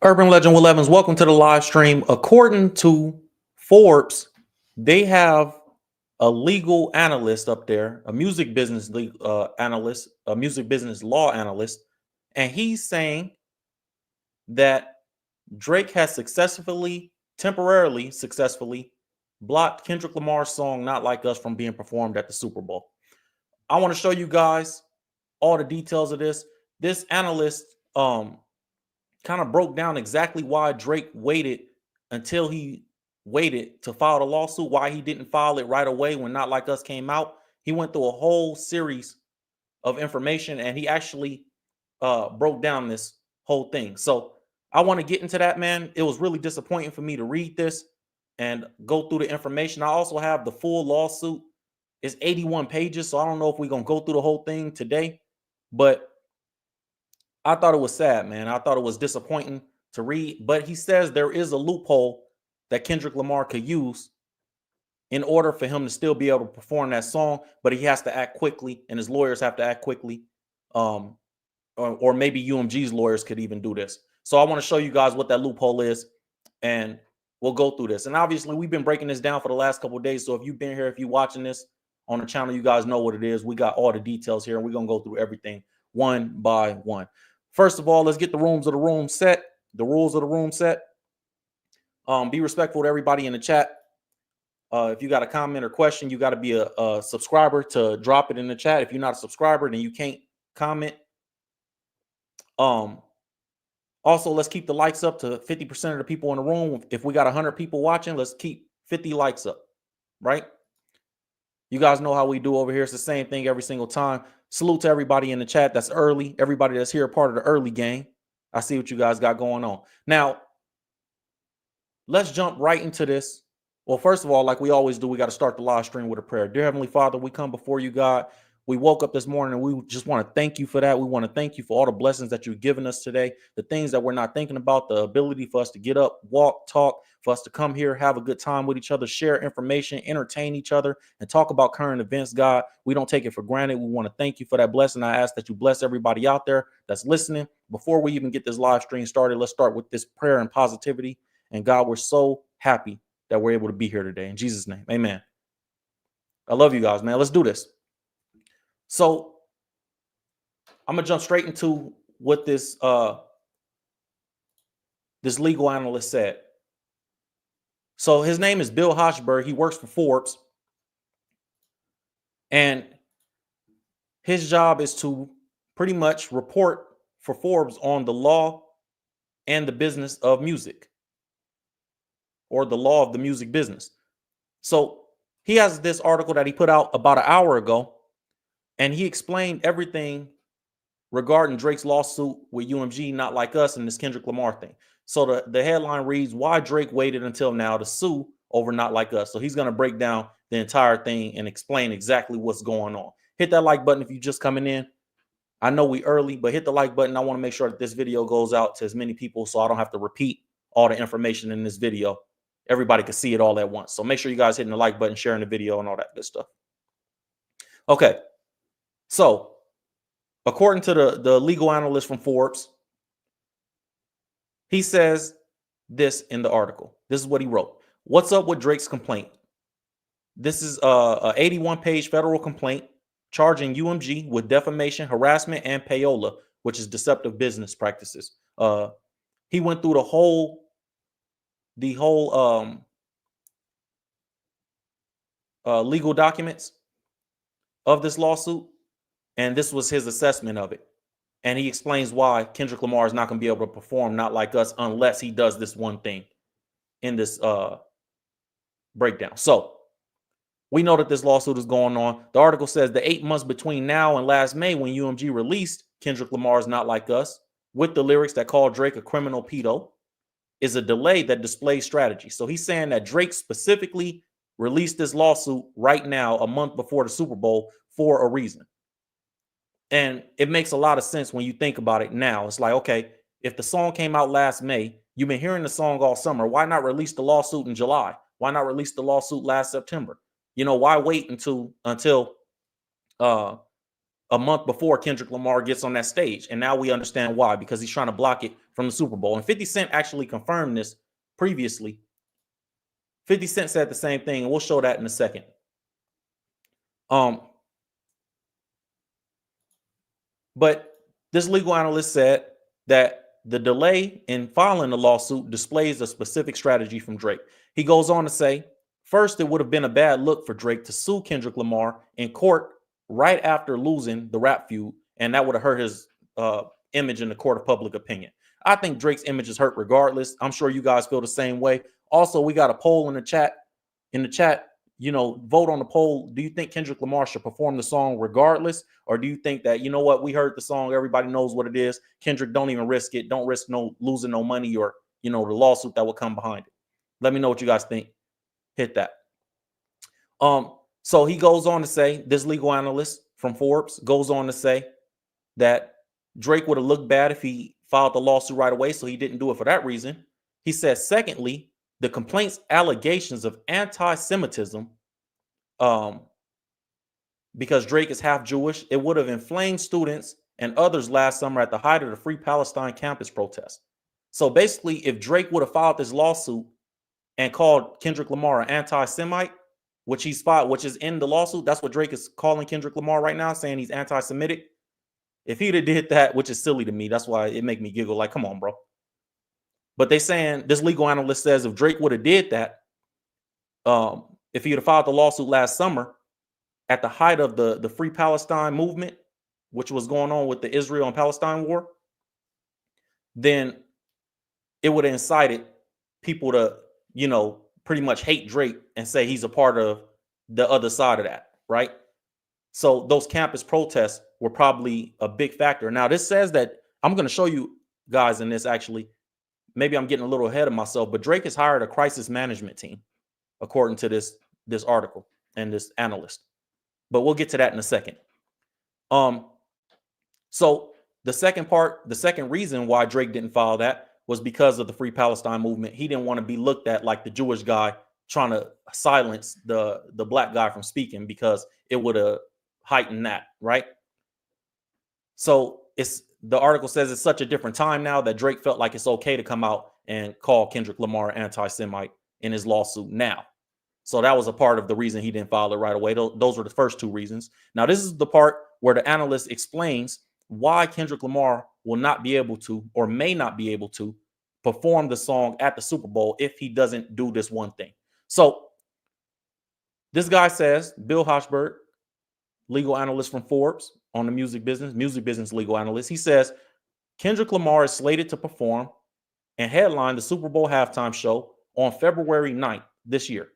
Urban Legend Will Evans, welcome to the live stream. According to Forbes, they have a legal analyst up there, a music business analyst, a music business law analyst, and he's saying that Drake has temporarily successfully blocked Kendrick Lamar's song "Not Like Us" from being performed at the Super Bowl. I want to show you guys all the details of this. This analyst kind of broke down exactly why Drake waited until he waited to file the lawsuit, why he didn't file it right away when Not Like Us came out. He went through a whole series of information and he actually broke down this whole thing. So I want to get into that, man. It was really disappointing for me to read this and go through the information. I also have the full lawsuit. It's 81 pages, so I don't know if we're going to go through the whole thing today, but I thought it was sad, man. I thought it was disappointing to read, but he says there is a loophole that Kendrick Lamar could use in order for him to still be able to perform that song, but he has to act quickly and his lawyers have to act quickly. Or maybe UMG's lawyers could even do this. So I want to show you guys what that loophole is and we'll go through this. And obviously we've been breaking this down for the last couple of days. So if you've been here, if you're watching this on the channel, you guys know what it is. We got all the details here and we're going to go through everything one by one. First of all, let's get the rules of the room set. Be respectful to everybody in the chat. If you got a comment or question, you got to be a subscriber to drop it in the chat. If you're not a subscriber, then you can't comment. Also, let's keep the likes up to 50% of the people in the room. If we got 100 people watching, let's keep 50 likes up, right? You guys know how we do over here. It's the same thing every single time. Salute to everybody in the chat that's early. Everybody that's here, part of the early game. I see what you guys got going on. Now, let's jump right into this. Well, first of all, like we always do, we got to start the live stream with a prayer. Dear Heavenly Father, we come before you, God. We woke up this morning and we just want to thank you for that. We want to thank you for all the blessings that you've given us today, the things that we're not thinking about, the ability for us to get up, walk, talk, for us to come here, have a good time with each other, share information, entertain each other, and talk about current events, God. We don't take it for granted. We want to thank you for that blessing. I ask that you bless everybody out there that's listening. Before we even get this live stream started, let's start with this prayer and positivity. And God, we're so happy that we're able to be here today. In Jesus' name, amen. I love you guys, man. Let's do this. So I'm gonna jump straight into what this this legal analyst said. So his name is Bill Hochberg. He works for Forbes, and his job is to pretty much report for Forbes on the law and the business of music, or the law of the music business. So he has this article that he put out about an hour ago. And he explained everything regarding Drake's lawsuit with UMG, Not Like Us, and this Kendrick Lamar thing. So the headline reads, why Drake waited until now to sue over Not Like Us. So he's going to break down the entire thing and explain exactly what's going on. Hit that like button if you're just coming in. I know we early, but hit the like button. I want to make sure that this video goes out to as many people so I don't have to repeat all the information in this video. Everybody can see it all at once. So make sure you guys hitting the like button, sharing the video, and all that good stuff. Okay. So, according to the legal analyst from Forbes, he says this in the article. This is what he wrote. What's up with Drake's complaint? This is a 81-page federal complaint charging UMG with defamation, harassment, and payola, which is deceptive business practices. He went through the whole legal documents of this lawsuit. And this was his assessment of it. And he explains why Kendrick Lamar is not going to be able to perform Not Like Us unless he does this one thing in this breakdown. So we know that this lawsuit is going on. The article says the 8 months between now and last May, when UMG released Kendrick Lamar's Not Like Us with the lyrics that call Drake a criminal pedo, is a delay that displays strategy. So he's saying that Drake specifically released this lawsuit right now, a month before the Super Bowl, for a reason. And it makes a lot of sense when you think about it now. It's like, okay, if the song came out last May, you've been hearing the song all summer. Why not release the lawsuit in July? Why not release the lawsuit last September? You know, why wait until a month before Kendrick Lamar gets on that stage? And now we understand why, because he's trying to block it from the Super Bowl. And 50 Cent actually confirmed this previously. 50 Cent said the same thing, and we'll show that in a second. But this legal analyst said that the delay in filing the lawsuit displays a specific strategy from Drake. He goes on to say, first, it would have been a bad look for Drake to sue Kendrick Lamar in court right after losing the rap feud, and that would have hurt his image in the court of public opinion. I think Drake's image is hurt regardless. I'm sure you guys feel the same way. Also, we got a poll in the chat. Vote on the poll. Do you think Kendrick Lamar should perform the song regardless? Or do you think that, you know what, we heard the song, everybody knows what it is. Kendrick, don't even risk it. Don't risk losing no money or, the lawsuit that will come behind it. Let me know what you guys think. Hit that. So he goes on to say, this legal analyst from Forbes goes on to say that Drake would have looked bad if he filed the lawsuit right away. So he didn't do it for that reason. He says, secondly, the complaint's allegations of anti-Semitism, because Drake is half Jewish, it would have inflamed students and others last summer at the height of the Free Palestine campus protest. So basically, if Drake would have filed this lawsuit and called Kendrick Lamar an anti-Semite, which he's filed, which is in the lawsuit, that's what Drake is calling Kendrick Lamar right now, saying he's anti-Semitic. If he'd have did that, which is silly to me, that's why it make me giggle, like, come on, bro. But they saying, this legal analyst says, if Drake would have did that, if he would have filed the lawsuit last summer at the height of the Free Palestine movement, which was going on with the Israel and Palestine war, then it would have incited people to, pretty much hate Drake and say he's a part of the other side of that, right? So those campus protests were probably a big factor. Now, this says that, I'm going to show you guys in this actually. Maybe I'm getting a little ahead of myself, but Drake has hired a crisis management team, according to this article and this analyst. But we'll get to that in a second. So the second reason why Drake didn't file that was because of the Free Palestine movement. He didn't want to be looked at like the Jewish guy trying to silence the black guy from speaking, because it would have heightened that, right? So the article says it's such a different time now that Drake felt like it's okay to come out and call Kendrick Lamar anti-Semite in his lawsuit now. So that was a part of the reason he didn't file it right away. Those were the first two reasons. Now, this is the part where the analyst explains why Kendrick Lamar will not be able to, or may not be able to, perform the song at the Super Bowl if he doesn't do this one thing. So this guy says, Bill Hochberg, legal analyst from Forbes on the music business legal analyst, he says Kendrick Lamar is slated to perform and headline the Super Bowl halftime show on February 9th this year.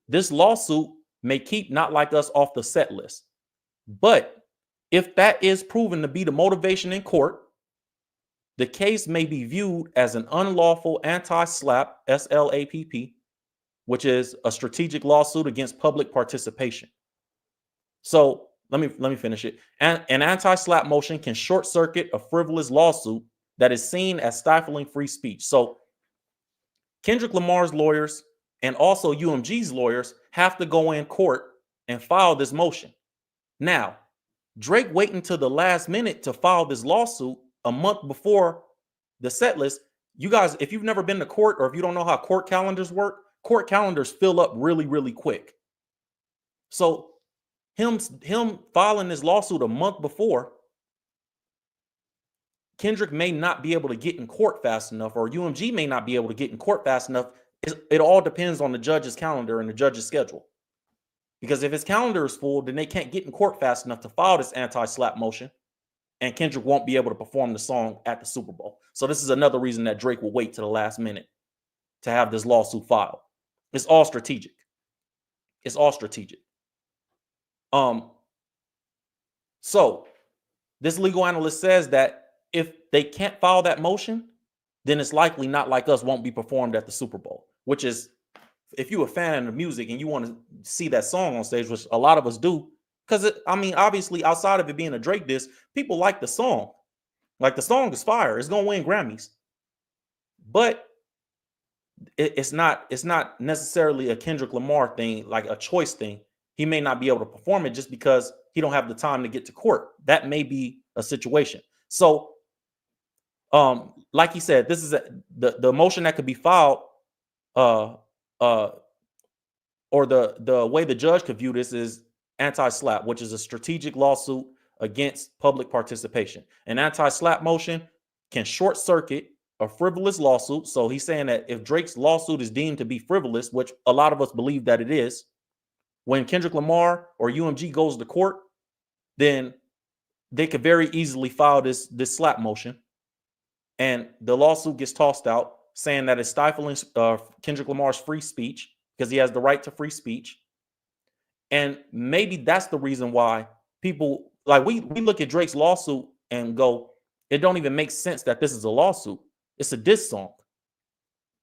This lawsuit may keep Not Like Us off the set list, but if that is proven to be the motivation in court, the case may be viewed as an unlawful anti-SLAPP, SLAPP, which is a strategic lawsuit against public participation. So let me finish it. An anti-SLAPP motion can short circuit a frivolous lawsuit that is seen as stifling free speech. So Kendrick Lamar's lawyers and also UMG's lawyers have to go in court and file this motion. Now, Drake waiting till the last minute to file this lawsuit a month before the set list. You guys, if you've never been to court, or if you don't know how court calendars work, court calendars fill up really, really quick. So him filing this lawsuit a month before, Kendrick may not be able to get in court fast enough, or UMG may not be able to get in court fast enough. It all depends on the judge's calendar and the judge's schedule. Because if his calendar is full, then they can't get in court fast enough to file this anti-SLAPP motion, and Kendrick won't be able to perform the song at the Super Bowl. So this is another reason that Drake will wait to the last minute to have this lawsuit filed. It's all strategic. It's all strategic. So this legal analyst says that if they can't file that motion, then it's likely Not Like Us won't be performed at the Super Bowl, which is, if you're a fan of music and you want to see that song on stage, which a lot of us do, because obviously outside of it being a Drake diss, people like the song. Like, the song is fire. It's going to win Grammys. But it's not necessarily a Kendrick Lamar thing, like a choice thing. He may not be able to perform it just because he don't have the time to get to court. That may be a situation. So Like he said, this is the motion that could be filed, uh, uh, or the way the judge could view this is anti-SLAPP, which is a strategic lawsuit against public participation. An anti-SLAPP motion can short circuit a frivolous lawsuit. So he's saying that if Drake's lawsuit is deemed to be frivolous, which a lot of us believe that it is, when Kendrick Lamar or UMG goes to court, then they could very easily file this SLAPP motion, and the lawsuit gets tossed out, saying that it's stifling Kendrick Lamar's free speech because he has the right to free speech. And maybe that's the reason why people like we look at Drake's lawsuit and go, it don't even make sense that this is a lawsuit. It's a diss song.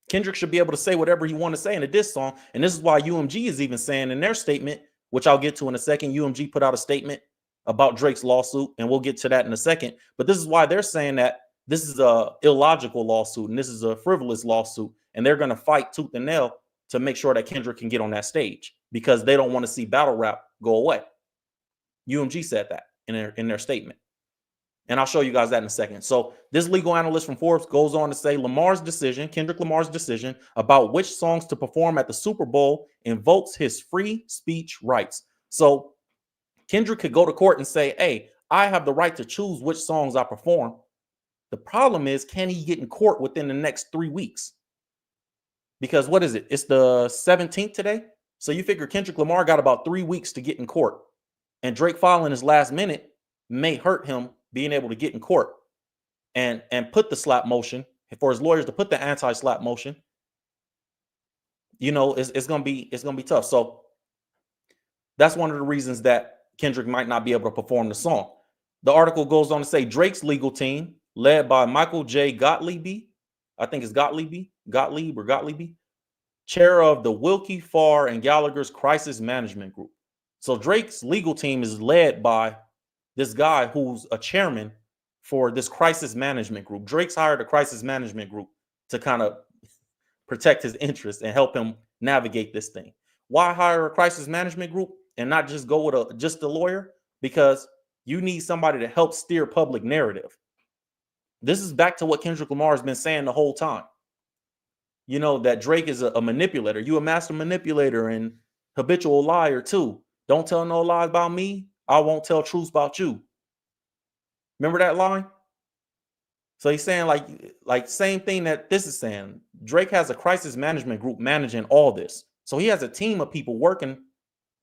Kendrick should be able to say whatever he want to say in a diss song. And this is why UMG is even saying in their statement, which I'll get to in a second. UMG put out a statement about Drake's lawsuit, and we'll get to that in a second. But this is why they're saying that this is a illogical lawsuit and this is a frivolous lawsuit, and they're going to fight tooth and nail to make sure that Kendrick can get on that stage because they don't want to see battle rap go away. UMG said that in their statement. And I'll show you guys that in a second. So this legal analyst from Forbes goes on to say Kendrick Lamar's decision about which songs to perform at the Super Bowl invokes his free speech rights. So Kendrick could go to court and say, hey, I have the right to choose which songs I perform. The problem is, can he get in court within the next 3 weeks? Because what is it? It's the 17th today. So you figure Kendrick Lamar got about 3 weeks to get in court. And Drake filing his last minute may hurt him being able to get in court and put the SLAPP motion, for his lawyers to put the anti-SLAPP motion. You know, it's gonna be tough. So that's one of the reasons that Kendrick might not be able to perform the song. The article goes on to say Drake's legal team, led by Michael J. Gottlieb, I think it's Gottlieb, chair of the Wilkie, Farr, and Gallagher's Crisis Management Group. So Drake's legal team is led by this guy who's a chairman for this crisis management group. Drake's hired a crisis management group to kind of protect his interests and help him navigate this thing. Why hire a crisis management group and not just go with just a lawyer? Because you need somebody to help steer public narrative. This is back to what Kendrick Lamar has been saying the whole time. You know, that Drake is a manipulator. You a master manipulator and habitual liar too. Don't tell no lies about me. I won't tell truths about you. Remember that line? So he's saying like same thing that this is saying. Drake has a crisis management group managing all this. So he has a team of people working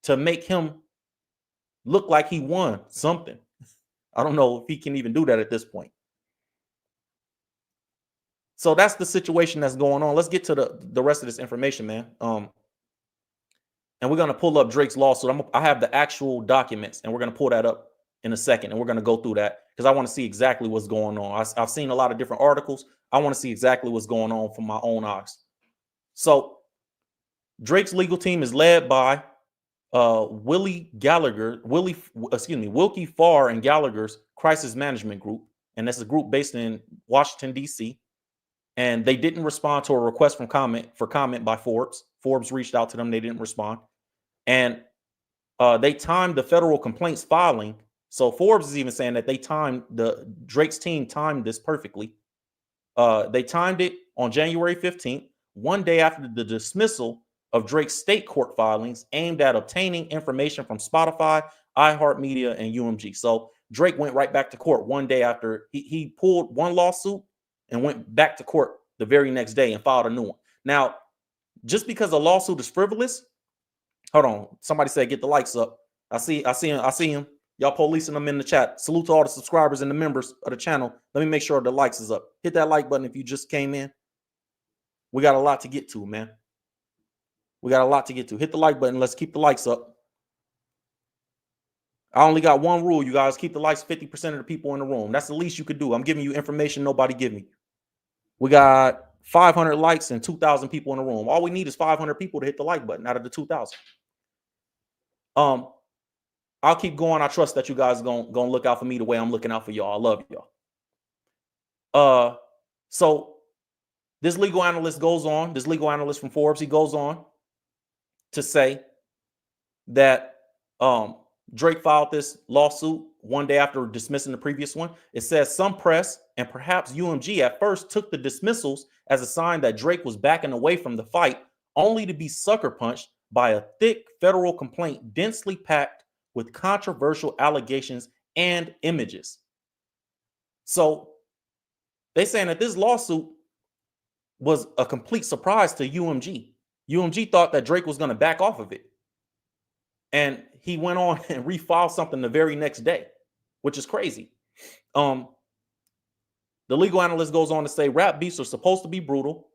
to make him look like he won something. I don't know if he can even do that at this point. So that's the situation that's going on. Let's get to the rest of this information, man. And we're going to pull up Drake's lawsuit. I have the actual documents, and we're going to pull that up in a second, and we're going to go through that because I want to see exactly what's going on. I've seen a lot of different articles. I want to see exactly what's going on from my own eyes. So Drake's legal team is led by Wilkie Farr and Gallagher's Crisis Management Group, and that's a group based in Washington, D.C., and they didn't respond to a request for comment by Forbes. Forbes reached out to them. They didn't respond. And they timed the federal complaints filing. So Forbes is even saying that Drake's team timed this perfectly. They timed it on January 15th, one day after the dismissal of Drake's state court filings aimed at obtaining information from Spotify, iHeartMedia, and UMG. So Drake went right back to court one day after he pulled one lawsuit and went back to court the very next day and filed a new one. Now, just because a lawsuit is frivolous, hold on. Somebody said get the likes up. I see him. Y'all policing them in the chat. Salute to all the subscribers and the members of the channel. Let me make sure the likes is up. Hit that like button if you just came in. We got a lot to get to, man. We got a lot to get to. Hit the like button. Let's keep the likes up. I only got one rule, you guys. Keep the likes 50% of the people in the room. That's the least you could do. I'm giving you information nobody give me. We got 500 likes and 2,000 people in the room. All we need is 500 people to hit the like button out of the 2,000. I'll keep going. I trust that you guys are gonna look out for me the way I'm looking out for y'all. I love y'all. So this legal analyst from Forbes, he goes on to say that Drake filed this lawsuit one day after dismissing the previous one. It says some press and perhaps UMG at first took the dismissals as a sign that Drake was backing away from the fight, only to be sucker punched by a thick federal complaint densely packed with controversial allegations and images. So they're saying that this lawsuit was a complete surprise to UMG. UMG thought that Drake was going to back off of it. And he went on and refiled something the very next day, which is crazy. The legal analyst goes on to say rap beefs are supposed to be brutal,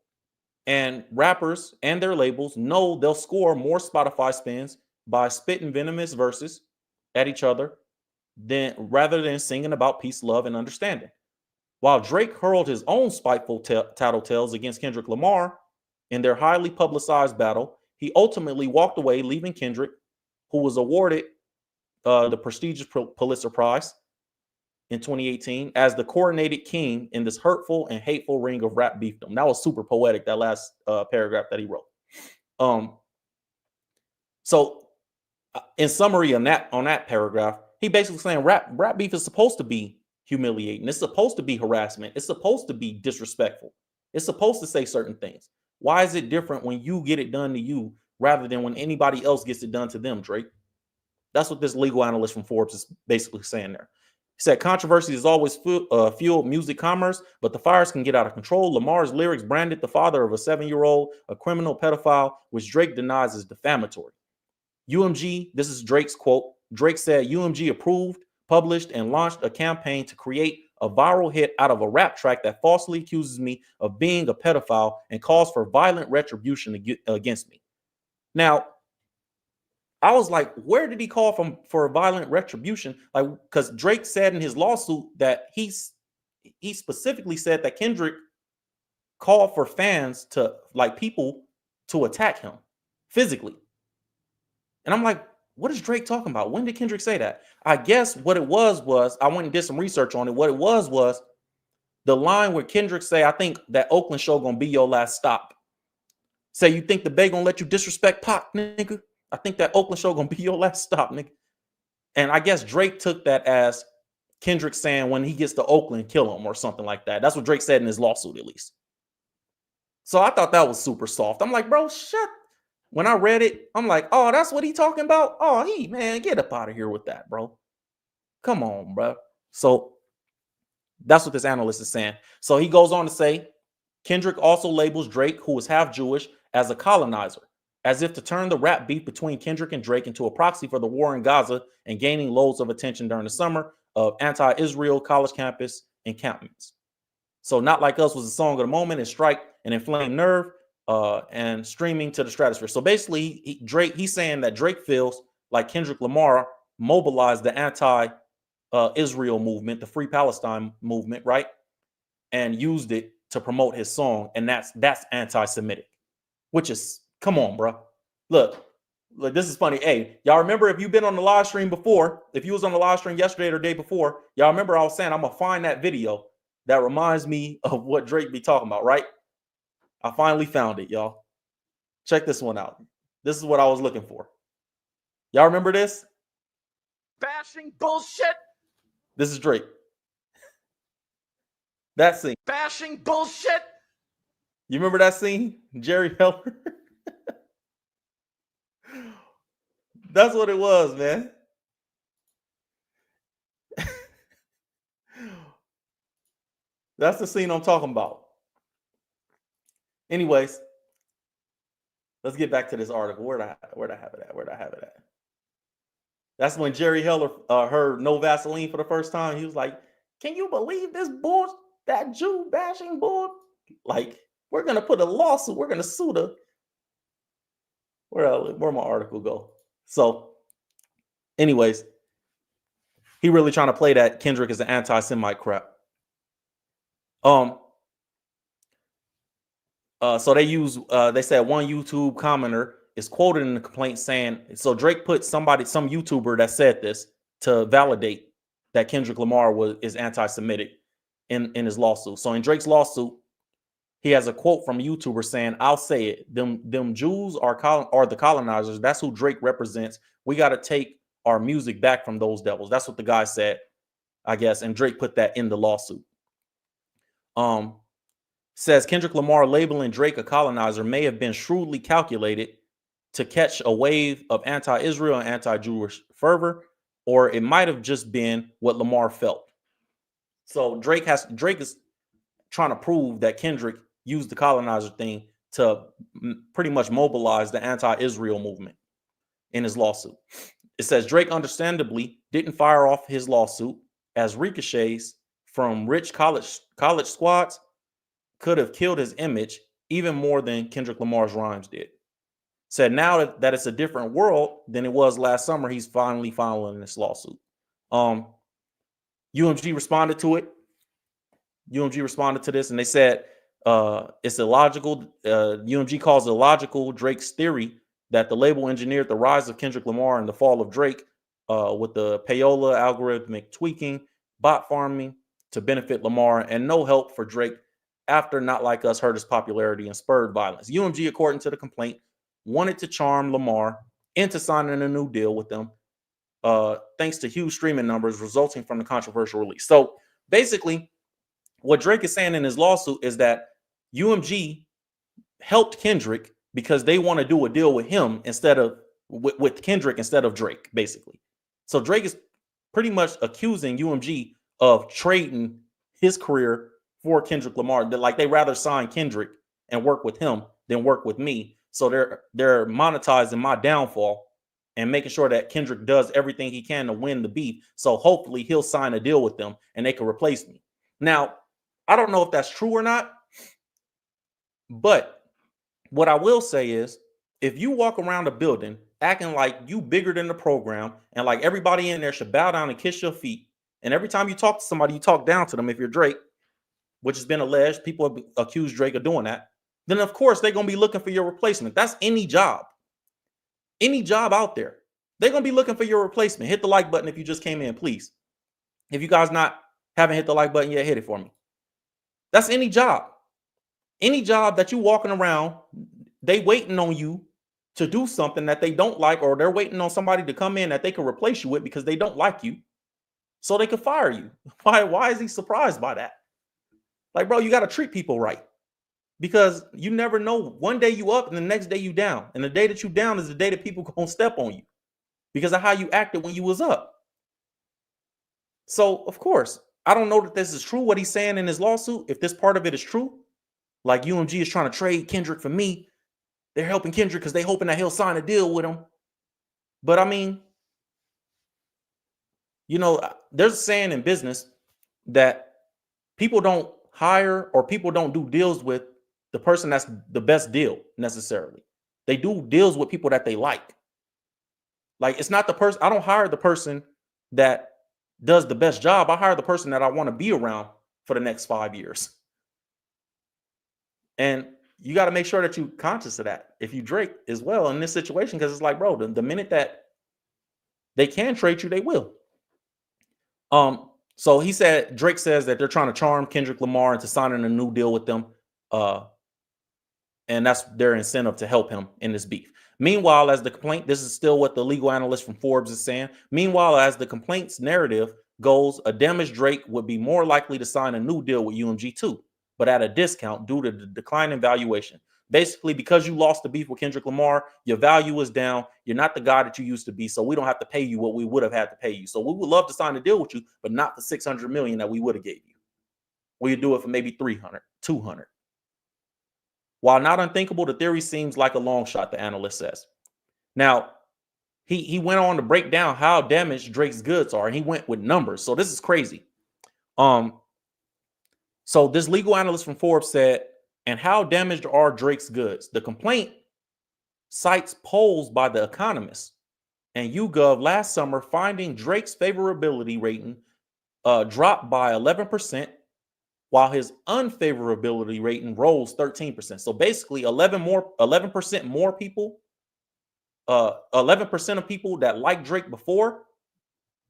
and rappers and their labels know they'll score more Spotify spins by spitting venomous verses at each other rather than singing about peace, love, and understanding. While Drake hurled his own spiteful tattletales against Kendrick Lamar in their highly publicized battle, he ultimately walked away, leaving Kendrick, who was awarded the prestigious Pulitzer Prize in 2018, as the coronated king in this hurtful and hateful ring of rap beefdom. That was super poetic, that last paragraph that he wrote. So in summary on that paragraph, he basically saying rap beef is supposed to be humiliating. It's supposed to be harassment. It's supposed to be disrespectful. It's supposed to say certain things. Why is it different when you get it done to you rather than when anybody else gets it done to them, Drake? That's what this legal analyst from Forbes is basically saying there. He said controversy has always fueled music commerce, but the fires can get out of control. Lamar's lyrics branded the father of a 7-year-old a criminal pedophile, which Drake denies is defamatory. UMG, this is Drake's quote. Drake said UMG approved, published, and launched a campaign to create a viral hit out of a rap track that falsely accuses me of being a pedophile and calls for violent retribution against me. Now, I was like, where did he call for violent retribution? Like, because Drake said in his lawsuit that he specifically said that Kendrick called for fans to, like, people to attack him physically. And I'm like, what is Drake talking about? When did Kendrick say that? I guess what it was I went and did some research on it. What it was the line where Kendrick say, I think that Oakland show gonna be your last stop. Say, you think the Bay gonna let you disrespect Pac, nigga? I think that Oakland show gonna be your last stop, nigga. And I guess Drake took that as Kendrick saying when he gets to Oakland, kill him or something like that. That's what Drake said in his lawsuit, at least. So I thought that was super soft. I'm like, bro, shut. When I read it, I'm like, oh, that's what he talking about? Oh, man, get up out of here with that, bro. Come on, bro. So that's what this analyst is saying. So he goes on to say, Kendrick also labels Drake, who is half Jewish, as a colonizer, as if to turn the rap beef between Kendrick and Drake into a proxy for the war in Gaza and gaining loads of attention during the summer of anti-Israel college campus encampments. So Not Like Us was a song of the moment and strike an inflamed nerve and streaming to the stratosphere. So basically, he's saying that Drake feels like Kendrick Lamar mobilized the anti-Israel movement, the Free Palestine movement, right? And used it to promote his song. And that's anti-Semitic, which is, come on, bro. Look, this is funny. Hey, y'all remember, if you've been on the live stream before, if you was on the live stream yesterday or the day before, y'all remember I was saying I'm going to find that video that reminds me of what Drake be talking about, right? I finally found it, y'all. Check this one out. This is what I was looking for. Y'all remember this? Bashing bullshit. This is Drake. That scene. Bashing bullshit. You remember that scene? Jerry Heller. That's what it was, man. That's the scene I'm talking about. Anyways, let's get back to this article. Where'd I have it at? That's when Jerry Heller heard No Vaseline for the first time. He was like, can you believe this bull, that Jew bashing bull? Like, we're going to put a lawsuit. We're going to sue the... Where my article go? So, anyways, he really trying to play that Kendrick is an anti-Semite crap. So they said one YouTube commenter is quoted in the complaint saying, so Drake put some YouTuber that said this to validate that Kendrick Lamar is anti-Semitic in his lawsuit. So in Drake's lawsuit, he has a quote from a YouTuber saying, I'll say it, them Jews are the colonizers. That's who Drake represents. We got to take our music back from those devils. That's what the guy said, I guess. And Drake put that in the lawsuit. Says Kendrick Lamar labeling Drake a colonizer may have been shrewdly calculated to catch a wave of anti-Israel and anti-Jewish fervor, or it might have just been what Lamar felt. So Drake is trying to prove that Kendrick used the colonizer thing to pretty much mobilize the anti-Israel movement in his lawsuit. It says Drake understandably didn't fire off his lawsuit as ricochets from rich college squads could have killed his image even more than Kendrick Lamar's rhymes did. Said now that it's a different world than it was last summer, he's finally filing this lawsuit. UMG responded to it. UMG responded to this and they said it's illogical. UMG calls it illogical Drake's theory that the label engineered the rise of Kendrick Lamar and the fall of Drake with the payola algorithmic tweaking, bot farming to benefit Lamar, and no help for Drake after Not Like Us hurt his popularity and spurred violence. UMG, according to the complaint, wanted to charm Lamar into signing a new deal with them thanks to huge streaming numbers resulting from the controversial release. So basically, what Drake is saying in his lawsuit is that UMG helped Kendrick because they want to do a deal with him instead of with Kendrick instead of Drake, basically. So Drake is pretty much accusing UMG of trading his career for Kendrick Lamar. Like they rather sign Kendrick and work with him than work with me. So they're monetizing my downfall and making sure that Kendrick does everything he can to win the beef. So hopefully he'll sign a deal with them and they can replace me. Now, I don't know if that's true or not, but what I will say is if you walk around a building acting like you bigger than the program and like everybody in there should bow down and kiss your feet, and every time you talk to somebody, you talk down to them if you're Drake, which has been alleged, people have accused Drake of doing that, then of course they're going to be looking for your replacement. That's any job out there. They're going to be looking for your replacement. Hit the like button if you just came in, please. If you guys haven't hit the like button yet, hit it for me. That's any job. Any job that you walking around, they waiting on you to do something that they don't like, or they're waiting on somebody to come in that they can replace you with because they don't like you, so they can fire you. Why is he surprised by that? Like, bro, you got to treat people right, because you never know. One day you up and the next day you down, and the day that you down is the day that people gonna step on you because of how you acted when you was up. So of course, I don't know that this is true, what he's saying in his lawsuit. If this part of it is true, like UMG is trying to trade Kendrick for me, they're helping Kendrick because they're hoping that he'll sign a deal with him. But I mean, you know, there's a saying in business that people don't hire or people don't do deals with the person that's the best deal necessarily. They do deals with people that they like. Like, it's not the person. I don't hire the person that does the best job. I hire the person that I want to be around for the next 5 years. And you got to make sure that you're conscious of that if you Drake as well in this situation, because it's like, bro, the minute that they can trade you, they will. So he said, Drake says that they're trying to charm Kendrick Lamar into signing a new deal with them. And that's their incentive to help him in this beef. Meanwhile, as the complaint, this is still what the legal analyst from Forbes is saying. Meanwhile, as the complaint's narrative goes, a damaged Drake would be more likely to sign a new deal with UMG too, but at a discount due to the decline in valuation. Basically, because you lost the beef with Kendrick Lamar, your value is down. You're not the guy that you used to be, so we don't have to pay you what we would have had to pay you. So we would love to sign a deal with you, but not the $600 million that we would have gave you. We would do it for maybe 300, 200. While not unthinkable, the theory seems like a long shot, the analyst says. Now, he went on to break down how damaged Drake's goods are, and he went with numbers. So this is crazy. So this legal analyst from Forbes said, and how damaged are Drake's goods? The complaint cites polls by The Economist and YouGov last summer finding Drake's favorability rating dropped by 11%, while his unfavorability rating rose 13%. So basically 11% more people, 11% of people that like Drake before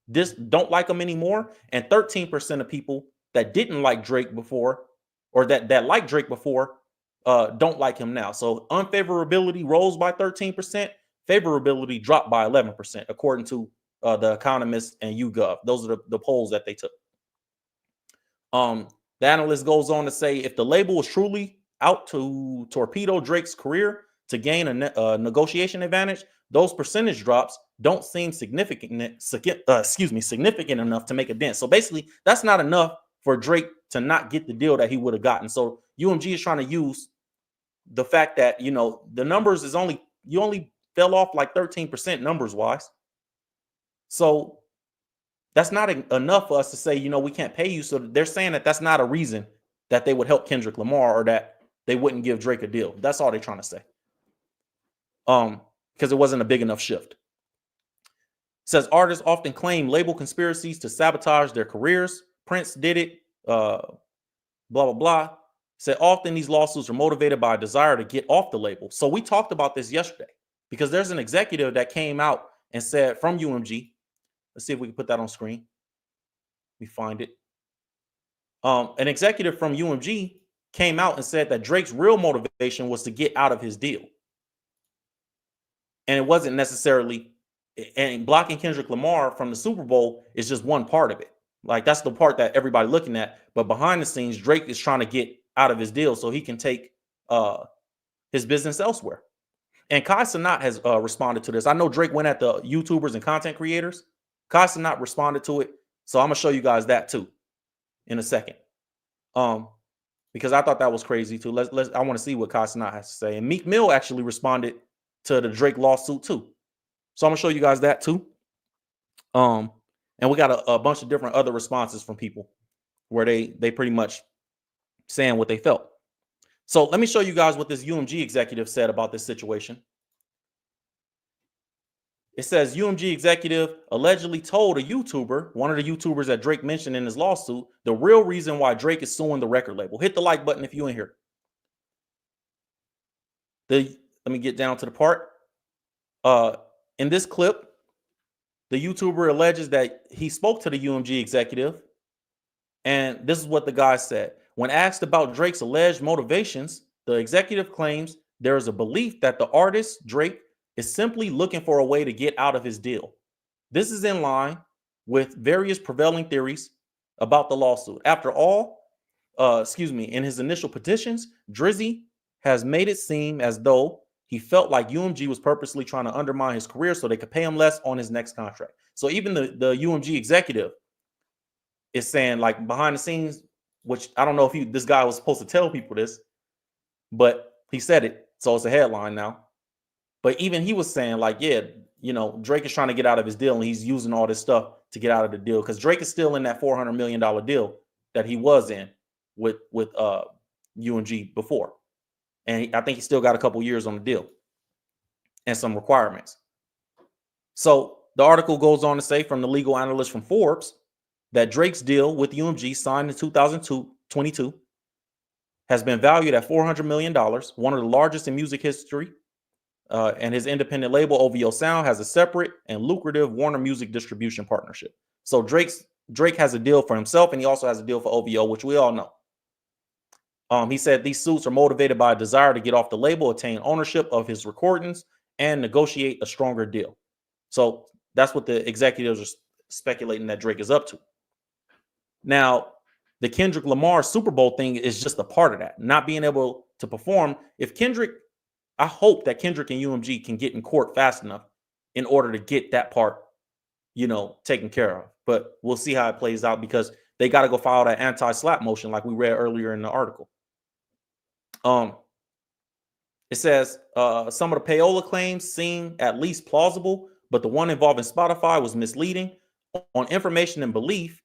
this don't like him anymore, and 13% of people that didn't like Drake before, or that liked Drake before, don't like him now. So unfavorability rose by 13%, favorability dropped by 11%, according to The Economist, and YouGov. Those are the polls that they took. The analyst goes on to say, if the label was truly out to torpedo Drake's career to gain a negotiation advantage, those percentage drops don't seem significant enough to make a dent. So basically, that's not enough for Drake to not get the deal that he would have gotten. So UMG is trying to use the fact that, the numbers is you only fell off like 13% numbers wise. So that's not enough for us to say, we can't pay you. So they're saying that that's not a reason that they would help Kendrick Lamar or that they wouldn't give Drake a deal. That's all they're trying to say. Because it wasn't a big enough shift. It says artists often claim label conspiracies to sabotage their careers. Prince did it, blah, blah, blah. Said often these lawsuits are motivated by a desire to get off the label. So we talked about this yesterday because there's an executive that came out and said from UMG, let's see if we can put that on screen. Let me find it. An executive from UMG came out and said that Drake's real motivation was to get out of his deal. And it wasn't necessarily, and blocking Kendrick Lamar from the Super Bowl is just one part of it. Like, that's the part that everybody looking at. But behind the scenes, Drake is trying to get out of his deal so he can take his business elsewhere. And Kai Cenat has responded to this. I know Drake went at the YouTubers and content creators. Kai Cenat responded to it. So I'm going to show you guys that too in a second. Because I thought that was crazy too. I want to see what Kai Cenat has to say. And Meek Mill actually responded to the Drake lawsuit too. So I'm going to show you guys that too. And we got a bunch of different other responses from people where they pretty much saying what they felt. So let me show you guys what this UMG executive said about this situation. It says UMG executive allegedly told a YouTuber, one of the YouTubers that Drake mentioned in his lawsuit, the real reason why Drake is suing the record label. Hit the like button if you're in here. Let me get down to the part. In this clip, the YouTuber alleges that he spoke to the UMG executive, and this is what the guy said. When asked about Drake's alleged motivations, the executive claims there is a belief that the artist, Drake, is simply looking for a way to get out of his deal. This is in line with various prevailing theories about the lawsuit. After all, in his initial petitions, Drizzy has made it seem as though he felt like UMG was purposely trying to undermine his career so they could pay him less on his next contract. So even the UMG executive is saying, like, behind the scenes, which I don't know if this guy was supposed to tell people this, but he said it, so it's a headline now. But even he was saying, like, yeah, Drake is trying to get out of his deal, and he's using all this stuff to get out of the deal because Drake is still in that $400 million deal that he was in with UMG before. And I think he still got a couple years on the deal and some requirements. So the article goes on to say from the legal analyst from Forbes that Drake's deal with UMG signed in 2022 has been valued at $400 million, one of the largest in music history. And his independent label, OVO Sound, has a separate and lucrative Warner Music distribution partnership. So Drake has a deal for himself, and he also has a deal for OVO, which we all know. He said these suits are motivated by a desire to get off the label, attain ownership of his recordings, and negotiate a stronger deal. So that's what the executives are speculating that Drake is up to. Now, the Kendrick Lamar Super Bowl thing is just a part of that, not being able to perform. I hope that Kendrick and UMG can get in court fast enough in order to get that part, taken care of. But we'll see how it plays out because they got to go file that anti-slap motion like we read earlier in the article. It says some of the payola claims seem at least plausible, but the one involving Spotify was misleading. On information and belief,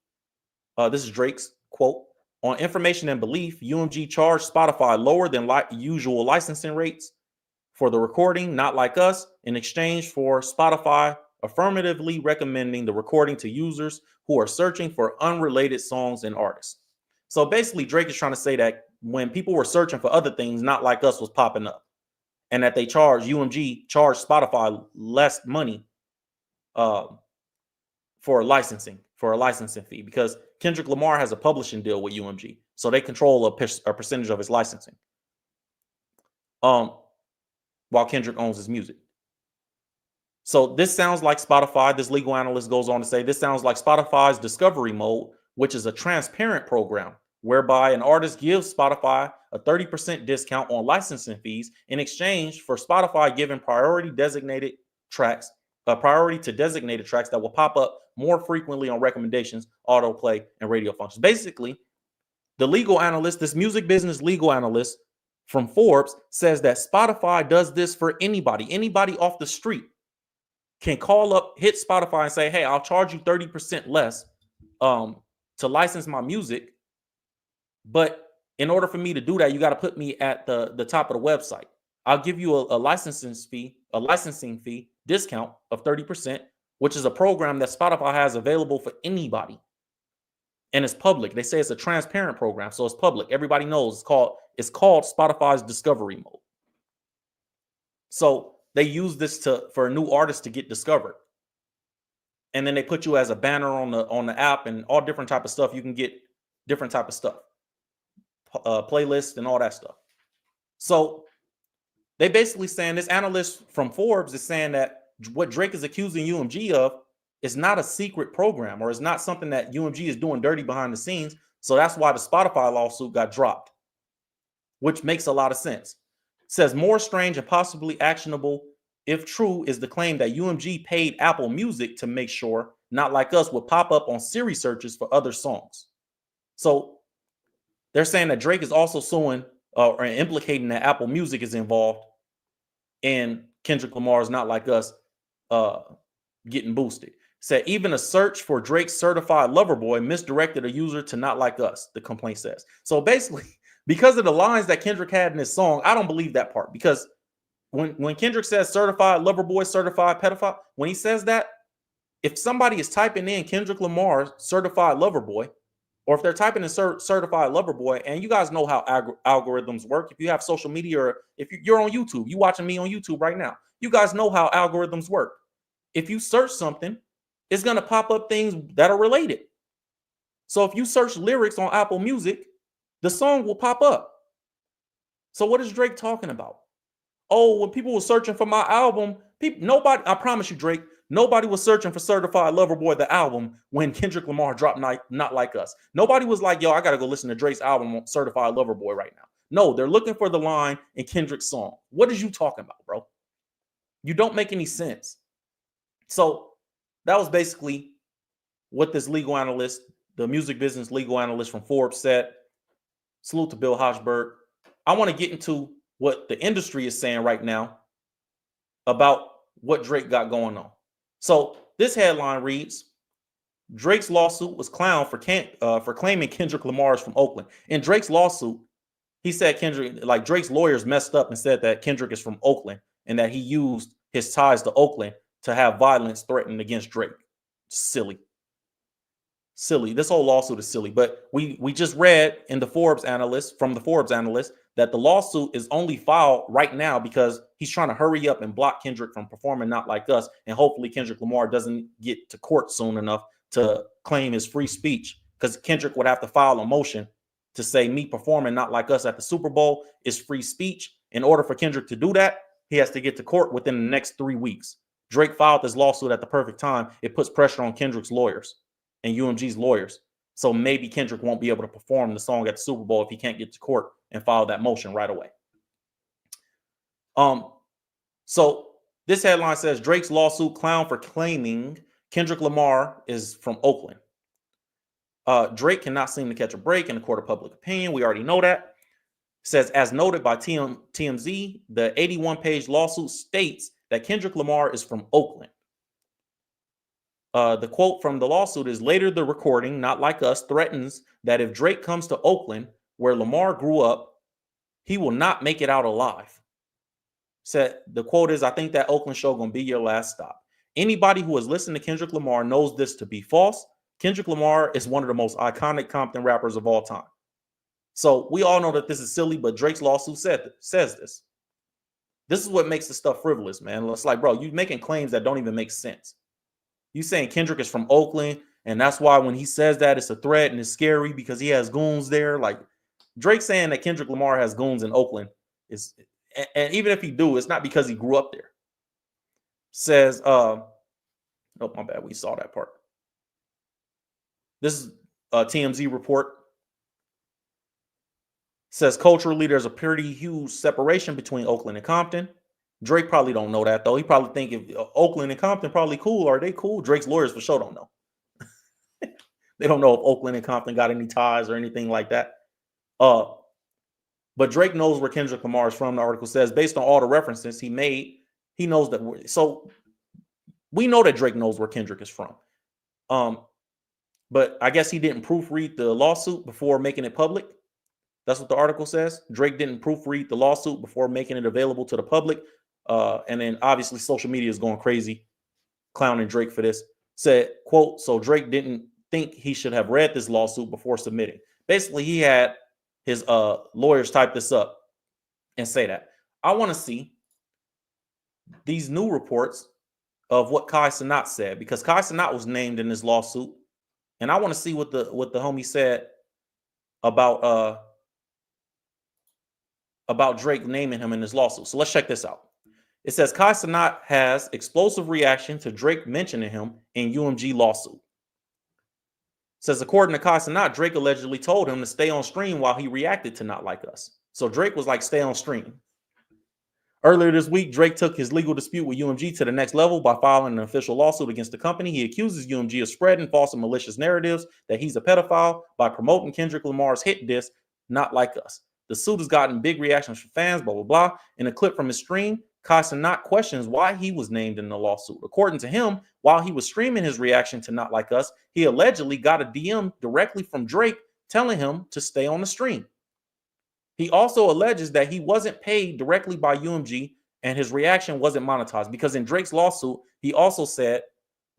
this is Drake's quote, on information and belief, UMG charged Spotify lower than usual licensing rates for the recording, not like us, in exchange for Spotify affirmatively recommending the recording to users who are searching for unrelated songs and artists. So basically, Drake is trying to say that when people were searching for other things, not like us was popping up, and that UMG charged Spotify less money for a licensing fee because Kendrick Lamar has a publishing deal with UMG, so they control a percentage of his licensing. While Kendrick owns his music. So this sounds like Spotify. This legal analyst goes on to say this sounds like Spotify's discovery mode, which is a transparent program whereby an artist gives Spotify a 30% discount on licensing fees in exchange for Spotify giving priority to designated tracks that will pop up more frequently on recommendations, autoplay, and radio functions. Basically, the legal analyst, this music business legal analyst from Forbes, says that Spotify does this for anybody. Anybody off the street can call up, hit Spotify and say, hey, I'll charge you 30% less to license my music. But in order for me to do that, you got to put me at the top of the website. I'll give you a licensing fee discount of 30%, which is a program that Spotify has available for anybody. And it's public. They say it's a transparent program, so it's public. Everybody knows it's called Spotify's discovery mode. So they use this for a new artist to get discovered. And then they put you as a banner on the app and all different type of stuff. You can get different type of stuff, playlists and all that stuff. So they basically saying, this analyst from Forbes is saying that what Drake is accusing UMG of is not a secret program, or is not something that UMG is doing dirty behind the scenes. So that's why the Spotify lawsuit got dropped, which makes a lot of sense. It says more strange and possibly actionable, if true, is the claim that UMG paid Apple Music to make sure Not Like Us would pop up on Siri searches for other songs. So they're saying that Drake is also suing or implicating that Apple Music is involved in Kendrick Lamar's Not Like Us getting boosted. Said even a search for Drake's Certified Lover Boy misdirected a user to Not Like Us, the complaint says. So basically, because of the lines that Kendrick had in his song, I don't believe that part, because when Kendrick says certified lover boy, certified pedophile, when he says that, if somebody is typing in Kendrick Lamar certified lover boy, or if they're typing in certified lover boy, and you guys know how algorithms work. If you have social media, or if you're on YouTube, you watching me on YouTube right now, you guys know how algorithms work. If you search something, it's going to pop up things that are related. So if you search lyrics on Apple Music, the song will pop up. So what is Drake talking about? Oh, when people were searching for my album, nobody, I promise you, Drake, nobody was searching for Certified Lover Boy, the album, when Kendrick Lamar dropped Not Like Us. Nobody was like, yo, I got to go listen to Drake's album on Certified Lover Boy right now. No, they're looking for the line in Kendrick's song. What is you talking about, bro? You don't make any sense. So that was basically what this legal analyst, the music business legal analyst from Forbes, said. Salute to Bill Hochberg. I want to get into what the industry is saying right now about what Drake got going on. So this headline reads, Drake's lawsuit was clowned for claiming Kendrick Lamar is from Oakland. In Drake's lawsuit, he said Drake's lawyers messed up and said that Kendrick is from Oakland and that he used his ties to Oakland to have violence threatened against Drake. Silly. This whole lawsuit is silly. But we just read in the Forbes analyst that the lawsuit is only filed right now because he's trying to hurry up and block Kendrick from performing Not Like Us, and hopefully Kendrick Lamar doesn't get to court soon enough to claim his free speech, because Kendrick would have to file a motion to say me performing Not Like Us at the Super Bowl is free speech. In order for Kendrick to do that, he has to get to court within the next 3 weeks. Drake filed this lawsuit at the perfect time. It puts pressure on Kendrick's lawyers and UMG's lawyers. So maybe Kendrick won't be able to perform the song at the Super Bowl if he can't get to court and file that motion right away. So this headline says Drake's lawsuit clown for claiming Kendrick Lamar is from Oakland. Drake cannot seem to catch a break in the court of public opinion. We already know that. It says, as noted by TMZ, the 81-page lawsuit states that Kendrick Lamar is from Oakland. The quote from the lawsuit is, later the recording, Not Like Us, threatens that if Drake comes to Oakland, where Lamar grew up, he will not make it out alive. Said the quote is, I think that Oakland show gonna be your last stop. Anybody who has listened to Kendrick Lamar knows this to be false. Kendrick Lamar is one of the most iconic Compton rappers of all time. So we all know that this is silly, but Drake's lawsuit says this. This is what makes the stuff frivolous, man. It's like, bro, you're making claims that don't even make sense. You saying Kendrick is from Oakland, and that's why when he says that, it's a threat and it's scary because he has goons there. Like, Drake saying that Kendrick Lamar has goons in Oakland is, and even if he do, it's not because he grew up there. says, oh, my bad. We saw that part. This is a TMZ report. Says culturally, there's a pretty huge separation between Oakland and Compton. Drake probably don't know that, though. He probably think if Oakland and Compton probably cool. Are they cool? Drake's lawyers for sure don't know. They don't know if Oakland and Compton got any ties or anything like that. But Drake knows where Kendrick Lamar is from. The article says, based on all the references he made, he knows that. So we know that Drake knows where Kendrick is from. But I guess he didn't proofread the lawsuit before making it public. That's what the article says. Drake didn't proofread the lawsuit before making it available to the public. And then obviously social media is going crazy, clowning Drake for this. Said, quote, so Drake didn't think he should have read this lawsuit before submitting. Basically, he had his lawyers type this up and say that. I want to see these new reports of what Kai Cenat said, because Kai Cenat was named in this lawsuit. And I want to see what the homie said about Drake naming him in this lawsuit. So let's check this out. It says Kai Cenat has explosive reaction to Drake mentioning him in UMG lawsuit. It says according to Kai Cenat, Drake allegedly told him to stay on stream while he reacted to Not Like Us. So Drake was like, stay on stream. Earlier this week, Drake took his legal dispute with UMG to the next level by filing an official lawsuit against the company. He accuses UMG of spreading false and malicious narratives that he's a pedophile by promoting Kendrick Lamar's hit disc, Not Like Us. The suit has gotten big reactions from fans, blah, blah, blah. In a clip from his stream, Kai Cenat questions why he was named in the lawsuit. According to him, while he was streaming his reaction to Not Like Us, he allegedly got a DM directly from Drake telling him to stay on the stream. He also alleges that he wasn't paid directly by UMG and his reaction wasn't monetized, because in Drake's lawsuit, he also said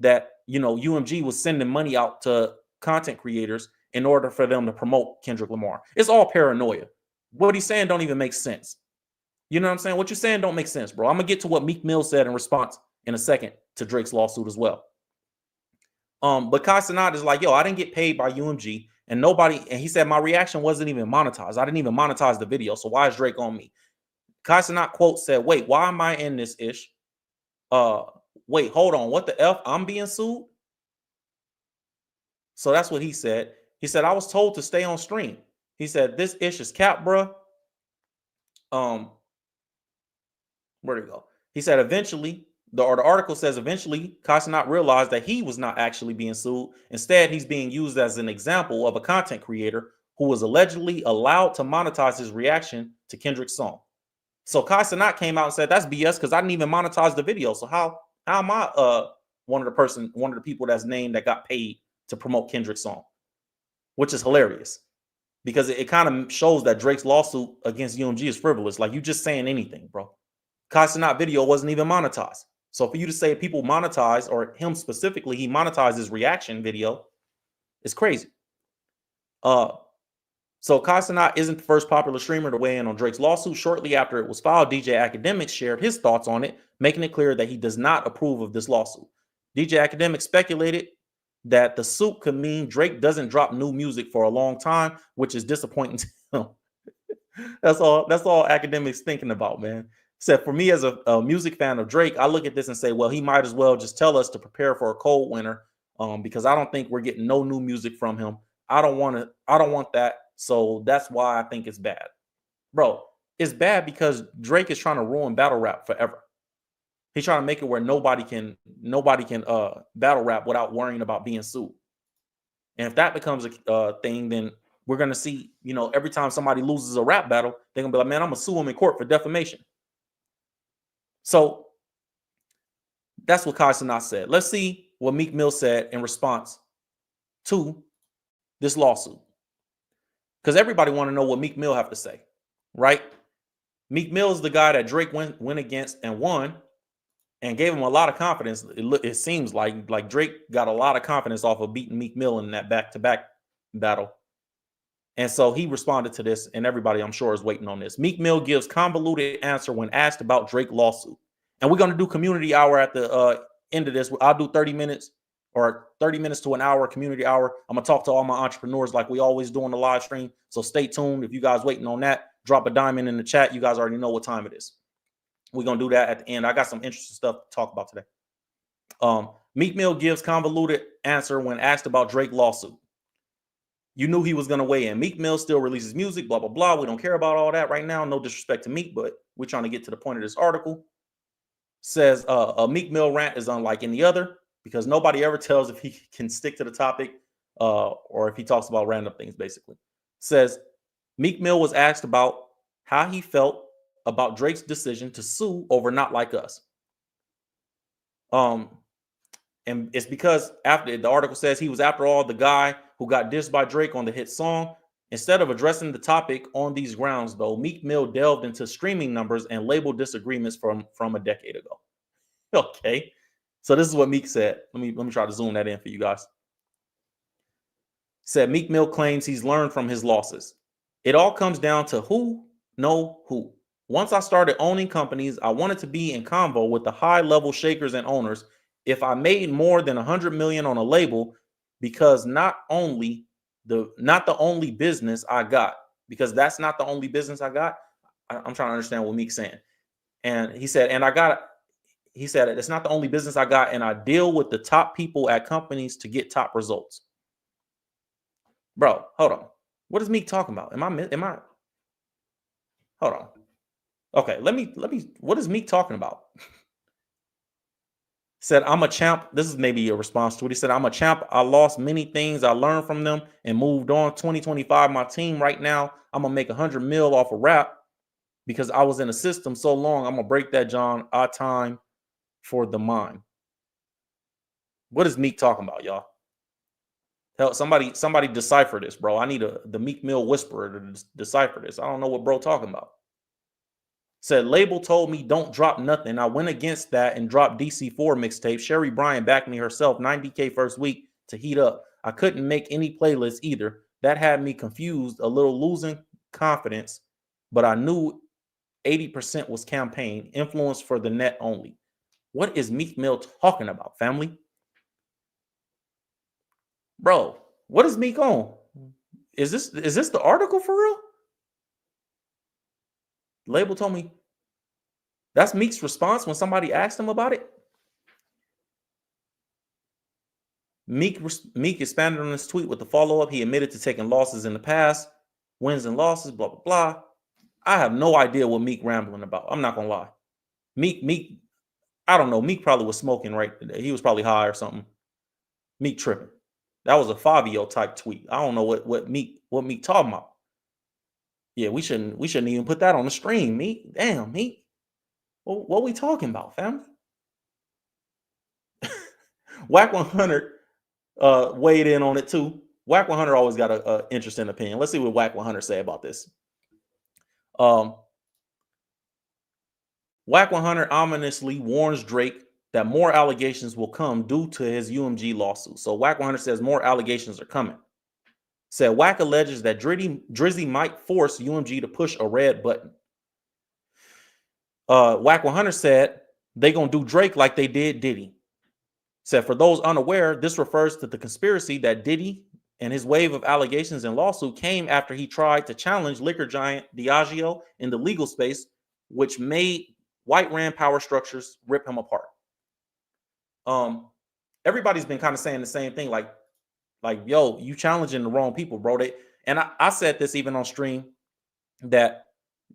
that, UMG was sending money out to content creators in order for them to promote Kendrick Lamar. It's all paranoia. What he's saying don't even make sense. You know what I'm saying? What you're saying don't make sense, bro. I'm going to get to what Meek Mill said in response in a second to Drake's lawsuit as well. But Kai Cenat is like, yo, I didn't get paid by UMG. And he said my reaction wasn't even monetized. I didn't even monetize the video. So why is Drake on me? Kai Cenat quote said, wait, why am I in this ish? Wait, hold on. What the F? I'm being sued? So that's what he said. He said, I was told to stay on stream. He said, this ish is cap, bruh. Where'd it go? He said, eventually, the article says eventually Kai Cenat realized that he was not actually being sued. Instead, he's being used as an example of a content creator who was allegedly allowed to monetize his reaction to Kendrick's song. So Kai Cenat came out and said, that's BS because I didn't even monetize the video. So how am I one of the people that's named that got paid to promote Kendrick's song? Which is hilarious because it kind of shows that Drake's lawsuit against UMG is frivolous. Like, you just saying anything, bro. Kai Cenat video wasn't even monetized. So for you to say people monetize, or him specifically, he monetized his reaction video, it's crazy. So Kai Cenat isn't the first popular streamer to weigh in on Drake's lawsuit. Shortly after it was filed, DJ Academics shared his thoughts on it, making it clear that he does not approve of this lawsuit. DJ Academics speculated that the suit could mean Drake doesn't drop new music for a long time, which is disappointing to him. That's all Academics thinking about, man. Said, for me as a music fan of Drake, I look at this and say, well, he might as well just tell us to prepare for a cold winter, because I don't think we're getting no new music from him. I don't want that. So that's why I think it's bad. Bro, it's bad because Drake is trying to ruin battle rap forever. He's trying to make it where nobody can battle rap without worrying about being sued. And if that becomes a thing, then we're going to see, every time somebody loses a rap battle, they're going to be like, man, I'm going to sue him in court for defamation. So that's what Kai Cenat said. Let's see what Meek Mill said in response to this lawsuit. Because everybody want to know what Meek Mill have to say, right? Meek Mill is the guy that Drake went against and won and gave him a lot of confidence. It seems like Drake got a lot of confidence off of beating Meek Mill in that back-to-back battle. And so he responded to this, and everybody, I'm sure, is waiting on this. Meek Mill gives convoluted answer when asked about Drake lawsuit. And we're going to do community hour at the end of this. I'll do 30 minutes or 30 minutes to an hour, community hour. I'm going to talk to all my entrepreneurs like we always do on the live stream. So stay tuned. If you guys waiting on that, drop a diamond in the chat. You guys already know what time it is. We're gonna do that at the end. I got some interesting stuff to talk about today. Meek Mill gives convoluted answer when asked about Drake lawsuit. You knew he was gonna weigh in. Meek Mill still releases music, blah blah blah. We don't care about all that right now. No disrespect to Meek, but we're trying to get to the point of this article. Says a Meek Mill rant is unlike any other because nobody ever tells if he can stick to the topic or if he talks about random things. Basically, says Meek Mill was asked about how he felt about Drake's decision to sue over Not Like Us. And it's because after the article says he was, after all, the guy who got dissed by Drake on the hit song. Instead of addressing the topic on these grounds, though, Meek Mill delved into streaming numbers and label disagreements from a decade ago. Okay, so this is what Meek said. Let me try to zoom that in for you guys. Said Meek Mill claims he's learned from his losses. It all comes down to who know who. Once I started owning companies, I wanted to be in convo with the high-level shakers and owners. If I made more than 100 million on a label, because not the only business I got, because that's not the only business I got. I'm trying to understand what Meek's saying. And he said, it's not the only business I got, and I deal with the top people at companies to get top results. Bro, hold on. What is Meek talking about? Am I? Hold on. Okay, let me. What is Meek talking about? Said, I'm a champ. This is maybe a response to it. He said, I'm a champ. I lost many things. I learned from them and moved on. 2025, my team right now, I'm going to make 100 mil off a rap because I was in a system so long. I'm going to break that, John. Our time for the mind. What is Meek talking about, y'all? Hell, somebody decipher this, bro. I need the Meek Mill whisperer to decipher this. I don't know what bro talking about. Said, label told me don't drop nothing. I went against that and dropped DC4 mixtape. Sherry Bryan backed me herself, 90K first week to heat up. I couldn't make any playlists either. That had me confused, a little losing confidence, but I knew 80% was campaign, influence for the net only. What is Meek Mill talking about, family? Bro, what is Meek on? Is this the article for real? Label told me. That's Meek's response when somebody asked him about it. Meek expanded on this tweet with the follow-up. He admitted to taking losses in the past, wins and losses, blah, blah, blah. I have no idea what Meek rambling about. I'm not going to lie. Meek, I don't know. Meek probably was smoking right today. He was probably high or something. Meek tripping. That was a Fabio type tweet. I don't know what Meek talking about. Yeah, we shouldn't even put that on the stream, Meek. Damn, Meek. Well, what we talking about, family? Whack 100 weighed in on it too. Whack 100 always got an interesting opinion. Let's see what Whack 100 say about this. Whack 100 ominously warns Drake that more allegations will come due to his UMG lawsuit. So Whack 100 says more allegations are coming. Said Whack alleges that Drizzy might force UMG to push a red button. Whack 100 said they gonna do Drake like they did Diddy. Said for those unaware, this refers to the conspiracy that Diddy and his wave of allegations and lawsuit came after he tried to challenge liquor giant Diageo in the legal space, which made white Rand power structures rip him apart. Everybody's been kind of saying the same thing, like yo, you challenging the wrong people, bro. And I said this even on stream that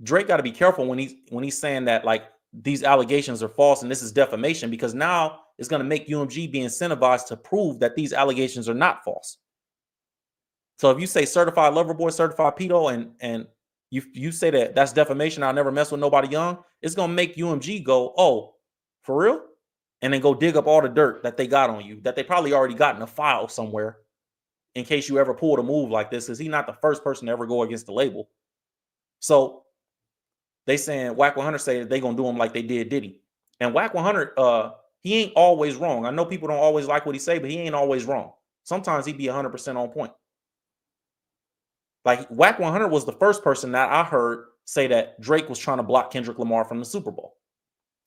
Drake got to be careful when he's saying that like these allegations are false and this is defamation, because now it's going to make UMG be incentivized to prove that these allegations are not false. So if you say certified lover boy, certified pedo, and you say that that's defamation, I'll never mess with nobody young, it's going to make UMG go, oh, for real? And then go dig up all the dirt that they got on you, that they probably already got in a file somewhere in case you ever pulled a move like this, because he's not the first person to ever go against the label. So they saying Whack 100 say they gonna do him like they did Diddy. And Whack 100, he ain't always wrong. I know people don't always like what he say, but he ain't always wrong. Sometimes he be 100% on point. Like Whack 100 was the first person that I heard say that Drake was trying to block Kendrick Lamar from the Super Bowl.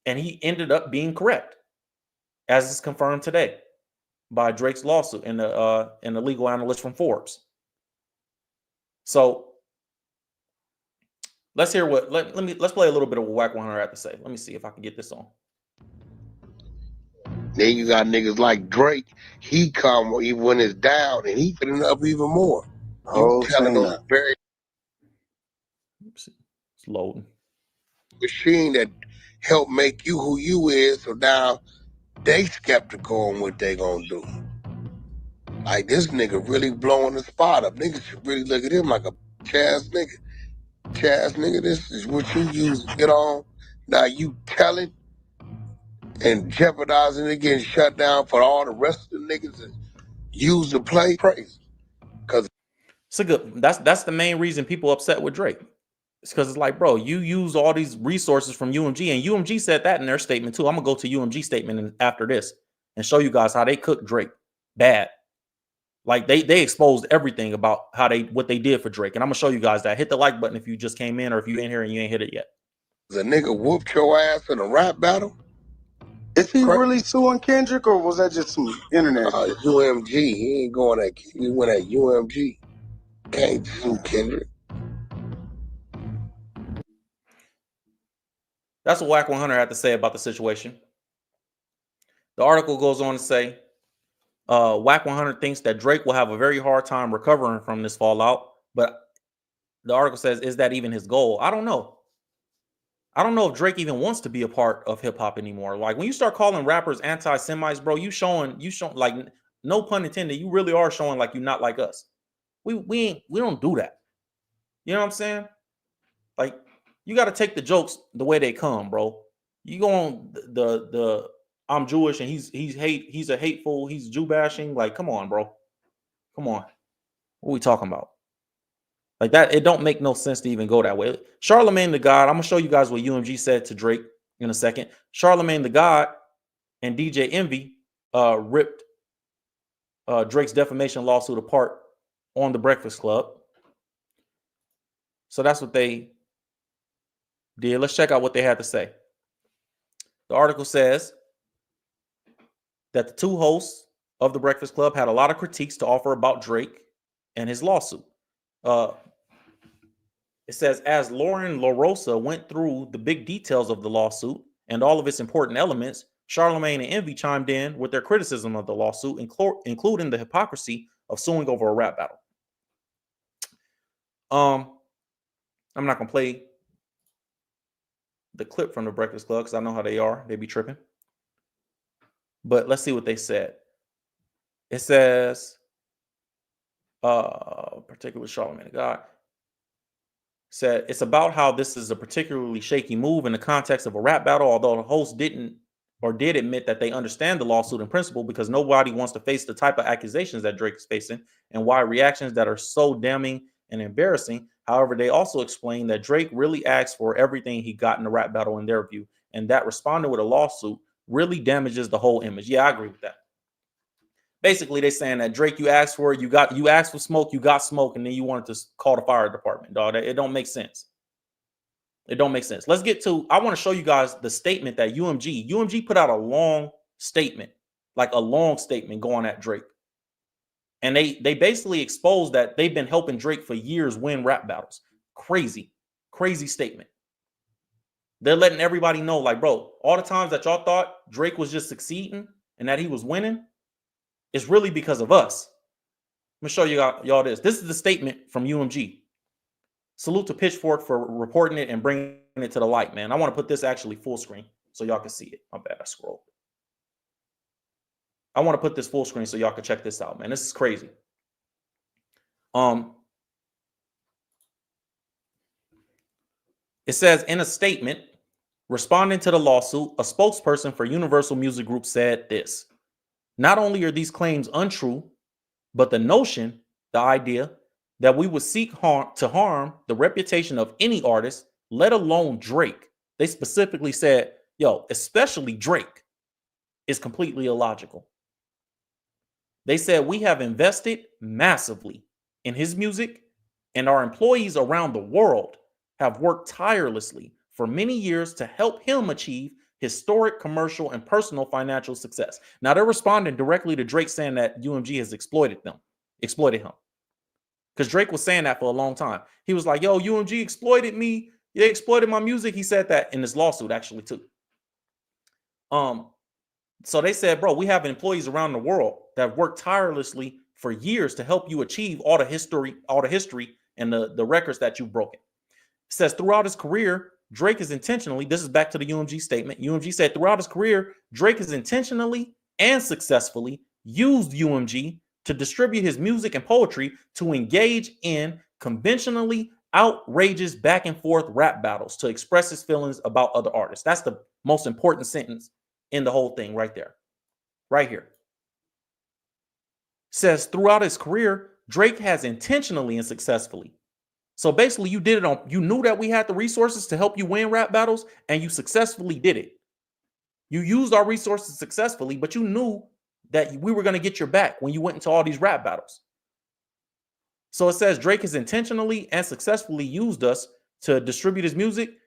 And he ended up being correct, as is confirmed today by Drake's lawsuit and the legal analyst from Forbes. So Let's hear what. Let's play a little bit of what Whack 100 had to say. Let me see if I can get this on. Then you got niggas like Drake. He come even when it's down, and he putting up even more. You telling those very Oops, it's loading. machine that help make you who you is. So now they skeptical on what they gonna do. Like this nigga really blowing the spot up. Niggas should really look at him like a Chaz nigga. Chaz nigga, this is what you use to get on. Now you telling and jeopardizing it getting shut down for all the rest of the niggas that use the play praise. Cause It's a good. That's the main reason people upset with Drake. It's because it's like, bro, you use all these resources from UMG, and UMG said that in their statement too. I'm gonna go to UMG statement after this and show you guys how they cooked Drake bad. Like they exposed everything about how what they did for Drake, and I'm gonna show you guys that. Hit the like button if you just came in, or if you in here and you ain't hit it yet. the nigga whooped your ass in a rap battle. Is he really suing Kendrick, or was that just some internet? UMG. He ain't going at. He went at UMG. Can't sue Kendrick. That's what Whack 100 had to say about the situation. The article goes on to say, Whack 100 thinks that Drake will have a very hard time recovering from this fallout, but the article says, is that even his goal? I don't know. I don't know if Drake even wants to be a part of hip hop anymore. Like when you start calling rappers anti-Semites, bro, you showing like, no pun intended, you really are showing like you're not like us. We don't do that. You know what I'm saying? Like you got to take the jokes the way they come, bro. You go on the I'm Jewish and he's a hateful, he's Jew bashing. Like, come on, bro. Come on. What are we talking about? Like that, it don't make no sense to even go that way. Charlemagne the God, I'm gonna show you guys what UMG said to Drake in a second. Charlemagne the God and DJ Envy ripped Drake's defamation lawsuit apart on the Breakfast Club. So that's what they did. Let's check out what they had to say. The article says that the two hosts of the Breakfast Club had a lot of critiques to offer about Drake and his lawsuit. It says, as Lauren LaRosa went through the big details of the lawsuit and all of its important elements, Charlemagne and Envy chimed in with their criticism of the lawsuit, including the hypocrisy of suing over a rap battle. I'm not going to play the clip from the Breakfast Club because I know how they are. They be tripping. But let's see what they said. It says, particularly Charlemagne the God, said it's about how this is a particularly shaky move in the context of a rap battle, although the host did admit that they understand the lawsuit in principle because nobody wants to face the type of accusations that Drake is facing and why reactions that are so damning and embarrassing. However, they also explained that Drake really asked for everything he got in the rap battle in their view, and that responding with a lawsuit really damages the whole image. Yeah, I agree with that. Basically, they're saying that Drake, you asked for it, you asked for smoke, you got smoke, and then you wanted to call the fire department, dog. It don't make sense. It don't make sense. Let's get to, I want to show you guys the statement that UMG put out a long statement, like a long statement going at Drake. And they basically exposed that they've been helping Drake for years win rap battles. Crazy statement. They're letting everybody know, like, bro, all the times that y'all thought Drake was just succeeding and that he was winning, it's really because of us. Let me show you y'all this. This is the statement from UMG. Salute to Pitchfork for reporting it and bringing it to the light, man. I want to put this actually full screen so y'all can see it. My bad, I scrolled. I want to put this full screen so y'all can check this out, man. This is crazy. It says in a statement, responding to the lawsuit, a spokesperson for Universal Music Group said this. Not only are these claims untrue, but the notion, the idea that we would seek to harm the reputation of any artist, let alone Drake. They specifically said, yo, especially Drake, is completely illogical. They said we have invested massively in his music, and our employees around the world have worked tirelessly for many years to help him achieve historic commercial and personal financial success. Now they're responding directly to Drake saying that UMG has exploited him. Because Drake was saying that for a long time. He was like, yo, UMG exploited me. They exploited my music. He said that in his lawsuit, actually, too. So they said, bro, we have employees around the world that have worked tirelessly for years to help you achieve all the history and the records that you've broken. It says throughout his career, Drake is intentionally, this is back to the UMG statement. UMG said throughout his career, Drake has intentionally and successfully used UMG to distribute his music and poetry to engage in conventionally outrageous back and forth rap battles to express his feelings about other artists. That's the most important sentence in the whole thing right there. Right here. Says throughout his career, Drake has intentionally and successfully. So basically you did it on, you knew that we had the resources to help you win rap battles and you successfully did it. You used our resources successfully, but you knew that we were going to get your back when you went into all these rap battles. So it says Drake has intentionally and successfully used us to distribute his music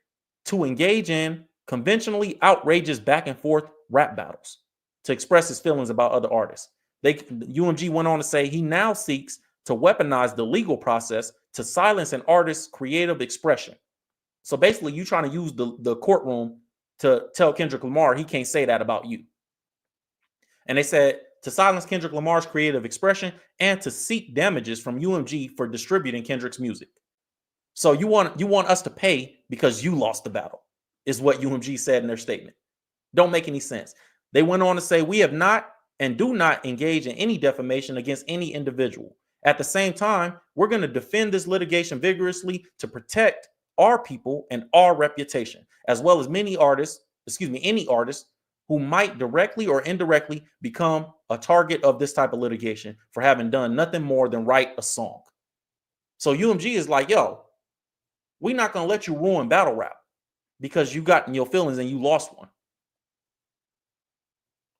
to engage in conventionally outrageous back and forth rap battles to express his feelings about other artists. UMG went on to say he now seeks to weaponize the legal process to silence an artist's creative expression. So basically, you trying to use the courtroom to tell Kendrick Lamar he can't say that about you. And they said to silence Kendrick Lamar's creative expression and to seek damages from UMG for distributing Kendrick's music. So you want us to pay because you lost the battle, is what UMG said in their statement. Don't make any sense. They went on to say, we have not and do not engage in any defamation against any individual. At the same time, we're going to defend this litigation vigorously to protect our people and our reputation, as well as any artist who might directly or indirectly become a target of this type of litigation for having done nothing more than write a song. So UMG is like, yo, we're not going to let you ruin battle rap because you got in your feelings and you lost one.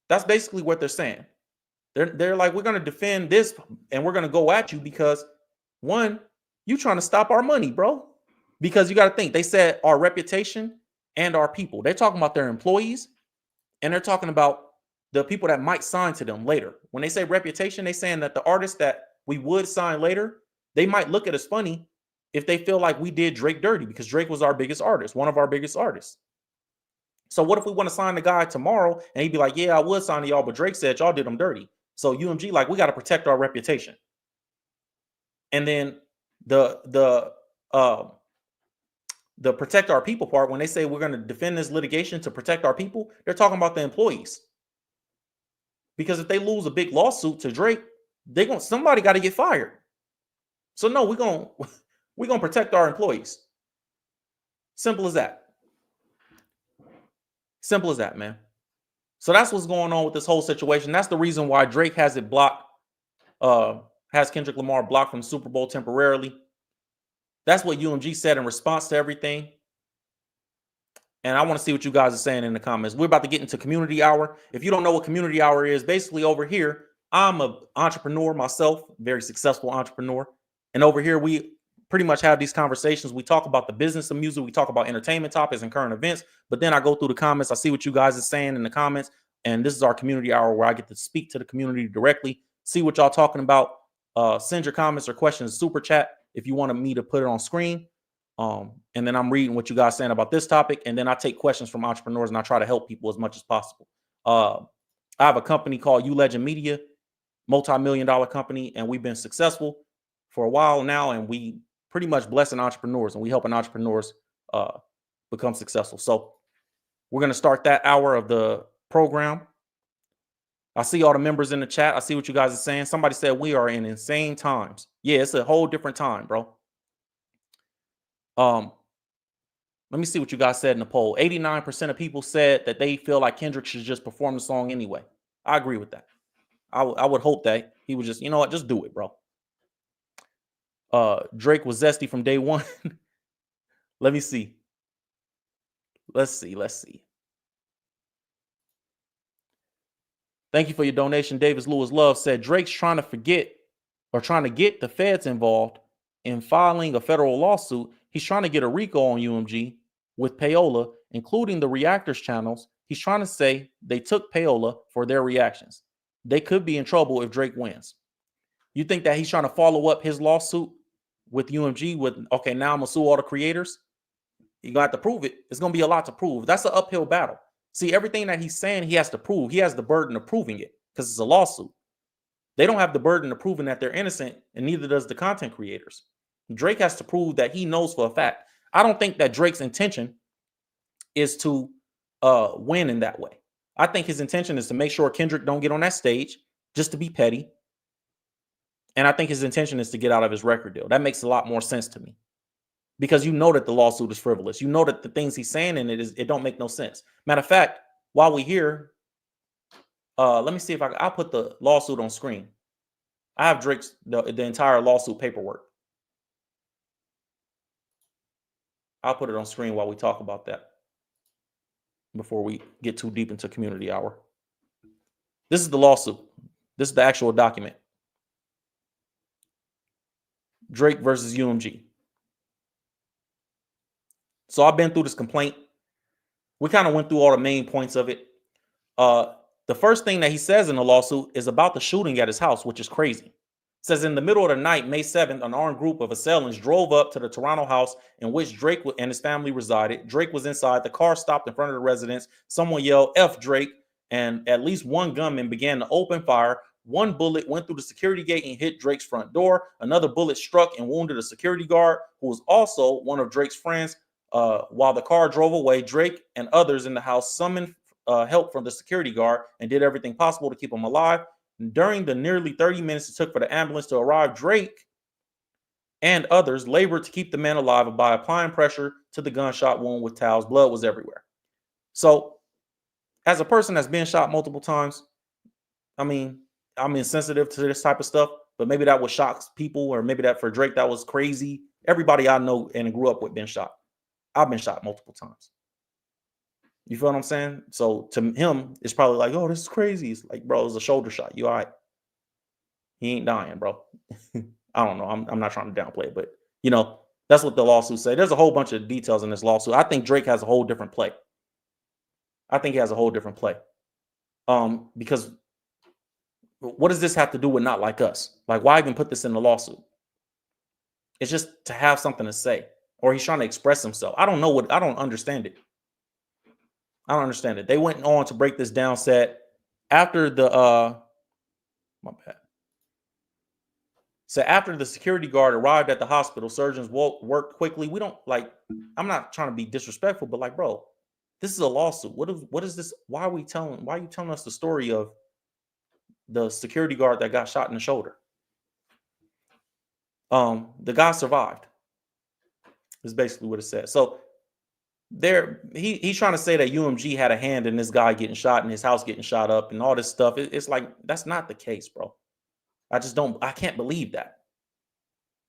That's basically what they're saying. They're like, we're going to defend this and we're going to go at you because, one, you trying to stop our money, bro. Because you got to think, they said our reputation and our people. They're talking about their employees and they're talking about the people that might sign to them later. When they say reputation, they're saying that the artists that we would sign later, they might look at us funny if they feel like we did Drake dirty because Drake was our biggest artist, one of our biggest artists. So what if we want to sign the guy tomorrow and he'd be like, yeah, I would sign to y'all, but Drake said y'all did him dirty. So UMG, like, we got to protect our reputation. And then the protect our people part, when they say we're going to defend this litigation to protect our people, they're talking about the employees. Because if they lose a big lawsuit to Drake, somebody got to get fired. So no, we're gonna protect our employees. Simple as that. Simple as that, man. So that's what's going on with this whole situation. That's the reason why Drake has it blocked, has Kendrick Lamar blocked from Super Bowl temporarily. That's what UMG said in response to everything. And I want to see what you guys are saying in the comments. We're about to get into community hour. If you don't know what community hour is, basically over here, I'm an entrepreneur myself, very successful entrepreneur. And over here, we pretty much have these conversations. We talk about the business of music. We talk about entertainment topics and current events. But then I go through the comments. I see what you guys are saying in the comments. And this is our community hour where I get to speak to the community directly, see what y'all talking about. Send your comments or questions, super chat, if you wanted me to put it on screen. And then I'm reading what you guys saying about this topic. And then I take questions from entrepreneurs and I try to help people as much as possible. I have a company called U Legend Media, multi-million-dollar company, and we've been successful for a while now. And we pretty much blessing entrepreneurs and we helping entrepreneurs become successful. So we're going to start that hour of the program. I see all the members in the chat. I see what you guys are saying. Somebody said we are in insane times. Yeah, it's a whole different time, bro. Let me see what you guys said in the poll. 89% of people said that they feel like Kendrick should just perform the song anyway. I agree with that. I would hope that he would just, you know what, just do it, bro. Drake was zesty from day one. Let me see. Let's see. Thank you for your donation. Davis Lewis Love said Drake's trying to get the feds involved in filing a federal lawsuit. He's trying to get a RICO on UMG with Payola, including the reactors channels. He's trying to say they took Payola for their reactions. They could be in trouble if Drake wins. You think that he's trying to follow up his lawsuit with UMG with, okay, now I'm gonna sue all the creators? You're gonna have to prove it. It's gonna be a lot to prove. That's an uphill battle. See, everything that he's saying, he has to prove. He has the burden of proving it because it's a lawsuit. They don't have the burden of proving that they're innocent, and neither does the content creators. Drake has to prove that he knows for a fact. I don't think that Drake's intention is to win in that way. I think his intention is to make sure Kendrick don't get on that stage just to be petty. And I think his intention is to get out of his record deal. That makes a lot more sense to me. Because you know that the lawsuit is frivolous. You know that the things he's saying in it don't make no sense. Matter of fact, while we're here, let me see if I'll put the lawsuit on screen. I have Drake's the entire lawsuit paperwork. I'll put it on screen while we talk about that before we get too deep into community hour. This is the lawsuit. This is the actual document. Drake versus UMG. So I've been through this complaint. We kind of went through all the main points of it. The first thing that he says in the lawsuit is about the shooting at his house, which is crazy. It says in the middle of the night, May 7th, an armed group of assailants drove up to the Toronto house in which Drake and his family resided. Drake was inside. The car stopped in front of the residence. Someone yelled, "F Drake," and at least one gunman began to open fire. One bullet went through the security gate and hit Drake's front door. Another bullet struck and wounded a security guard who was also one of Drake's friends. While the car drove away, Drake and others in the house summoned help from the security guard and did everything possible to keep him alive. During the nearly 30 minutes it took for the ambulance to arrive, Drake and others labored to keep the man alive by applying pressure to the gunshot wound with towels. Blood was everywhere. So, as a person that's been shot multiple times, I mean, I'm insensitive to this type of stuff, but maybe that was shocks people, or maybe that for Drake that was crazy. Everybody I know and grew up with been shot. I've been shot multiple times. You feel what I'm saying? So to him, it's probably like, oh, this is crazy. It's like, bro, it was a shoulder shot. You all right? He ain't dying, bro. I don't know. I'm not trying to downplay it, but you know, that's what the lawsuit say. There's a whole bunch of details in this lawsuit. I think Drake has a whole different play. I think he has a whole different play. Because what does this have to do with Not Like Us? Like, why even put this in the lawsuit? It's just to have something to say, or he's trying to express himself. I don't understand it. I don't understand it. They went on to break this down, said after the my bad. So after the security guard arrived at the hospital, surgeons worked quickly. We don't like, I'm not trying to be disrespectful, but like, bro, this is a lawsuit. What is this? Why are you telling us the story of the security guard that got shot in the shoulder? The guy survived. Is basically what it says. So he's trying to say that UMG had a hand in this guy getting shot and his house getting shot up and all this stuff. It's like, that's not the case, bro. I can't believe that.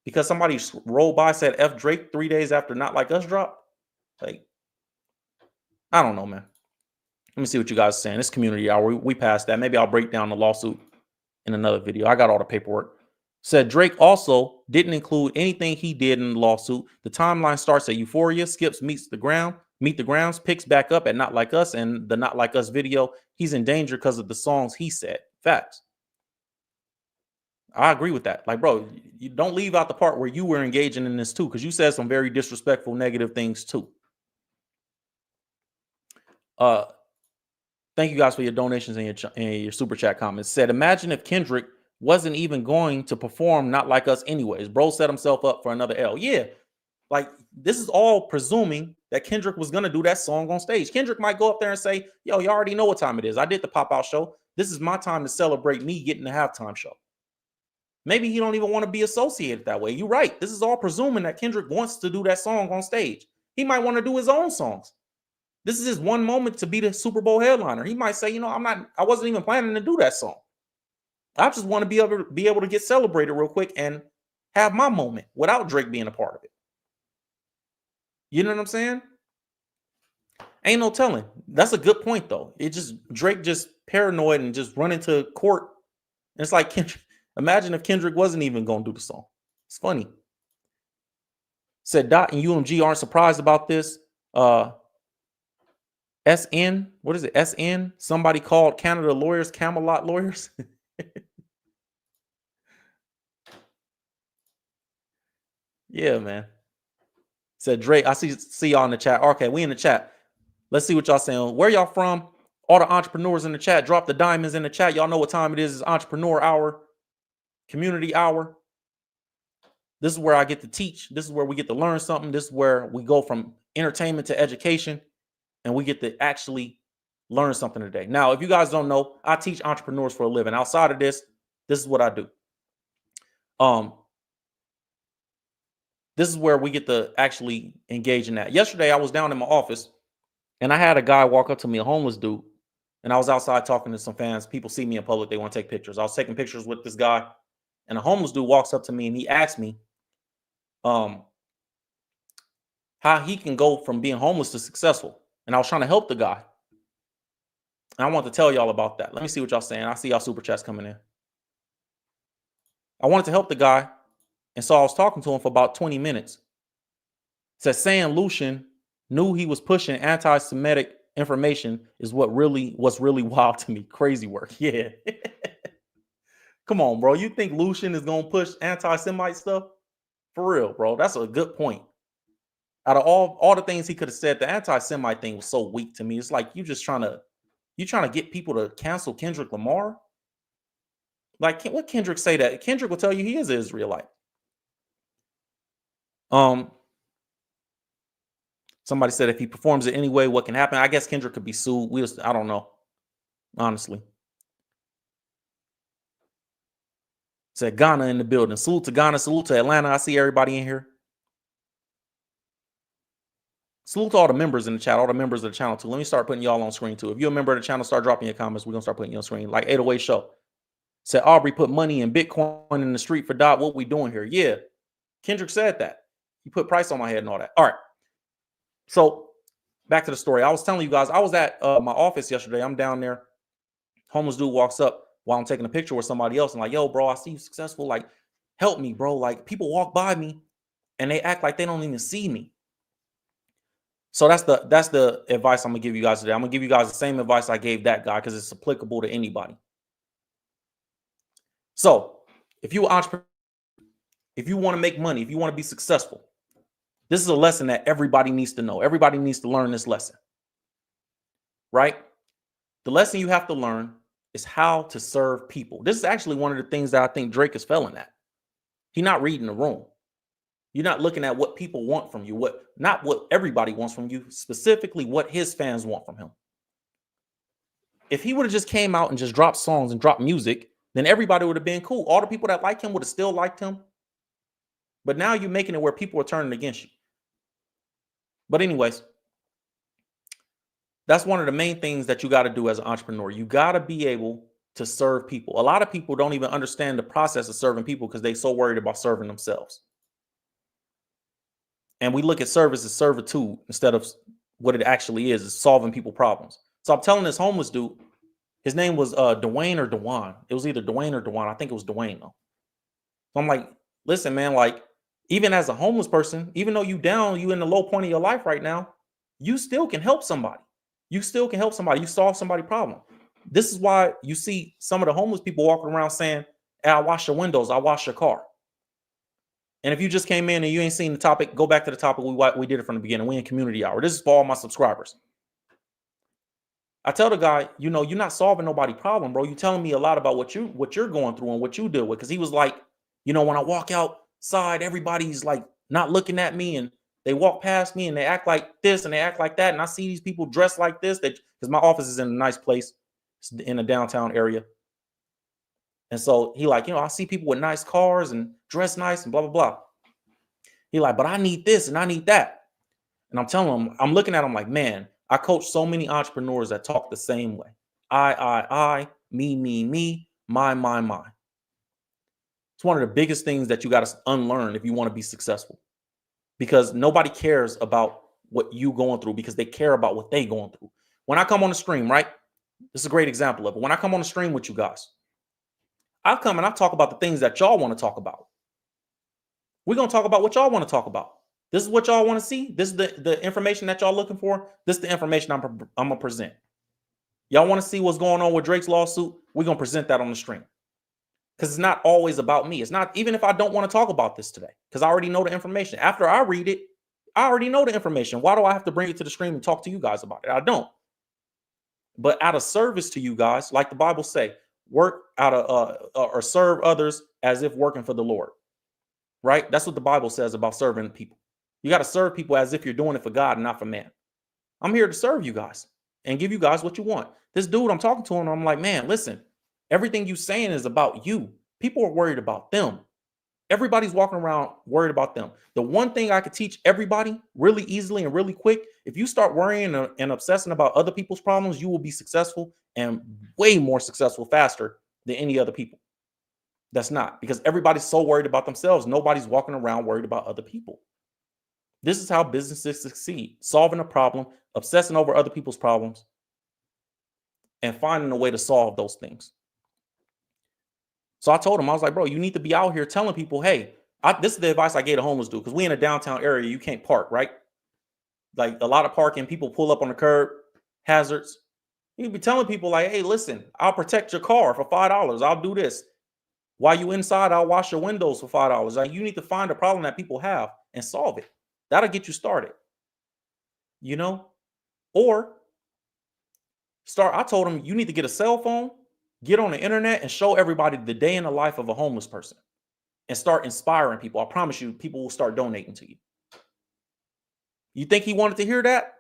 Because somebody rolled by, said F Drake 3 days after Not Like Us dropped. Like, I don't know, man. Let me see what you guys are saying. It's community hour. We passed that. Maybe I'll break down the lawsuit in another video. I got all the paperwork. Said Drake also didn't include anything he did in the lawsuit. The timeline starts at Euphoria, skips Meet the Grounds, picks back up at Not Like Us, and the Not Like Us video. He's in danger because of the songs he said. Facts. I agree with that. Like, bro, you don't leave out the part where you were engaging in this too, because you said some very disrespectful, negative things too. Thank you guys for your donations and your super chat comments. Said, imagine if Kendrick wasn't even going to perform Not Like Us anyways. Bro set himself up for another L. Yeah, like this is all presuming that Kendrick was going to do that song on stage. Kendrick might go up there and say, yo, you already know what time it is. I did the pop-out show. This is my time to celebrate me getting the halftime show. Maybe he don't even want to be associated that way. You're right. This is all presuming that Kendrick wants to do that song on stage. He might want to do his own songs. This is his one moment to be the Super Bowl headliner. He might say, you know, I wasn't even planning to do that song. I just want to be able to get celebrated real quick and have my moment without Drake being a part of it. You know what I'm saying? Ain't no telling. That's a good point, though. Drake just paranoid and just run into court. And it's like, imagine if Kendrick wasn't even going to do the song. It's funny. Said Dot and UMG aren't surprised about this. SN, what is it? SN? Somebody called Canada lawyers Camelot lawyers. Yeah, man. Said Drake, I see y'all in the chat. Okay, we in the chat. Let's see what y'all saying. Where y'all from? All the entrepreneurs in the chat. Drop the diamonds in the chat. Y'all know what time it is. It's Entrepreneur Hour, Community Hour. This is where I get to teach. This is where we get to learn something. This is where we go from entertainment to education, and we get to actually learn something today. Now, if you guys don't know, I teach entrepreneurs for a living. Outside of this, this is what I do. This is where we get to actually engage in that. Yesterday, I was down in my office, and I had a guy walk up to me, a homeless dude, and I was outside talking to some fans. People see me in public. They want to take pictures. I was taking pictures with this guy, and a homeless dude walks up to me, and he asked me how he can go from being homeless to successful. And I was trying to help the guy. And I want to tell y'all about that. Let me see what y'all saying. I see y'all super chats coming in. I wanted to help the guy. And so I was talking to him for about 20 minutes. It said saying Lucian knew he was pushing anti-Semitic information is what's really wild to me. Crazy work. Yeah. Come on, bro. You think Lucian is going to push anti-Semite stuff? For real, bro. That's a good point. Out of all the things he could have said, the anti-Semite thing was so weak to me. It's like you trying to get people to cancel Kendrick Lamar. Like, what Kendrick say that? Kendrick will tell you he is an Israelite. Somebody said if he performs it anyway, what can happen? I guess Kendrick could be sued. I don't know. Honestly. Said Ghana in the building. Salute to Ghana. Salute to Atlanta. I see everybody in here. Salute to all the members in the chat, all the members of the channel too. Let me start putting y'all on screen too. If you're a member of the channel, start dropping your comments. We're going to start putting you on screen. Like 808 Show. Said Aubrey put money in Bitcoin in the street for Dot. What we doing here? Yeah. Kendrick said that. He put price on my head and all that. All right. So back to the story. I was telling you guys, I was at my office yesterday. I'm down there. Homeless dude walks up while I'm taking a picture with somebody else and like, yo, bro, I see you successful. Like, help me, bro. Like, people walk by me and they act like they don't even see me. So that's the advice I'm gonna give you guys today. I'm gonna give you guys the same advice I gave that guy because it's applicable to anybody. So if you're an entrepreneur, if you want to make money, if you want to be successful, this is a lesson that everybody needs to know. Everybody needs to learn this lesson, right? The lesson you have to learn is how to serve people. This is actually one of the things that I think Drake is failing at. He's not reading the room. You're not looking at what people want from you, not what everybody wants from you, specifically what his fans want from him. If he would have just came out and just dropped songs and dropped music, then everybody would have been cool. All the people that like him would have still liked him. But now you're making it where people are turning against you. But anyways, that's one of the main things that you got to do as an entrepreneur. You got to be able to serve people. A lot of people don't even understand the process of serving people because they're so worried about serving themselves. And we look at service as servitude instead of what it actually is solving people problems. So I'm telling this homeless dude, his name was Dwayne or Dewan. It was either Dwayne or Dewan. I think it was Dwayne though. So I'm like, listen, man, like even as a homeless person, even though you in the low point of your life right now, you still can help somebody. You still can help somebody. You solve somebody's problem. This is why you see some of the homeless people walking around saying, hey, I wash your windows. I wash your car. And if you just came in and you ain't seen the topic, go back to the topic. We did it from the beginning. We in community hour. This is for all my subscribers. I tell the guy, you're not solving nobody's problem, bro. You're telling me a lot about what you're going through and what you deal with. Because he was like, when I walk outside, everybody's like not looking at me and they walk past me and they act like this and they act like that. And I see these people dressed like this. Because my office is in a nice place. It's in a downtown area. And so he like, I see people with nice cars and dress nice and blah, blah, blah. He like, but I need this and I need that. And I'm telling him, I'm looking at him like, man, I coach so many entrepreneurs that talk the same way. I, me, my. It's one of the biggest things that you got to unlearn if you want to be successful. Because nobody cares about what you going through because they care about what they going through. When I come on the stream, right? This is a great example of it. When I come on the stream with you guys, I come and I talk about the things that y'all want to talk about. We're going to talk about what y'all want to talk about. This is what y'all want to see. This is the information that y'all looking for. This is the information I'm going to present. Y'all want to see what's going on with Drake's lawsuit? We're going to present that on the stream. Because it's not always about me. It's not, even if I don't want to talk about this today, because I already know the information. After I read it, I already know the information. Why do I have to bring it to the stream and talk to you guys about it? I don't. But out of service to you guys, like the Bible say, work out of or serve others as if working for the Lord. Right? That's what the Bible says about serving people. You got to serve people as if you're doing it for God and not for man. I'm here to serve you guys and give you guys what you want. This dude, I'm talking to him, I'm like, man, listen, everything you saying is about you. People are worried about them. Everybody's walking around worried about them. The one thing I could teach everybody really easily and really quick, if you start worrying and obsessing about other people's problems, you will be successful and way more successful faster than any other people. That's not, because everybody's so worried about themselves. Nobody's walking around worried about other people. This is how businesses succeed: solving a problem, obsessing over other people's problems, and finding a way to solve those things. So I told him, I was like, bro, you need to be out here telling people, hey, this is the advice I gave a homeless dude, because we in a downtown area, you can't park, right? Like a lot of parking, people pull up on the curb, hazards. You can be telling people like, hey, listen, I'll protect your car for $5. I'll do this. While you inside, I'll wash your windows for $5. Like, you need to find a problem that people have and solve it. That'll get you started. You know? Or I told him, you need to get a cell phone, get on the internet, and show everybody the day in the life of a homeless person and start inspiring people. I promise you, people will start donating to you. You think he wanted to hear that?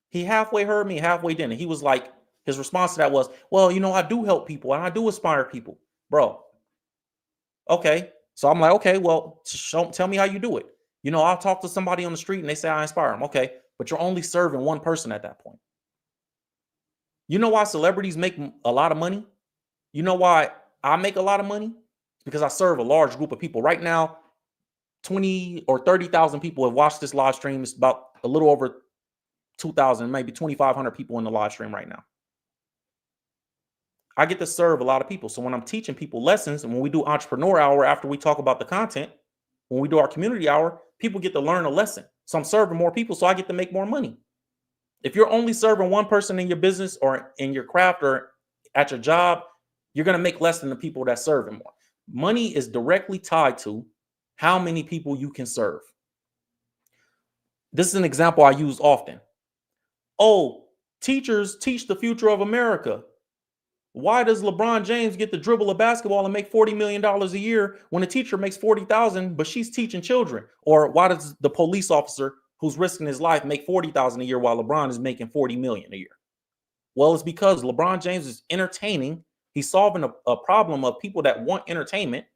He halfway heard me, halfway didn't. He was like, his response to that was, well, you know, I do help people and I do inspire people. Bro, okay. So I'm like, okay, well, tell me how you do it. You know, I'll talk to somebody on the street and they say I inspire them. Okay, but you're only serving one person at that point. You know why celebrities make a lot of money? You know why I make a lot of money? It's because I serve a large group of people. Right now, 20 or 30,000 people have watched this live stream. It's about a little over 2,000, maybe 2,500 people in the live stream right now. I get to serve a lot of people. So when I'm teaching people lessons, and when we do entrepreneur hour, after we talk about the content, when we do our community hour, people get to learn a lesson. So I'm serving more people, so I get to make more money. If you're only serving one person in your business or in your craft or at your job, you're going to make less than the people that serve more. Money is directly tied to how many people you can serve. This is an example I use often. Oh, teachers teach the future of America. Why does LeBron James get to dribble a basketball and make $40 million a year when a teacher makes $40,000, but she's teaching children? Or why does the police officer who's risking his life make $40,000 a year while LeBron is making $40 million a year? Well, it's because LeBron James is entertaining. He's solving a problem of people that want entertainment.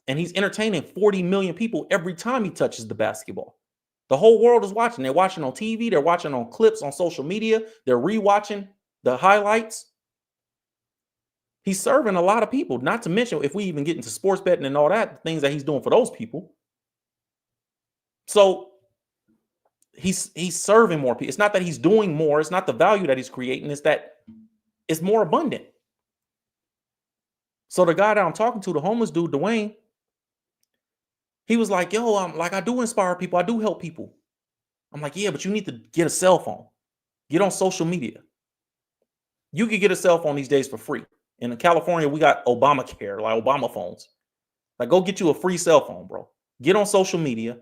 And he's entertaining 40 million people every time he touches the basketball. The whole world is watching. They're watching on TV. They're watching on clips on social media. They're rewatching the highlights. He's serving a lot of people, not to mention if we even get into sports betting and all that, things that he's doing for those people. So he's serving more people. It's not that he's doing more. It's not the value that he's creating. It's that it's more abundant. So the guy that I'm talking to, the homeless dude, Dwayne, he was like, yo, I do inspire people. I do help people. I'm like, yeah, but you need to get a cell phone. Get on social media. You can get a cell phone these days for free. In California, we got Obamacare, like Obama phones. Like, go get you a free cell phone, bro. Get on social media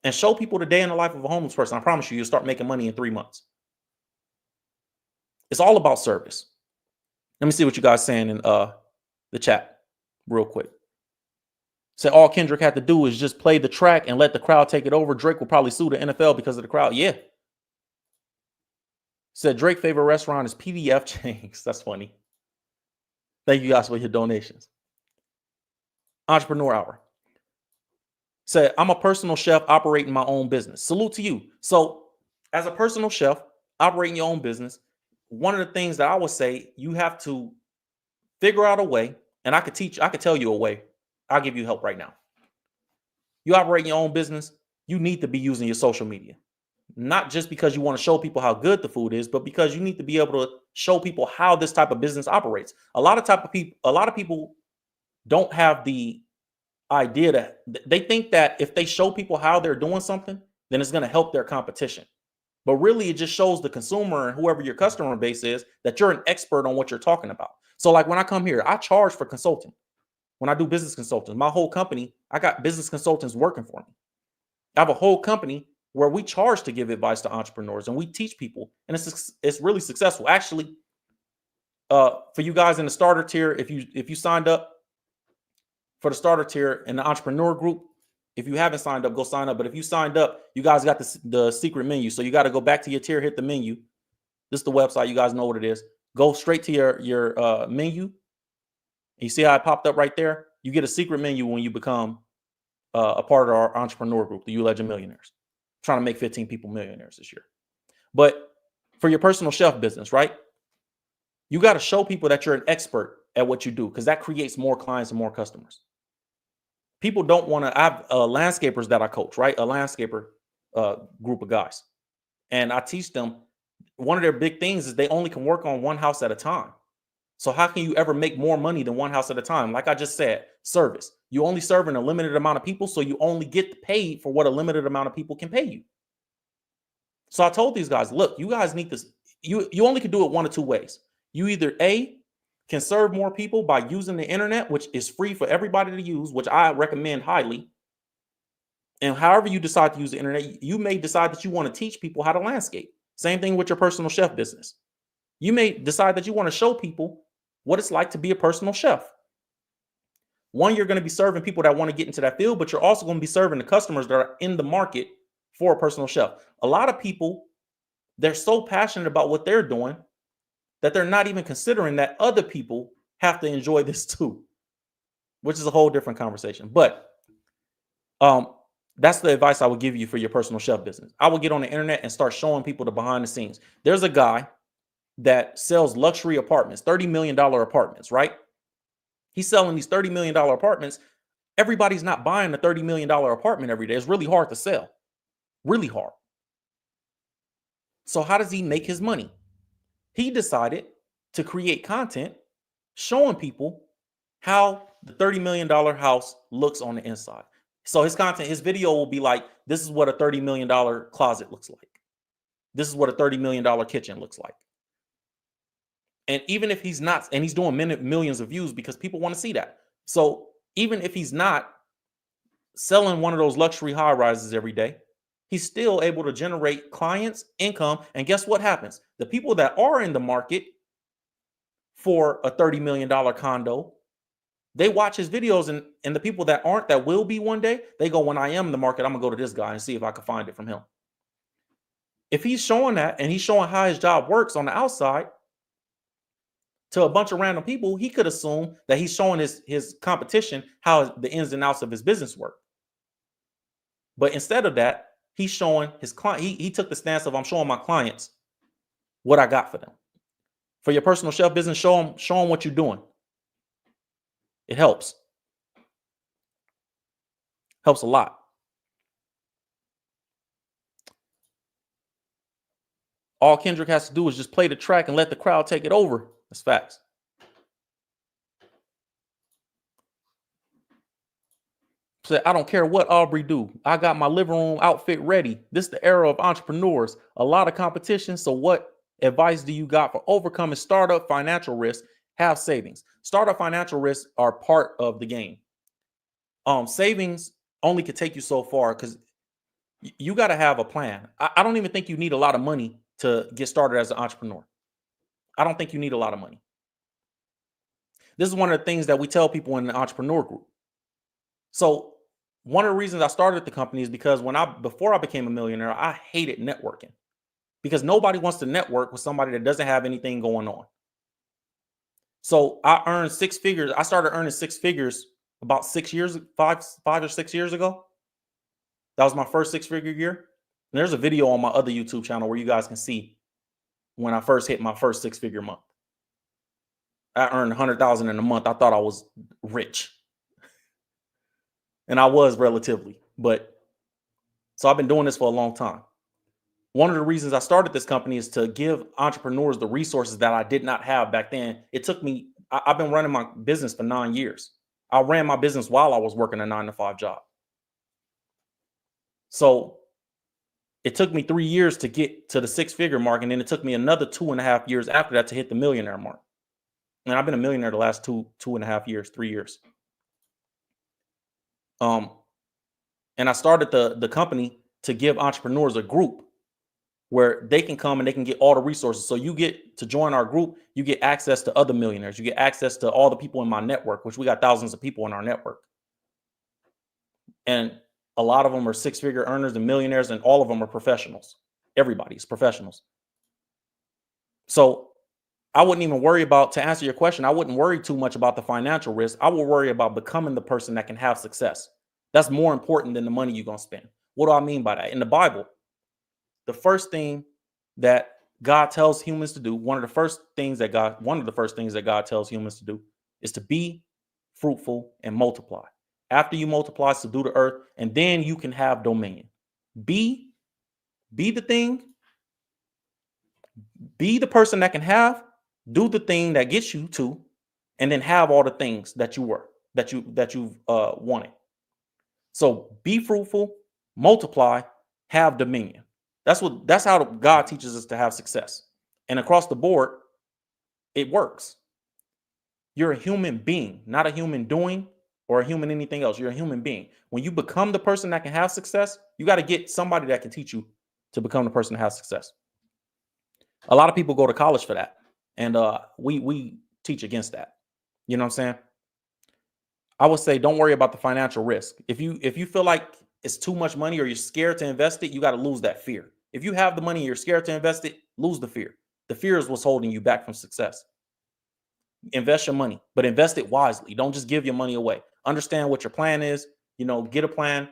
and show people the day in the life of a homeless person. I promise you, you'll start making money in 3 months. It's all about service. Let me see what you guys saying in the chat real quick. Say all Kendrick had to do is just play the track and let the crowd take it over. Drake will probably sue the NFL because of the crowd. Yeah. Said Drake's favorite restaurant is PDF Chains. That's funny. Thank you guys for your donations. Entrepreneur Hour. Said, I'm a personal chef operating my own business. Salute to you. So as a personal chef operating your own business, one of the things that I would say, you have to figure out a way, and I could tell you a way. I'll give you help right now. You operate your own business, you need to be using your social media. Not just because you want to show people how good the food is, but because you need to be able to show people how this type of business operates. A lot of people don't have the idea that they think that if they show people how they're doing something, then it's going to help their competition. But really, it just shows the consumer and whoever your customer base is that you're an expert on what you're talking about. So like when I come here, I charge for consulting. When I do business consulting, my whole company I got business consultants working for me. I have a whole company where we charge to give advice to entrepreneurs and we teach people, and it's really successful. Actually, for you guys in the starter tier, if you signed up for the starter tier in the entrepreneur group, if you haven't signed up, go sign up. But if you signed up, you guys got the secret menu. So you got to go back to your tier, hit the menu. This is the website. You guys know what it is. Go straight to your menu. You see how it popped up right there? You get a secret menu when you become a part of our entrepreneur group, the You Legend Millionaires. I'm trying to make 15 people millionaires this year. But for your personal chef business, right? You got to show people that you're an expert at what you do, because that creates more clients and more customers. People don't want to. I have landscapers that I coach, right? A landscaper group of guys. And I teach them, one of their big things is they only can work on one house at a time. So how can you ever make more money than one house at a time? Like I just said, service. You only serving a limited amount of people, so you only get paid for what a limited amount of people can pay you. So I told these guys, look, you guys need this. You only can do it one of two ways. You either A, can serve more people by using the internet, which is free for everybody to use, which I recommend highly. And however you decide to use the internet, you may decide that you want to teach people how to landscape. Same thing with your personal chef business. You may decide that you want to show people what it's like to be a personal chef. One, you're going to be serving people that want to get into that field, but you're also going to be serving the customers that are in the market for a personal chef. A lot of people, they're so passionate about what they're doing that they're not even considering that other people have to enjoy this too, which is a whole different conversation. But that's the advice I would give you for your personal chef business. I would get on the internet and start showing people the behind the scenes. There's a guy that sells luxury apartments, $30 million apartments, right? He's selling these $30 million apartments. Everybody's not buying a $30 million apartment every day. It's really hard to sell. Really hard. So how does he make his money? He decided to create content showing people how the $30 million house looks on the inside. So his content, his video will be like, this is what a $30 million closet looks like. This is what a $30 million kitchen looks like. And even if he's not, and he's doing millions of views because people want to see that. So even if he's not selling one of those luxury high rises every day, he's still able to generate clients, income. And guess what happens? The people that are in the market for a $30 million condo, they watch his videos, and the people that aren't, that will be one day, they go, when I am in the market, I'm going to go to this guy and see if I can find it from him. If he's showing that and he's showing how his job works on the outside to a bunch of random people, he could assume that he's showing his competition how the ins and outs of his business work. But instead of that, he's showing his client. He took the stance of, I'm showing my clients what I got for them. For your personal chef business, show them what you're doing. It helps. Helps a lot. All Kendrick has to do is just play the track and let the crowd take it over. That's facts. Said, I don't care what Aubrey do. I got my living room outfit ready. This is the era of entrepreneurs. A lot of competition. So what advice do you got for overcoming startup financial risk? Have savings. Startup financial risks are part of the game. Savings only could take you so far because you got to have a plan. I don't even think you need a lot of money to get started as an entrepreneur. I don't think you need a lot of money. This is one of the things that we tell people in the entrepreneur group. So one of the reasons I started the company is because before I became a millionaire, I hated networking because nobody wants to network with somebody that doesn't have anything going on. So I earned six figures. I started earning six figures about 6 years, five or 6 years ago. That was my first six-figure year. And there's a video on my other YouTube channel where you guys can see when I first hit my first six-figure month. I earned $100,000 in a month. I thought I was rich. And I was relatively, so I've been doing this for a long time. One of the reasons I started this company is to give entrepreneurs the resources that I did not have back then. It took me, I've been running my business for 9 years. I ran my business while I was working a 9-to-5 job. So it took me 3 years to get to the six-figure mark. And then it took me another 2.5 years after that to hit the millionaire mark. And I've been a millionaire the last 2.5 years, 3 years. And I started the company to give entrepreneurs a group where they can come and they can get all the resources. So you get to join our group, you get access to other millionaires, you get access to all the people in my network, which we got thousands of people in our network. And a lot of them are six-figure earners and millionaires, and all of them are professionals. Everybody's professionals. So I wouldn't even worry about, to answer your question, I wouldn't worry too much about the financial risk. I will worry about becoming the person that can have success. That's more important than the money you're going to spend. What do I mean by that? In the Bible, the first thing that God tells humans to do, one of the first things that God tells humans to do is to be fruitful and multiply. After you multiply, subdue the earth, and then you can have dominion. Be the thing, be the person that can have, do the thing that gets you to, and then have all the things that you've wanted. So be fruitful, multiply, have dominion. That's how God teaches us to have success. And across the board, it works. You're a human being, not a human doing or a human anything else. You're a human being. When you become the person that can have success, you got to get somebody that can teach you to become the person that has success. A lot of people go to college for that. And we teach against that. You know what I'm saying? I would say don't worry about the financial risk. If you feel like it's too much money or you're scared to invest it, you got to lose that fear. If you have the money and you're scared to invest it, lose the fear. The fear is what's holding you back from success. Invest your money, but invest it wisely. Don't just give your money away. Understand what your plan is. Get a plan,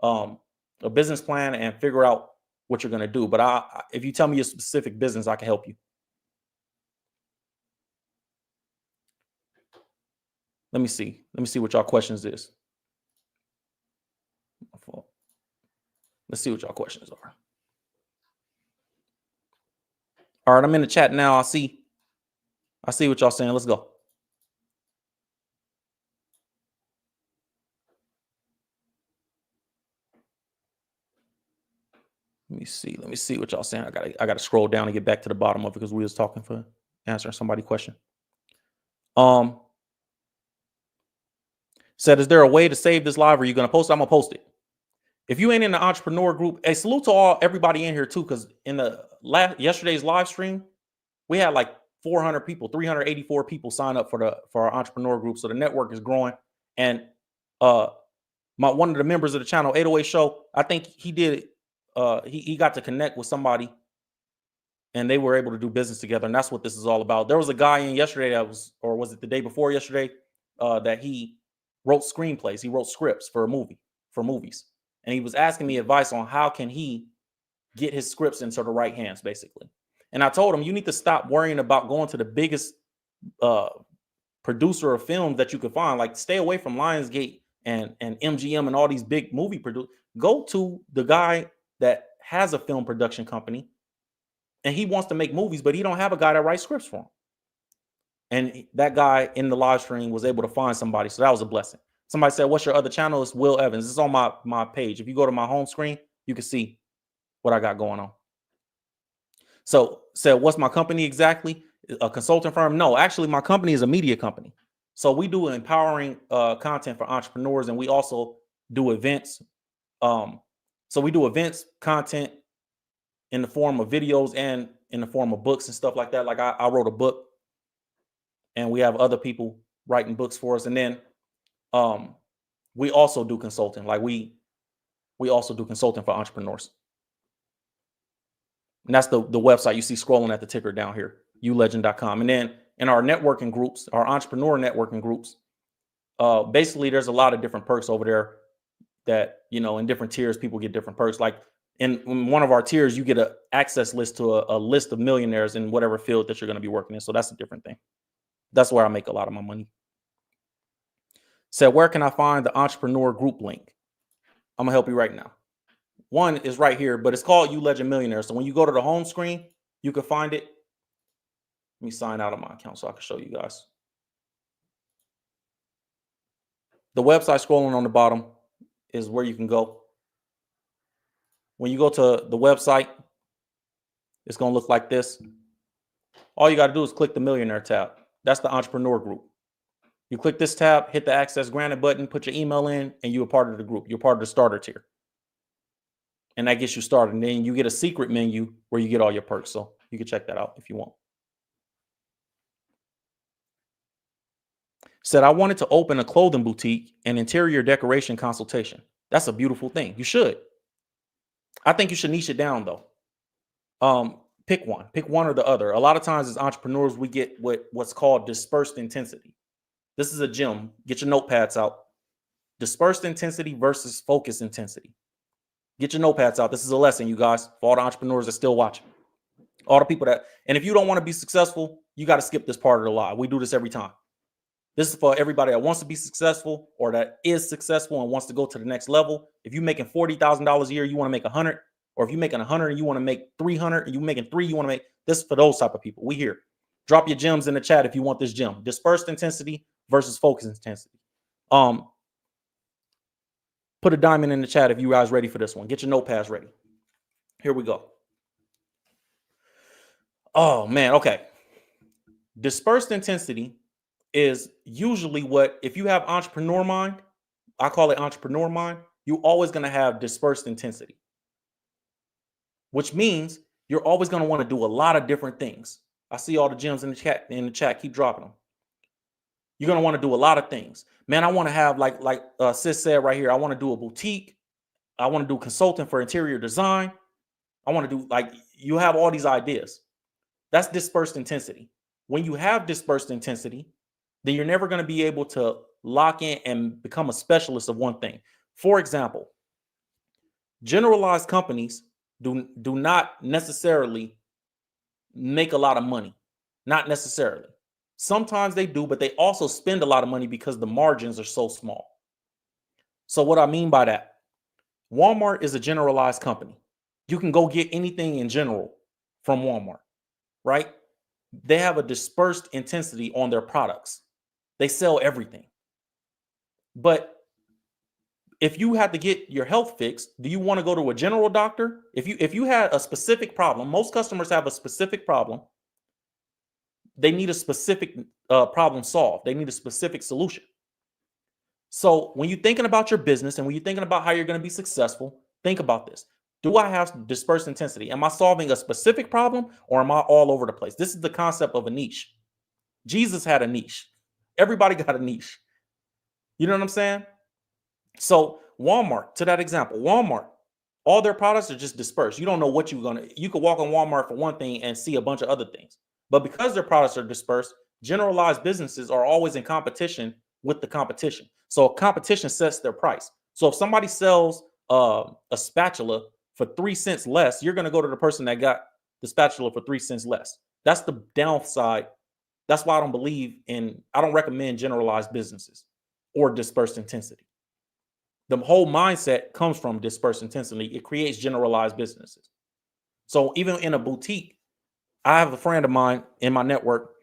a business plan, and figure out what you're going to do. But if you tell me your specific business, I can help you. Let me see what y'all questions is. Let's see what y'all questions are. All right, I'm in the chat now. I see what y'all saying. Let's go. Let me see what y'all saying. I gotta scroll down and get back to the bottom of it because we was talking for answering somebody's question. Said, is there a way to save this live? Or are you gonna post it? I'm gonna post it. If you ain't in the entrepreneur group, hey, salute to everybody in here too, because in the yesterday's live stream, we had like 400 people, 384 people sign up for our entrepreneur group. So the network is growing. And one of the members of the channel, 808 Show, I think he did. He got to connect with somebody, and they were able to do business together. And that's what this is all about. There was a guy in yesterday or was it the day before yesterday, that he wrote screenplays. He wrote scripts for movies. And he was asking me advice on how can he get his scripts into the right hands, basically. And I told him, you need to stop worrying about going to the biggest producer of films that you could find. Like, stay away from Lionsgate and MGM and all these big movie producers. Go to the guy that has a film production company and he wants to make movies, but he don't have a guy that writes scripts for him. And that guy in the live stream was able to find somebody. So that was a blessing. Somebody said, what's your other channel? It's Will Evans. It's on my page. If you go to my home screen, you can see what I got going on. So said, what's my company exactly? A consulting firm? No, actually, my company is a media company. So we do empowering content for entrepreneurs, and we also do events. So we do events, content in the form of videos and in the form of books and stuff like that. Like I wrote a book, and we have other people writing books for us. And then we also do consulting. Like we also do consulting for entrepreneurs. And that's the website you see scrolling at the ticker down here, ulegend.com. And then in our networking groups, our entrepreneur networking groups, basically there's a lot of different perks over there that, in different tiers, people get different perks. Like in one of our tiers, you get an access list to a list of millionaires in whatever field that you're going to be working in. So that's a different thing. That's where I make a lot of my money. Said, where can I find the entrepreneur group link? I'm gonna help you right now. One is right here, but it's called ULegend Millionaire. So when you go to the home screen, you can find it. Let me sign out of my account so I can show you guys. The website scrolling on the bottom is where you can go. When you go to the website, it's gonna look like this. All you got to do is click the Millionaire tab. That's the entrepreneur group. You click this tab, hit the access granted button, put your email in, and you're a part of the group. You're part of the starter tier. And that gets you started. And then you get a secret menu where you get all your perks. So you can check that out if you want. Said, I wanted to open a clothing boutique and interior decoration consultation. That's a beautiful thing. You should. I think you should niche it down though. Pick one or the other. A lot of times as entrepreneurs, we get what's called dispersed intensity. This is a gym. Get your notepads out. Dispersed intensity versus focused intensity. Get your notepads out. This is a lesson, you guys, for all the entrepreneurs that still watching. All the people that, and if you don't want to be successful, you got to skip this part of the live. We do this every time. This is for everybody that wants to be successful or that is successful and wants to go to the next level. If you're making $40,000 a year, you want to make 100, or if you're making 100 and you want to make 300, and you're making 3, you want to make this for those type of people. We here. Drop your gems in the chat if you want this gem. Dispersed intensity versus focused intensity. Put a diamond in the chat if you guys ready for this one. Get your notepads ready. Here we go. Oh man, okay. Dispersed intensity is usually what, if you have entrepreneur mind, I call it entrepreneur mind, you're always going to have dispersed intensity, which means you're always going to want to do a lot of different things. I see all the gems in the chat. Keep dropping them. You're going to want to do a lot of things. Man, I want to have, like Sis said right here, I want to do a boutique. I want to do consulting for interior design. I want to do, like, you have all these ideas. That's dispersed intensity. When you have dispersed intensity, then you're never going to be able to lock in and become a specialist of one thing. For example, generalized companies do not necessarily make a lot of money. Not necessarily. Sometimes they do, but they also spend a lot of money because the margins are so small. So what I mean by that, Walmart is a generalized company. You can go get anything in general from Walmart, right? They have a dispersed intensity on their products. They sell everything. But if you had to get your health fixed, do you want to go to a general doctor? If you had a specific problem, most customers have a specific problem. They need a specific problem solved. They need a specific solution. So when you're thinking about your business and when you're thinking about how you're going to be successful, think about this. Do I have dispersed intensity? Am I solving a specific problem or am I all over the place? This is the concept of a niche. Jesus had a niche. Everybody got a niche. You know what I'm saying? So Walmart, to that example, Walmart, all their products are just dispersed. You don't know what you could walk on Walmart for one thing and see a bunch of other things. But because their products are dispersed, generalized businesses are always in competition with the competition. So competition sets their price. So if somebody sells a spatula for 3 cents less, you're going to go to the person that got the spatula for 3 cents less. That's the downside. That's why I don't recommend generalized businesses or dispersed intensity. The whole mindset comes from dispersed intensity. It creates generalized businesses. So even in a boutique, I have a friend of mine in my network.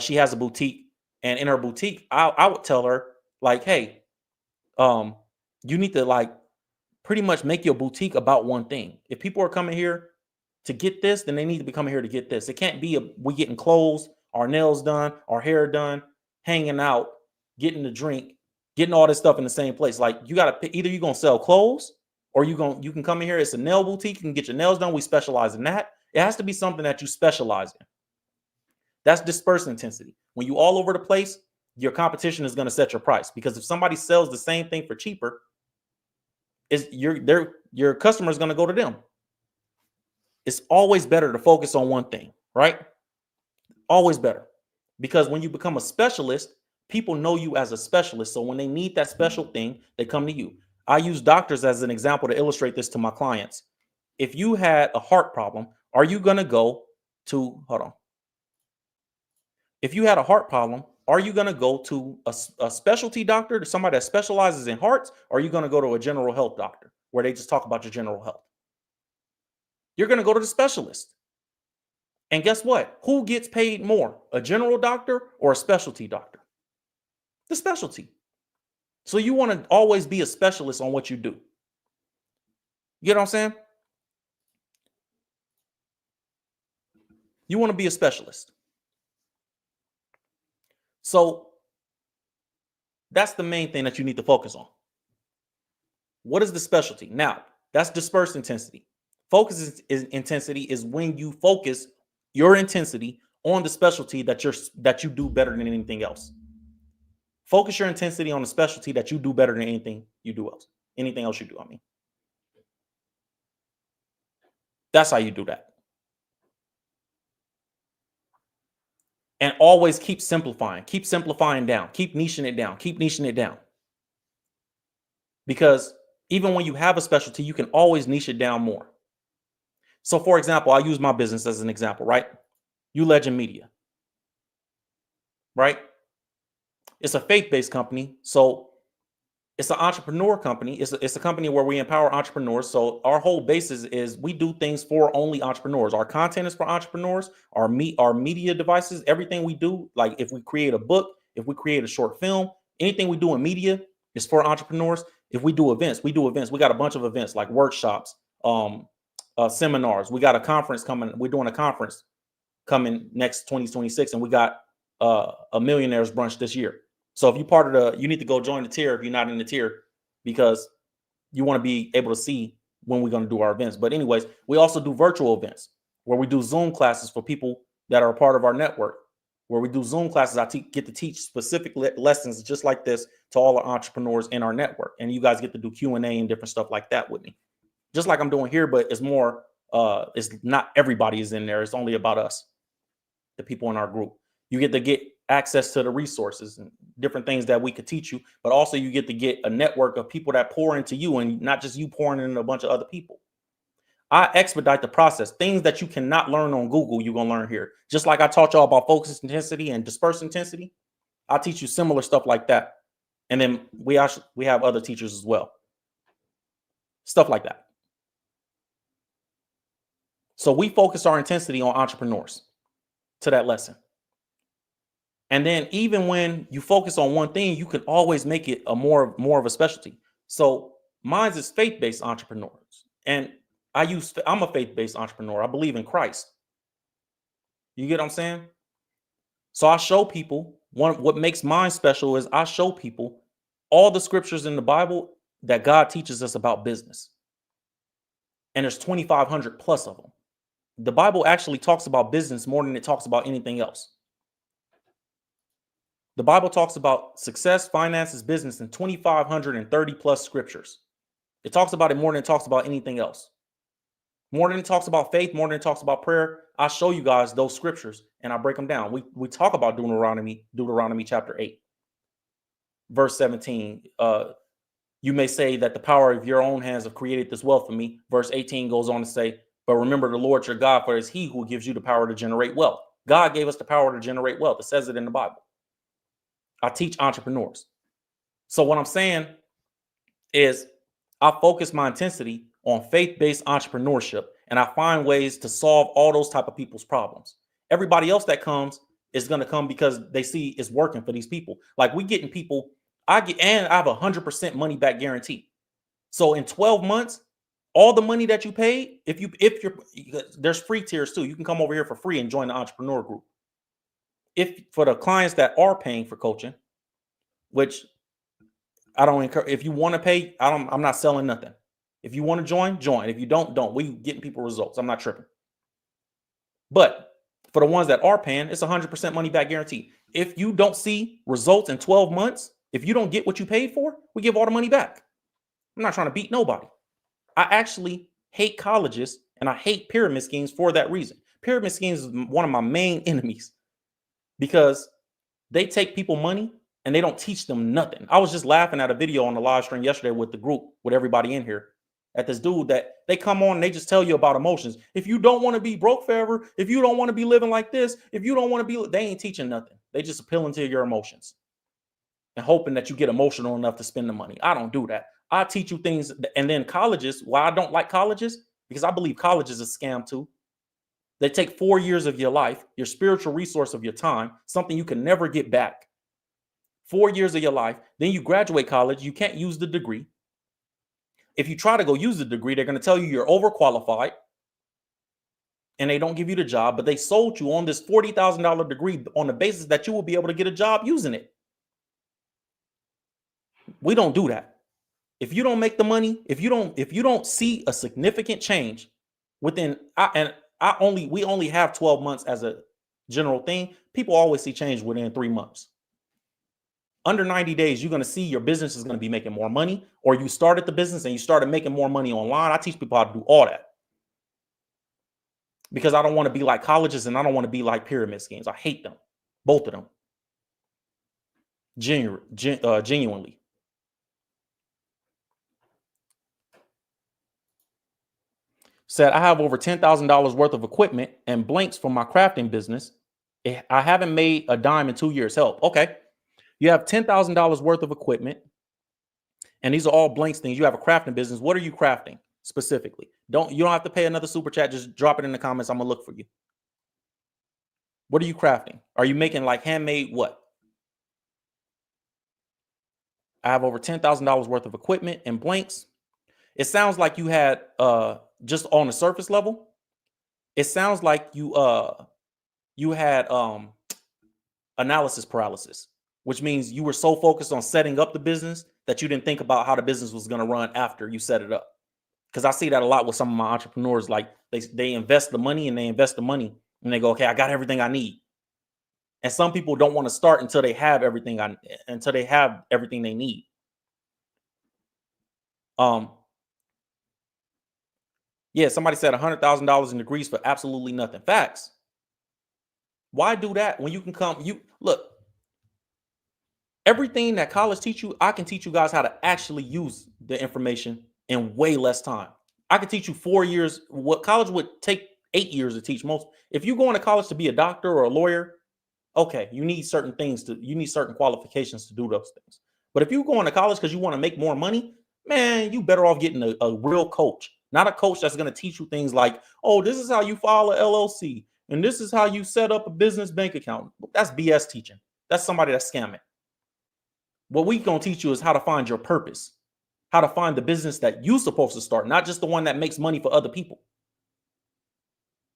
She has a boutique, and in her boutique, I would tell her, like, hey, you need to, like, pretty much make your boutique about one thing. If people are coming here to get this, then they need to be coming here to get this. It can't be we getting clothes, our nails done, our hair done, hanging out, getting a drink, getting all this stuff in the same place. Like, you got to pick, either you're going to sell clothes or you can come in here. It's a nail boutique. You can get your nails done. We specialize in that. It has to be something that you specialize in. That's dispersed intensity. When you all over the place, your competition is going to set your price, because if somebody sells the same thing for cheaper, your customer is going to go to them. It's always better to focus on one thing, right? Always better. Because when you become a specialist, people know you as a specialist. So when they need that special thing, they come to you. I use doctors as an example to illustrate this to my clients. If you had a heart problem, are you going to go to, if you had a heart problem, are you going to go to a specialty doctor, to somebody that specializes in hearts, or are you going to go to a general health doctor where they just talk about your general health? You're going to go to the specialist. And guess what? Who gets paid more, a general doctor or a specialty doctor? The specialty. So you want to always be a specialist on what you do. You know what I'm saying? You want to be a specialist. So That's the main thing that you need to focus on. What is the specialty? Now, that's dispersed intensity. Focus intensity is when you focus your intensity on the specialty that you do better than anything else. Focus your intensity on the specialty that you do better than anything you do else. Anything else you do, I mean. That's how you do that. And always keep simplifying down, keep niching it down, keep niching it down. Because even when you have a specialty, you can always niche it down more. So for example, I'll use my business as an example, right? You Legend Media, right? It's a faith-based company. So it's an entrepreneur company. It's a company where we empower entrepreneurs. So our whole basis is we do things for only entrepreneurs. Our content is for entrepreneurs. Our media devices, everything we do, like if we create a book, if we create a short film, anything we do in media is for entrepreneurs. If we do events, we do events. We got a bunch of events like workshops, seminars. We got a conference coming. We're doing a conference coming next 2026, and we got a millionaires brunch this year. So if you're part of you need to go join the tier if you're not in the tier, because you want to be able to see when we're going to do our events. But anyways, we also do virtual events where we do Zoom classes for people that are a part of our network. Where we do Zoom classes, I get to teach specific lessons just like this to all the entrepreneurs in our network. And you guys get to do Q&A and different stuff like that with me. Just like I'm doing here, but it's more, it's not everybody is in there. It's only about us, the people in our group. You get to get access to the resources and different things that we could teach you, but also you get to get a network of people that pour into you and not just you pouring into a bunch of other people. I expedite the process. Things that you cannot learn on Google, you're going to learn here. Just like I taught y'all about focus intensity and dispersed intensity, I'll teach you similar stuff like that. And then we have other teachers as well. Stuff like that. So we focus our intensity on entrepreneurs to that lesson. And then even when you focus on one thing, you can always make it a more of a specialty. So mine is faith-based entrepreneurs. And I'm a faith-based entrepreneur. I believe in Christ. You get what I'm saying? So I show people, what makes mine special is I show people all the scriptures in the Bible that God teaches us about business. And there's 2,500 plus of them. The Bible actually talks about business more than it talks about anything else. The Bible talks about success, finances, business in 2,530 plus scriptures. It talks about it more than it talks about anything else. More than it talks about faith, more than it talks about prayer. I show you guys those scriptures and I break them down. We talk about Deuteronomy chapter 8, verse 17. You may say that the power of your own hands have created this wealth for me. Verse 18 goes on to say, but remember the Lord your God, for it is he who gives you the power to generate wealth. God gave us the power to generate wealth. It says it in the Bible. I teach entrepreneurs. So what I'm saying is I focus my intensity on faith-based entrepreneurship, and I find ways to solve all those type of people's problems. Everybody else that comes is going to come because they see it's working for these people. Like we getting people, I have 100% money back guarantee. So in 12 months, all the money that you paid, if you're, there's free tiers too. You can come over here for free and join the entrepreneur group. If for the clients that are paying for coaching, which I don't encourage, if you want to pay, I'm not selling nothing. If you want to join. If you don't. We getting people results. I'm not tripping. But for the ones that are paying, it's 100% money back guarantee. If you don't see results in 12 months, if you don't get what you paid for, we give all the money back. I'm not trying to beat nobody. I actually hate colleges and I hate pyramid schemes for that reason. Pyramid schemes is one of my main enemies because they take people money and they don't teach them nothing. I was just laughing at a video on the live stream yesterday with the group, with everybody in here, at this dude that they come on and they just tell you about emotions. If you don't want to be broke forever, if you don't want to be living like this, if you don't want to be, they ain't teaching nothing. They just appealing to your emotions and hoping that you get emotional enough to spend the money. I don't do that. I teach you things. And then colleges, why I don't like colleges, because I believe college is a scam too. They take 4 years of your life, your spiritual resource of your time, something you can never get back. 4 years of your life. Then you graduate college. You can't use the degree. If you try to go use the degree, they're going to tell you you're overqualified and they don't give you the job, but they sold you on this $40,000 degree on the basis that you will be able to get a job using it. We don't do that. If you don't make the money, if you don't see a significant change within, we only have 12 months as a general thing. People always see change within 3 months. Under 90 days, you're going to see your business is going to be making more money, or you started the business and you started making more money online. I teach people how to do all that because I don't want to be like colleges and I don't want to be like pyramid schemes. I hate them, both of them. Genuinely. Said, I have over $10,000 worth of equipment and blanks for my crafting business. I haven't made a dime in 2 years. Help. Okay. You have $10,000 worth of equipment, and these are all blanks things. You have a crafting business. What are you crafting specifically? You don't have to pay another super chat. Just drop it in the comments. I'm gonna look for you. What are you crafting? Are you making like handmade what? I have over $10,000 worth of equipment and blanks. It sounds like you had just on the surface level. It sounds like you had analysis paralysis, which means you were so focused on setting up the business that you didn't think about how the business was going to run after you set it up. Because I see that a lot with some of my entrepreneurs. Like they invest the money and they go, okay, I got everything I need. And some people don't want to start until they have everything they need. Yeah, somebody said $100,000 in degrees for absolutely nothing. Facts. Why do that when you can look, everything that college teach you, I can teach you guys how to actually use the information in way less time. I can teach you 4 years, what college would take 8 years to teach most. If you go into college to be a doctor or a lawyer, okay, you need certain qualifications to do those things. But if you go into college because you want to make more money, man, you better off getting a real coach, not a coach that's going to teach you things like, oh, this is how you file a LLC. And this is how you set up a business bank account. That's BS teaching. That's somebody that's scamming. What we going to teach you is how to find your purpose, how to find the business that you're supposed to start, not just the one that makes money for other people.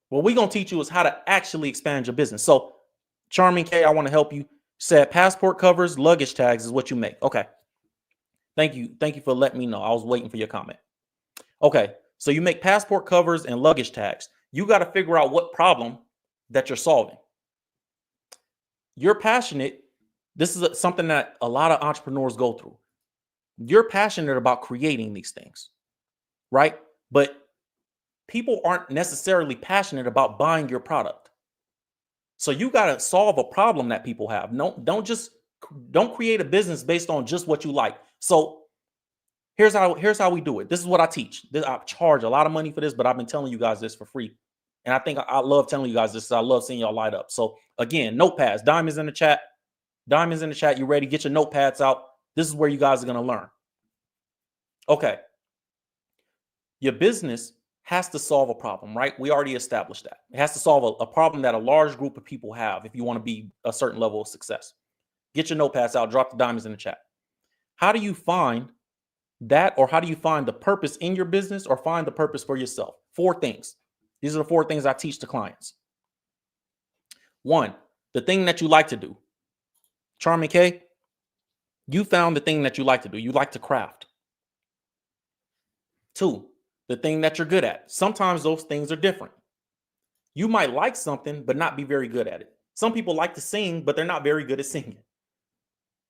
What we're going to teach you is how to actually expand your business. So Charming K, I want to help you. Said passport covers, luggage tags is what you make. Okay. Thank you. Thank you for letting me know. I was waiting for your comment. Okay. So you make passport covers and luggage tags. You got to figure out what problem that you're solving. You're passionate. This is something that a lot of entrepreneurs go through. You're passionate about creating these things, right? But people aren't necessarily passionate about buying your product. So you got to solve a problem that people have. Don't create a business based on just what you like. So here's how we do it. This is what I teach. I charge a lot of money for this, but I've been telling you guys this for free. And I think I love telling you guys this. I love seeing y'all light up. So again, notepads, diamonds in the chat. Diamonds in the chat. You ready? Get your notepads out. This is where you guys are going to learn. Okay. Your business has to solve a problem, right? We already established that. It has to solve a problem that a large group of people have if you want to be a certain level of success. Get your notepads out. Drop the diamonds in the chat. How do you find that, or how do you find the purpose in your business, or find the purpose for yourself? 4 things. These are the 4 things I teach to clients. 1, the thing that you like to do. Charming K, you found the thing that you like to do. You like to craft. 2, the thing that you're good at. Sometimes those things are different. You might like something, but not be very good at it. Some people like to sing, but they're not very good at singing.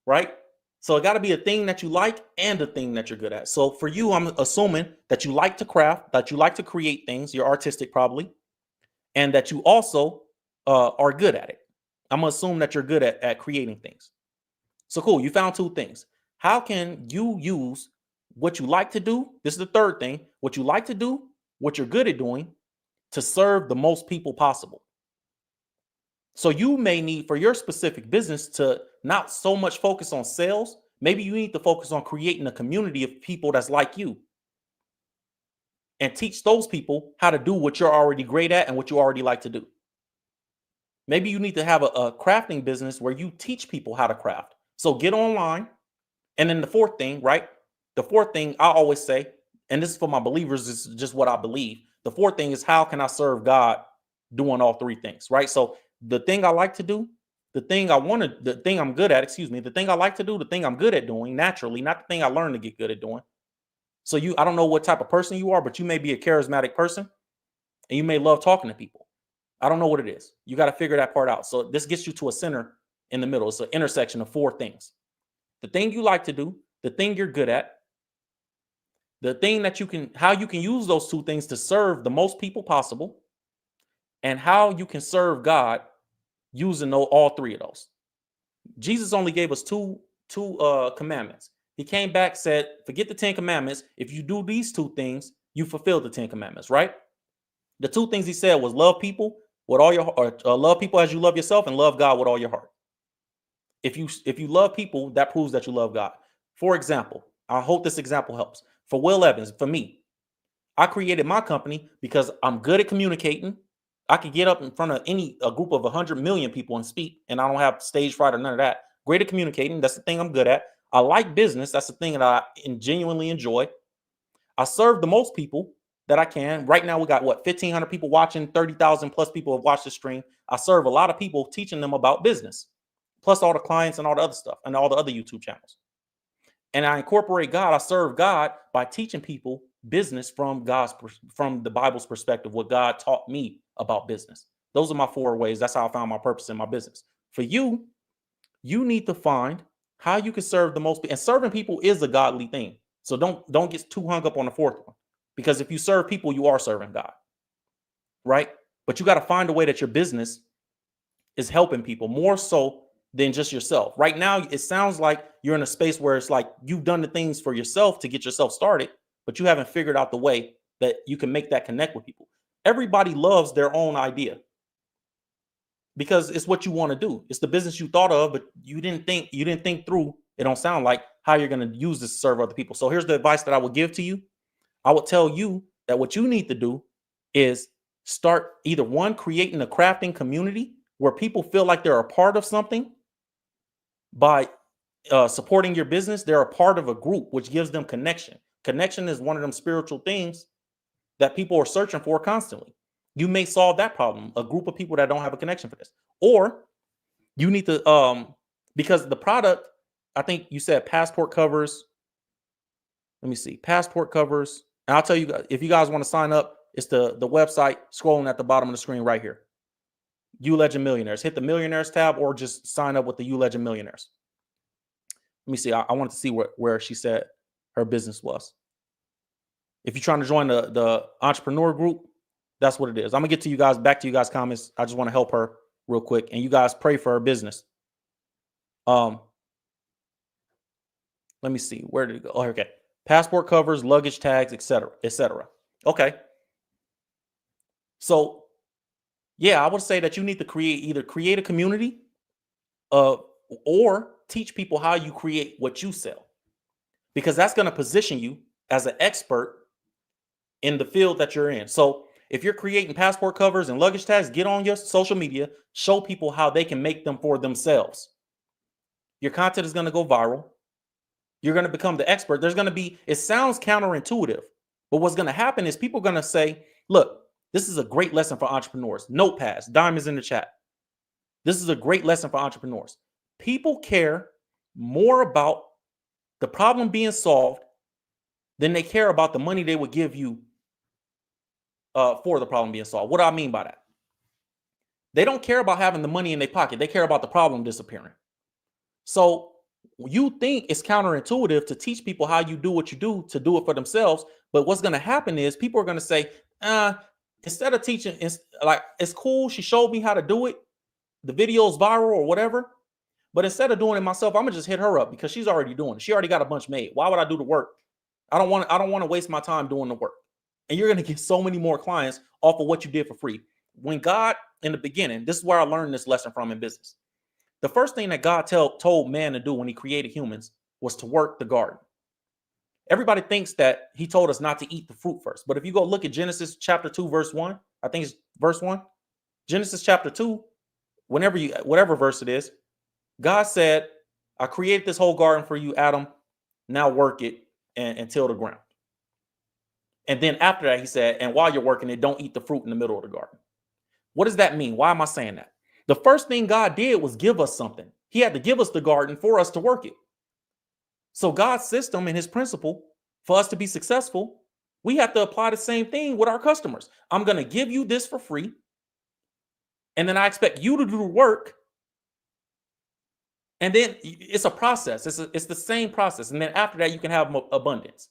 Right? So it got to be a thing that you like and a thing that you're good at. So for you, I'm assuming that you like to craft, that you like to create things. You're artistic probably. And that you also are good at it. I'm going to assume that you're good at creating things. So cool. You found 2 things. How can you use what you like to do? This is the 3rd thing. What you like to do, what you're good at doing, to serve the most people possible. So you may need, for your specific business, to not so much focus on sales. Maybe you need to focus on creating a community of people that's like you, and teach those people how to do what you're already great at and what you already like to do. Maybe you need to have a crafting business where you teach people how to craft. So get online. And then the 4th thing, right? The 4th thing I always say, and this is for my believers, this is just what I believe. The 4th thing is, how can I serve God doing all 3 things, right? So the thing I like to do, the thing I want to, the thing I'm good at, excuse me, the thing I like to do, the thing I'm good at doing naturally, not the thing I learned to get good at doing. So I don't know what type of person you are, but you may be a charismatic person and you may love talking to people. I don't know what it is. You got to figure that part out. So this gets you to a center in the middle. It's an intersection of 4 things. The thing you like to do, the thing you're good at, the thing that how you can use those 2 things to serve the most people possible, and how you can serve God using all 3 of those. Jesus only gave us two commandments. He came back, said, forget the 10 commandments. If you do these 2 things, you fulfill the 10 commandments, right? The 2 things he said was love people with all your heart, love people as you love yourself, and love God with all your heart. If you love people, that proves that you love God. For example, I hope this example helps. For Will Evans, for me, I created my company because I'm good at communicating. I could get up in front of a group of 100 million people and speak, and I don't have stage fright or none of that. Great at communicating. That's the thing I'm good at. I like business. That's the thing that I genuinely enjoy. I serve the most people that I can. Right now, we got 1,500 people watching, 30,000 plus people have watched the stream. I serve a lot of people, teaching them about business, plus all the clients and all the other stuff and all the other YouTube channels. And I incorporate God. I serve God by teaching people business from the Bible's perspective, what God taught me about business. Those are my 4 ways. That's how I found my purpose in my business. For you, you need to find how you can serve the most people. And serving people is a godly thing. So don't get too hung up on the 4th one, because if you serve people, you are serving God, right? But you got to find a way that your business is helping people more so than just yourself. Right now, it sounds like you're in a space where it's like you've done the things for yourself to get yourself started, but you haven't figured out the way that you can make that connect with people. Everybody loves their own idea because it's what you want to do. It's the business you thought of, but you didn't think through. It don't sound like how you're going to use this to serve other people. So here's the advice that I would give to you. I would tell you that what you need to do is start either one, creating a crafting community where people feel like they're a part of something by supporting your business. They're a part of a group, which gives them connection. Connection is one of them spiritual things that people are searching for constantly. You may solve that problem, a group of people that don't have a connection for this. Or you need to, because the product, I think you said passport covers. Let me see, passport covers. And I'll tell you, if you guys want to sign up, it's the website scrolling at the bottom of the screen right here. You Legend Millionaires. Hit the Millionaires tab or just sign up with the You Legend Millionaires. Let me see. I wanted to see where she said her business was. If you're trying to join the entrepreneur group, that's what it is. I'm gonna get to you guys, back to you guys' comments. I just want to help her real quick, and you guys pray for her business. Let me see. Where did it go? Oh, okay. Passport covers, luggage tags, etc., etc. Okay. So, yeah, I would say that you need to either create a community, or teach people how you create what you sell, because that's going to position you as an expert in the field that you're in. So if you're creating passport covers and luggage tags, get on your social media, show people how they can make them for themselves. Your content is going to go viral. You're going to become the expert. There's going to be, it sounds counterintuitive, but what's going to happen is people are going to say, look, this is a great lesson for entrepreneurs. Notepads, diamonds in the chat. This is a great lesson for entrepreneurs. People care more about the problem being solved than they care about the money they would give you for the problem being solved. What do I mean by that? They don't care about having the money in their pocket. They care about the problem disappearing. So you think it's counterintuitive to teach people how you do what you do to do it for themselves. But what's going to happen is people are going to say, instead of teaching, it's cool. She showed me how to do it. The video's viral or whatever. But instead of doing it myself, I'm gonna just hit her up because she's already doing it. She already got a bunch made. Why would I do the work? I don't want to waste my time doing the work. And you're gonna get so many more clients off of what you did for free. When God, in the beginning, this is where I learned this lesson from in business. The first thing that God told man to do when he created humans was to work the garden. Everybody thinks that he told us not to eat the fruit first. But if you go look at Genesis chapter 2, verse 1, I think it's verse 1. Genesis chapter 2, whatever verse it is, God said, I created this whole garden for you, Adam. Now work it and till the ground. And then after that, he said, and while you're working it, don't eat the fruit in the middle of the garden. What does that mean? Why am I saying that? The first thing God did was give us something. He had to give us the garden for us to work it. So God's system and his principle for us to be successful, we have to apply the same thing with our customers. I'm going to give you this for free. And then I expect you to do the work. And then it's a process. It's the same process. And then after that, you can have abundance.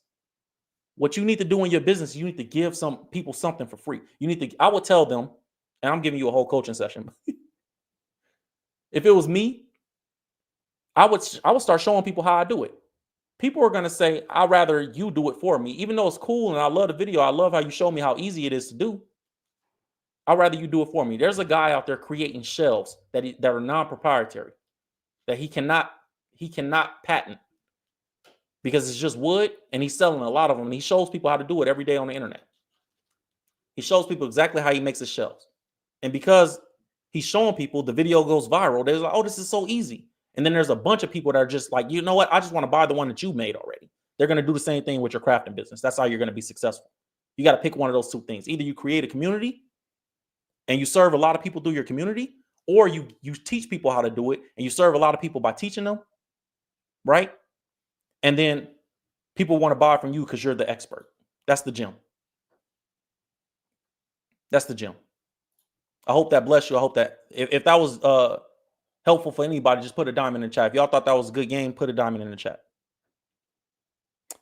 What you need to do in your business, you need to give some people something for free. I would tell them, and I'm giving you a whole coaching session. If it was me, I would start showing people how I do it. People are going to say, I'd rather you do it for me. Even though it's cool and I love the video, I love how you show me how easy it is to do. I'd rather you do it for me. There's a guy out there creating shelves that are non-proprietary, that he cannot patent because it's just wood, and he's selling a lot of them. And he shows people how to do it every day on the internet. He shows people exactly how he makes his shelves. And because he's showing people, the video goes viral. They're like, oh, this is so easy. And then there's a bunch of people that are just like, you know what? I just want to buy the one that you made already. They're going to do the same thing with your crafting business. That's how you're going to be successful. You got to pick one of those two things. Either you create a community and you serve a lot of people through your community, or you teach people how to do it and you serve a lot of people by teaching them, right? And then people want to buy from you because you're the expert. That's the gem. That's the gem. I hope that bless you. I hope that if that was helpful for anybody, just put a diamond in the chat. If y'all thought that was a good game, put a diamond in the chat.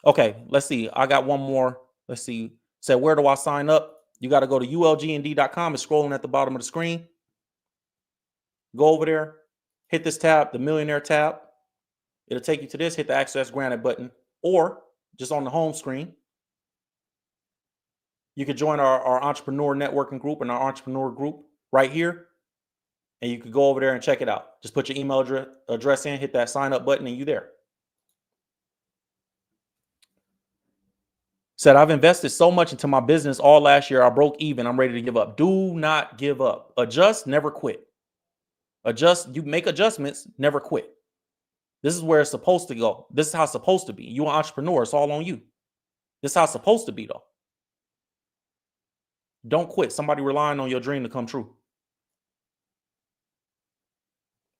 Okay, let's see. I got one more. Let's see. Said, where do I sign up? You got to go to ulgnd.com. It's scrolling at the bottom of the screen. Go over there, hit this tab, the millionaire tab. It'll take you to this. Hit the access granted button, or just on the home screen. You could join our entrepreneur networking group and our entrepreneur group right here. And you could go over there and check it out. Just put your email address in, hit that sign up button, and you're there. Said, I've invested so much into my business all last year. I broke even. I'm ready to give up. Do not give up. Adjust, never quit. Adjust, you make adjustments, never quit. This is where it's supposed to go. This is how it's supposed to be. You're an entrepreneur. It's all on you. This is how it's supposed to be, though. Don't quit. Somebody relying on your dream to come true.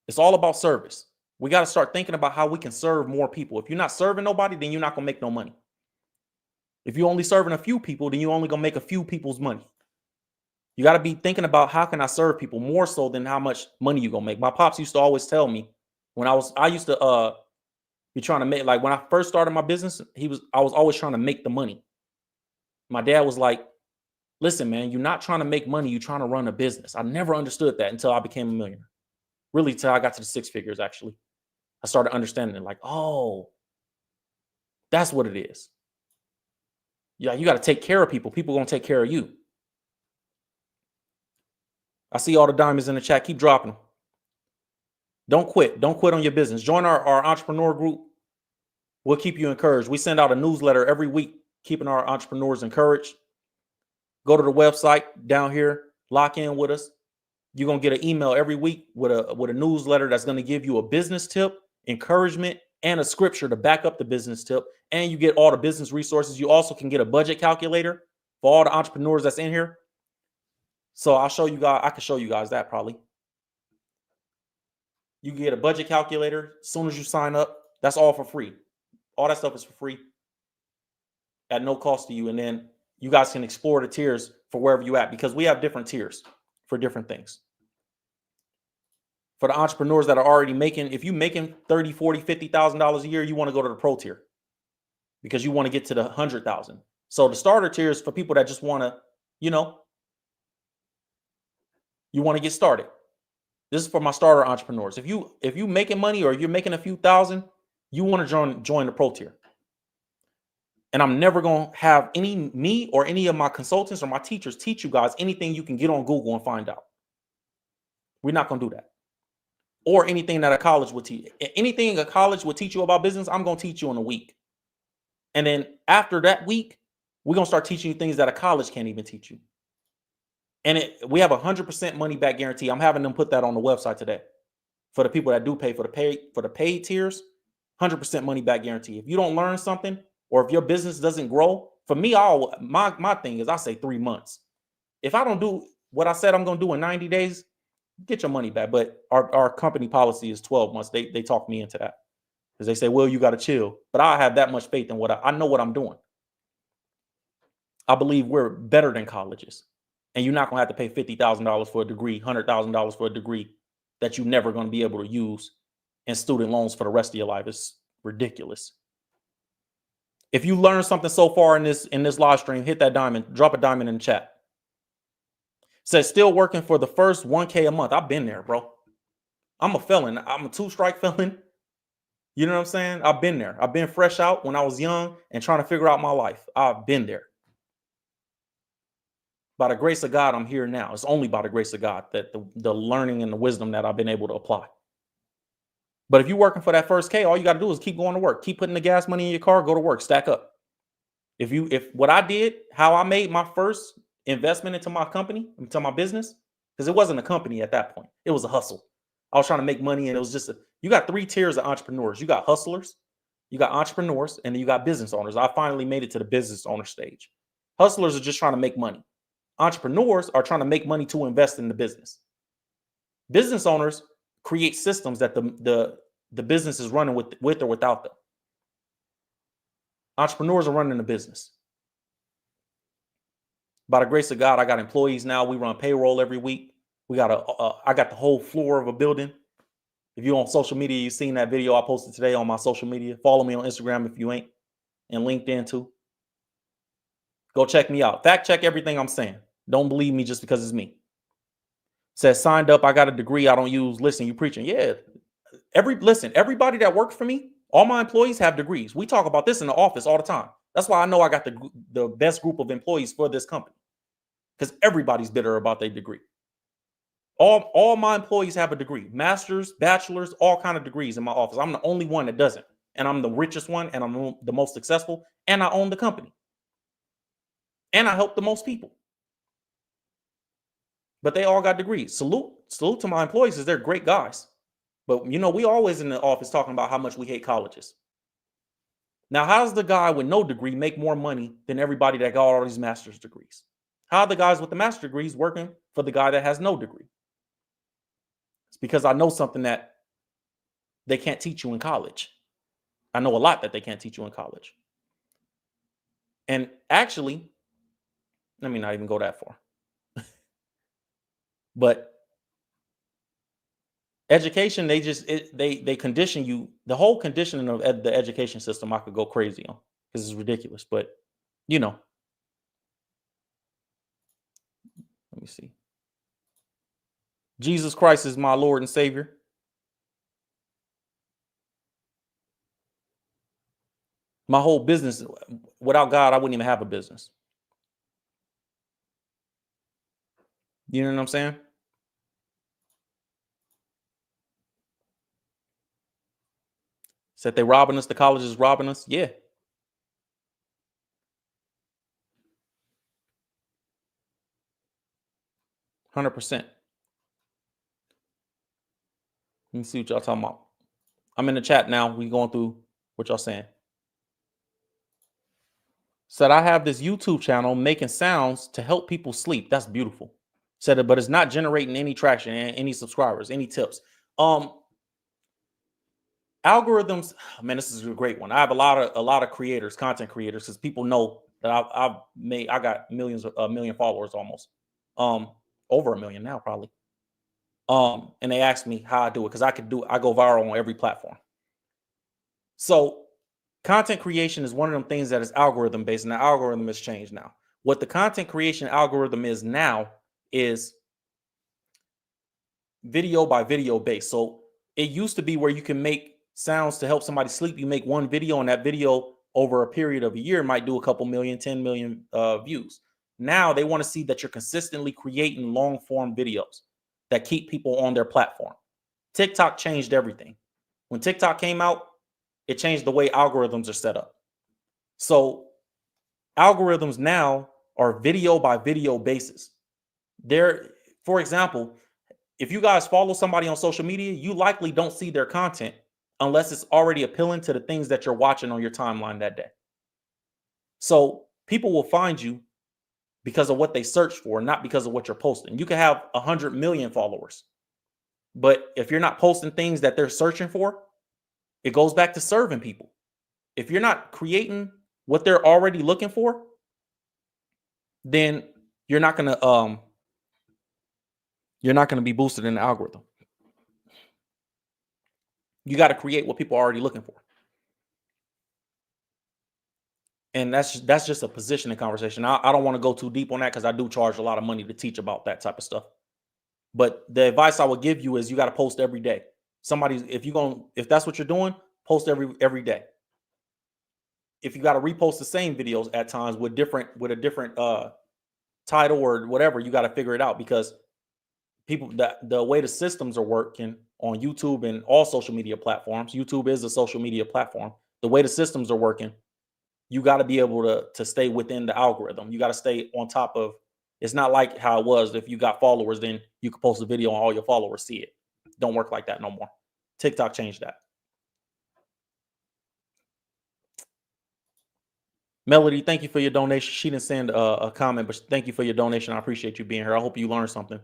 It's all about service. We got to start thinking about how we can serve more people. If you're not serving nobody, then you're not going to make no money. If you're only serving a few people, then you're only going to make a few people's money. You got to be thinking about how can I serve people more so than how much money you're going to make. My pops used to always tell me when I used to be trying to make, like when I first started my business, I was always trying to make the money. My dad was like, listen, man, you're not trying to make money. You're trying to run a business. I never understood that until I became a millionaire. Really, till I got to the six figures, actually. I started understanding it like, oh, that's what it is. Yeah, you got to take care of people. People are going to take care of you. I see all the diamonds in the chat. Keep dropping them. Don't quit. Don't quit on your business. Join our entrepreneur group. We'll keep you encouraged. We send out a newsletter every week, keeping our entrepreneurs encouraged. Go to the website down here. Lock in with us. You're going to get an email every week with a newsletter that's going to give you a business tip, encouragement, and a scripture to back up the business tip. And you get all the business resources. You also can get a budget calculator for all the entrepreneurs that's in here. So I'll show you guys. I can show you guys that probably. You can get a budget calculator as soon as you sign up. That's all for free. All that stuff is for free at no cost to you. And then you guys can explore the tiers for wherever you at, because we have different tiers for different things. For the entrepreneurs that are already making, if you're making $30,000, $40,000, $50,000 a year, you want to go to the pro tier because you want to get to the 100,000. So the starter tier is for people that just want to, you want to get started. This is for my starter entrepreneurs. If you making money or you're making a few thousand, you want to join the pro tier. And I'm never going to have me or any of my consultants or my teachers teach you guys anything you can get on Google and find out. We're not going to do that. Or anything that a college would teach. Anything a college would teach you about business, I'm going to teach you in a week. And then after that week, we're going to start teaching you things that a college can't even teach you. And we have 100% money back guarantee. I'm having them put that on the website today. For the people that do pay for the paid tiers, 100% money back guarantee. If you don't learn something, or if your business doesn't grow, for me, my thing is I say 3 months. If I don't do what I said I'm going to do in 90 days, get your money back. But our company policy is 12 months. They talk me into that because they say, well, you got to chill. But I have that much faith in what I know what I'm doing. I believe we're better than colleges. And you're not going to have to pay $50,000 for a degree, $100,000 for a degree that you're never going to be able to use in student loans for the rest of your life. It's ridiculous. If you learned something so far in this live stream, hit that diamond, drop a diamond in the chat. Says still working for the first 1K a month. I've been there, bro. I'm a felon. I'm a 2-strike felon. You know what I'm saying? I've been there. I've been fresh out when I was young and trying to figure out my life. I've been there. By the grace of God, I'm here now. It's only by the grace of God that the learning and the wisdom that I've been able to apply. But if you're working for that first K, all you got to do is keep going to work. Keep putting the gas money in your car, go to work, stack up. If what I did, how I made my first investment into my company, into my business, because it wasn't a company at that point. It was a hustle. I was trying to make money, and it was just you got 3 tiers of entrepreneurs. You got hustlers, you got entrepreneurs, and then you got business owners. I finally made it to the business owner stage. Hustlers are just trying to make money. Entrepreneurs are trying to make money to invest in the business. Business owners create systems that the business is running with or without them. Entrepreneurs are running the business. By the grace of God, I got employees now. We run payroll every week. I got the whole floor of a building. If you're on social media, you've seen that video I posted today on my social media. Follow me on Instagram if you ain't, and LinkedIn too. Go check me out. Fact check everything I'm saying. Don't believe me just because it's me. Says signed up. I got a degree. I don't use. Listen, you preaching. Yeah. Everybody that worked for me, all my employees have degrees. We talk about this in the office all the time. That's why I know I got the best group of employees for this company, because everybody's bitter about their degree. All my employees have a degree, masters, bachelors, all kind of degrees in my office. I'm the only one that doesn't, and I'm the richest one, and I'm the most successful, and I own the company, and I help the most people. But they all got degrees. Salute to my employees, because they're great guys. But we always in the office talking about how much we hate colleges. Now, how does the guy with no degree make more money than everybody that got all these master's degrees? How are the guys with the master's degrees working for the guy that has no degree? It's because I know something that they can't teach you in college. I know a lot that they can't teach you in college. And actually, let me not even go that far. But education, they condition you. The whole conditioning of the education system, I could go crazy on because it's ridiculous. But let me see. Jesus Christ is my Lord and Savior. My whole business, without God, I wouldn't even have a business. You know what I'm saying? Said they robbing us, the college is robbing us. Yeah. %. Let me see what y'all talking about. I'm in the chat now. We going through what y'all saying. Said I have this YouTube channel making sounds to help people sleep. That's beautiful. Said it, but it's not generating any traction, any subscribers, any tips. Algorithms, man, this is a great one. I have a lot of creators, content creators, because people know that I got a million followers almost. Over a million now, probably. And they asked me how I do it, because I go viral on every platform. So content creation is one of them things that is algorithm based, and the algorithm has changed now. What the content creation algorithm is now is video by video based. So it used to be where you can make sounds to help somebody sleep. You make one video, and that video over a period of a year might do a couple million, 10 million views. Now they want to see that you're consistently creating long form videos that keep people on their platform. TikTok changed everything. When TikTok came out, it changed the way algorithms are set up. So algorithms now are video by video basis. For example, if you guys follow somebody on social media, you likely don't see their content unless it's already appealing to the things that you're watching on your timeline that day. So people will find you because of what they search for, not because of what you're posting. You can have 100 million followers, But if you're not posting things that they're searching for, it goes back to serving people. If you're not creating what they're already looking for, then you're not gonna be boosted in the algorithm. You got to create what people are already looking for. And that's just a positioning conversation. I don't want to go too deep on that because I do charge a lot of money to teach about that type of stuff. But the advice I would give you is you got to post every day. If that's what you're doing, post every day. If you got to repost the same videos at times with a different title or whatever, you got to figure it out, because the way the systems are working on YouTube and all social media platforms, YouTube is a social media platform. The way the systems are working, you got to be able to stay within the algorithm. You got to stay on top of. It's not like how it was. If you got followers, then you could post a video and all your followers see it. Don't work like that no more. TikTok changed that. Melody, thank you for your donation. She didn't send a comment, but thank you for your donation. I appreciate you being here. I hope you learned something.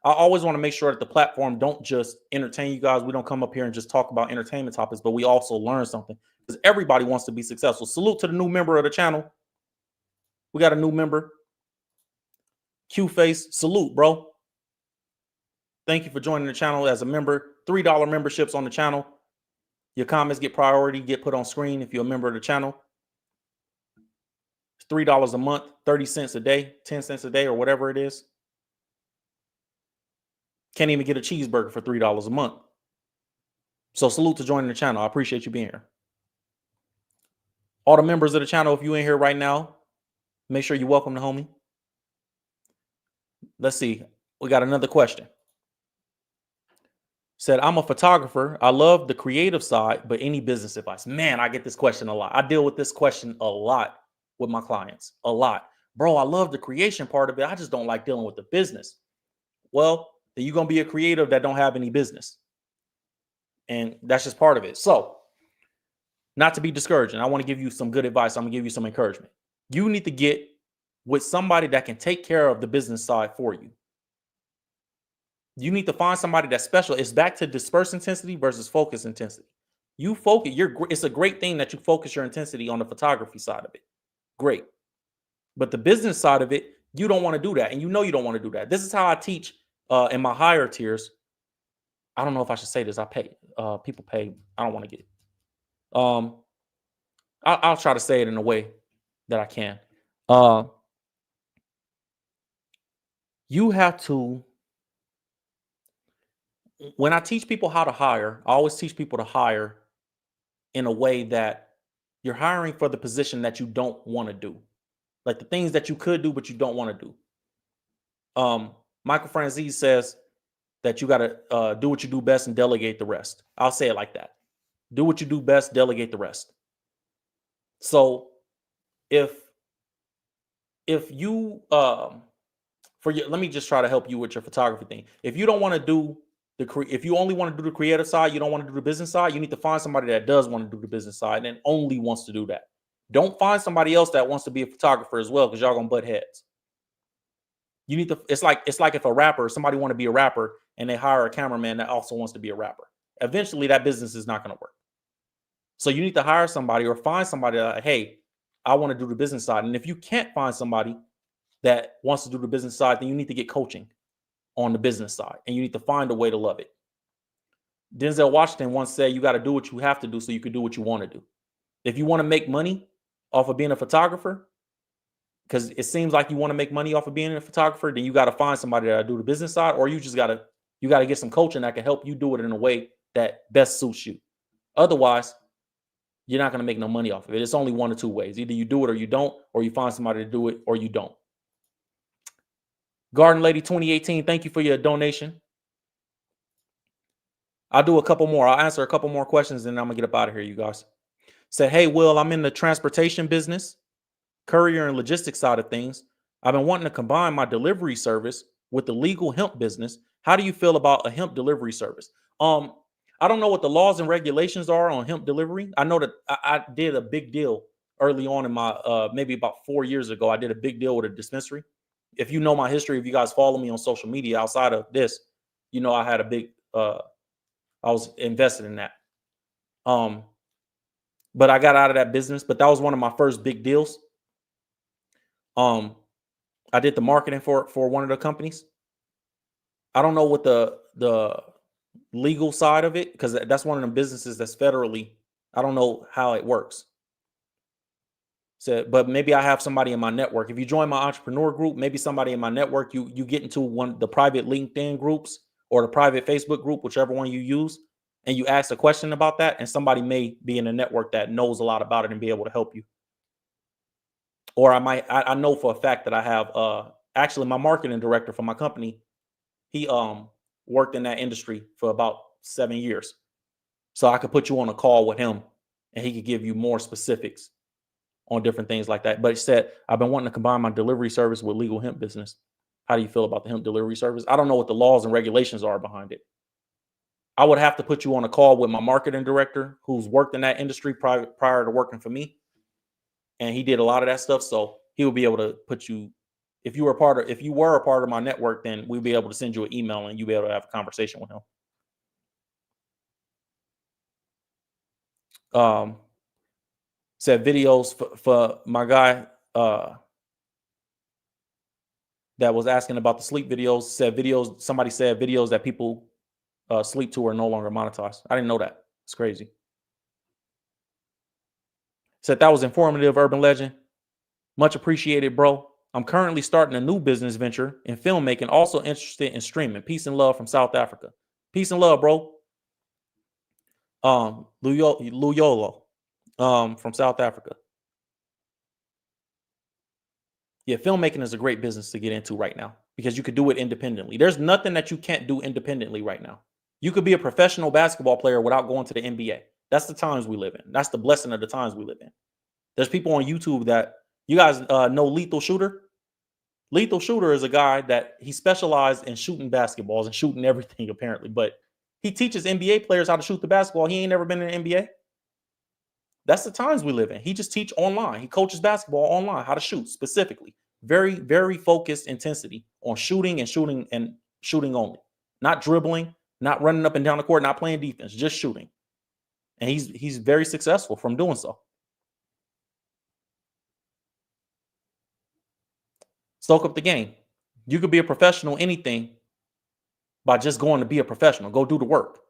I always want to make sure that the platform don't just entertain you guys. We don't come up here and just talk about entertainment topics, but we also learn something, because everybody wants to be successful. Salute to the new member of the channel. We got a new member. Q-Face, salute, bro. Thank you for joining the channel as a member. $3 memberships on the channel. Your comments get priority, get put on screen if you're a member of the channel. It's $3 a month, 30 cents a day, 10 cents a day, or whatever it is. Can't even get a cheeseburger for $3 a month. So salute to joining the channel. I appreciate you being here. All the members of the channel, if you in here right now, make sure you welcome the homie. Let's see. We got another question. Said, I'm a photographer. I love the creative side, but any business advice? Man, I get this question a lot. I deal with this question a lot with my clients. A lot. Bro, I love the creation part of it. I just don't like dealing with the business. Well, then you're going to be a creative that don't have any business. And that's just part of it. So, not to be discouraging, I want to give you some good advice. I'm going to give you some encouragement. You need to get with somebody that can take care of the business side for you. You need to find somebody that's special. It's back to disperse intensity versus focus intensity. You focus. It's a great thing that you focus your intensity on the photography side of it. Great. But the business side of it, you don't want to do that. And you know you don't want to do that. This is how I teach in my higher tiers. I don't know if I should say this. I pay. People pay. I don't want to get it. I'll try to say it in a way that I can. You have to. When I teach people how to hire, I always teach people to hire in a way that you're hiring for the position that you don't want to do. Like the things that you could do, but you don't want to do. Michael Franzese says that you got to do what you do best and delegate the rest. I'll say it like that. Do what you do best, delegate the rest. So if you, let me just try to help you with your photography thing. If you don't want to do if you only want to do the creative side, you don't want to do the business side, you need to find somebody that does want to do the business side and only wants to do that. Don't find somebody else that wants to be a photographer as well, because y'all gonna butt heads. You need to, it's like if a rapper, somebody want to be a rapper and they hire a cameraman that also wants to be a rapper. Eventually that business is not going to work. So you need to hire somebody or find somebody that, hey, I want to do the business side. And if you can't find somebody that wants to do the business side, then you need to get coaching on the business side, and you need to find a way to love it. Denzel Washington once said, you got to do what you have to do so you can do what you want to do. If you want to make money off of being a photographer, because it seems like you want to make money off of being a photographer, then you got to find somebody that do the business side, or you got to get some coaching that can help you do it in a way that best suits you. Otherwise, you're not going to make no money off of it. It's only one or two ways. Either you do it or you don't, or you find somebody to do it or you don't. Garden Lady 2018, thank you for your donation. I'll do a couple more. I'll answer a couple more questions and then I'm going to get up out of here, you guys. Said, hey, Will, I'm in the transportation business, courier and logistics side of things. I've been wanting to combine my delivery service with the legal hemp business. How do you feel about a hemp delivery service? I don't know what the laws and regulations are on hemp delivery. I know that I did a big deal early on in my, maybe about 4 years ago. I did a big deal with a dispensary. If you know my history, if you guys follow me on social media outside of this, you know I had a big I was invested in that. But I got out of that business. But that was one of my first big deals. I did the marketing for one of the companies. I don't know what the legal side of it, because that's one of the businesses that's federally. I don't know how it works. So, but maybe I have somebody in my network. If you join my entrepreneur group, maybe somebody in my network, you get into the private LinkedIn groups or the private Facebook group, whichever one you use, and you ask a question about that, and somebody may be in a network that knows a lot about it and be able to help you. Or I know for a fact that I have actually my marketing director for my company, he worked in that industry for about 7 years. So I could put you on a call with him and he could give you more specifics on different things like that. But he said, I've been wanting to combine my delivery service with legal hemp business. How do you feel about the hemp delivery service? I don't know what the laws and regulations are behind it. I would have to put you on a call with my marketing director who's worked in that industry prior to working for me. And he did a lot of that stuff. So he will be able to put you, if you were a part of my network, then we'll be able to send you an email and you'll be able to have a conversation with him. Said videos for my guy that was asking about the sleep videos. Somebody said videos that people sleep to are no longer monetized. I didn't know that. It's crazy. Said that was informative, Urban Legend. Much appreciated, bro. I'm currently starting a new business venture in filmmaking, also interested in streaming. Peace and love from South Africa. Peace and love, bro. Luyolo from South Africa. Yeah, filmmaking is a great business to get into right now because you could do it independently. There's nothing that you can't do independently right now. You could be a professional basketball player without going to the NBA. That's the times we live in. That's the blessing of the times we live in. There's people on YouTube that you guys know Lethal Shooter. Lethal Shooter is a guy that he specialized in shooting basketballs and shooting everything apparently, but he teaches NBA players how to shoot the basketball. He ain't never been in the NBA. That's the times we live in. He just teach online. He coaches basketball online, how to shoot specifically. Very, very focused intensity on shooting only. Not dribbling, not running up and down the court, not playing defense, just shooting. And he's very successful from doing so. Soak up the game. You could be a professional anything by just going to be a professional. Go do the work.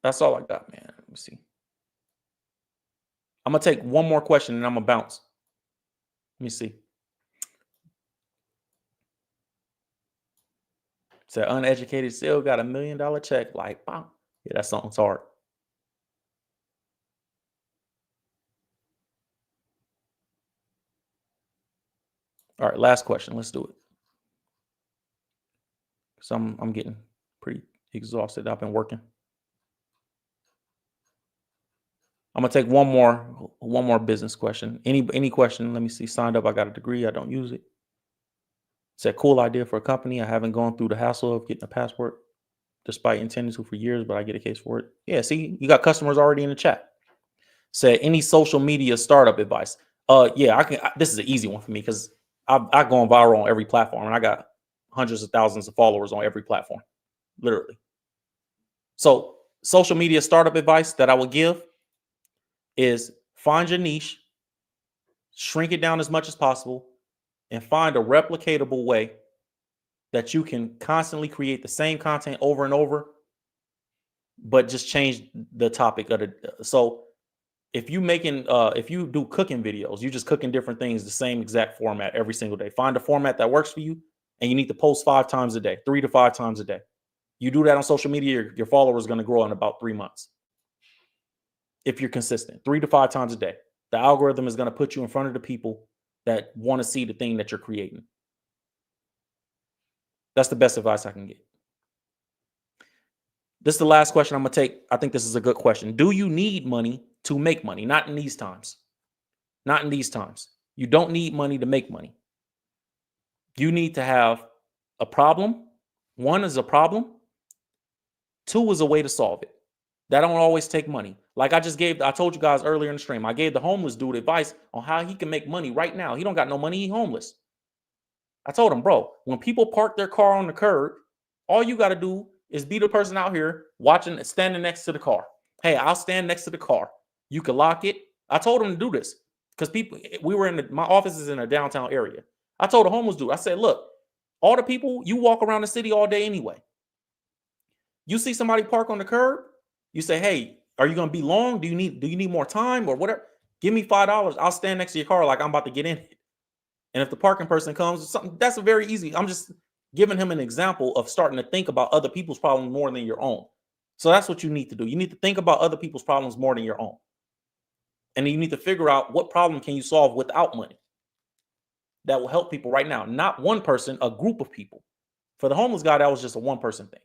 That's all I got, man. Let me see. I'm going to take one more question and I'm going to bounce. Let me see. Said uneducated still got $1 million check. Like, wow. Yeah, that song's hard. All right, last question. Let's do it. Because I'm getting pretty exhausted. I've been working. I'm gonna take one more business question. Any question? Let me see. Signed up. I got a degree. I don't use it. Said cool idea for a company. I haven't gone through the hassle of getting a passport, despite intending to for years, but I get a case for it. Yeah. See, you got customers already in the chat. Said any social media startup advice. Yeah, I can. This is an easy one for me because I go on viral on every platform, and I got hundreds of thousands of followers on every platform, literally. So social media startup advice that I would give is find your niche, shrink it down as much as possible, and find a replicatable way that you can constantly create the same content over and over, but just change the topic of it. So if you do cooking videos, you just cooking different things, the same exact format every single day. Find a format that works for you, and you need to post 5 times a day, 3 to 5 times a day. You do that on social media, your followers are going to grow in about 3 months. If you're consistent, 3 to 5 times a day, the algorithm is going to put you in front of the people that want to see the thing that you're creating. That's the best advice I can get. This is the last question I'm going to take. I think this is a good question. Do you need money to make money? Not in these times. Not in these times. You don't need money to make money. You need to have a problem. 1 is a problem. 2 is a way to solve it. That don't always take money. Like I told you guys earlier in the stream, I gave the homeless dude advice on how he can make money right now. He don't got no money, he homeless. I told him, bro, when people park their car on the curb, all you got to do is be the person out here watching, standing next to the car. Hey, I'll stand next to the car. You can lock it. I told him to do this because my office is in a downtown area. I told the homeless dude, I said, look, all the people, you walk around the city all day anyway. You see somebody park on the curb, you say, hey, are you going to be long? Do you need more time or whatever? Give me $5. I'll stand next to your car like I'm about to get in it. And if the parking person comes, something that's a very easy. I'm just giving him an example of starting to think about other people's problems more than your own. So that's what you need to do. You need to think about other people's problems more than your own. And then you need to figure out what problem can you solve without money that will help people right now. Not one person, a group of people. For the homeless guy, that was just a one person thing.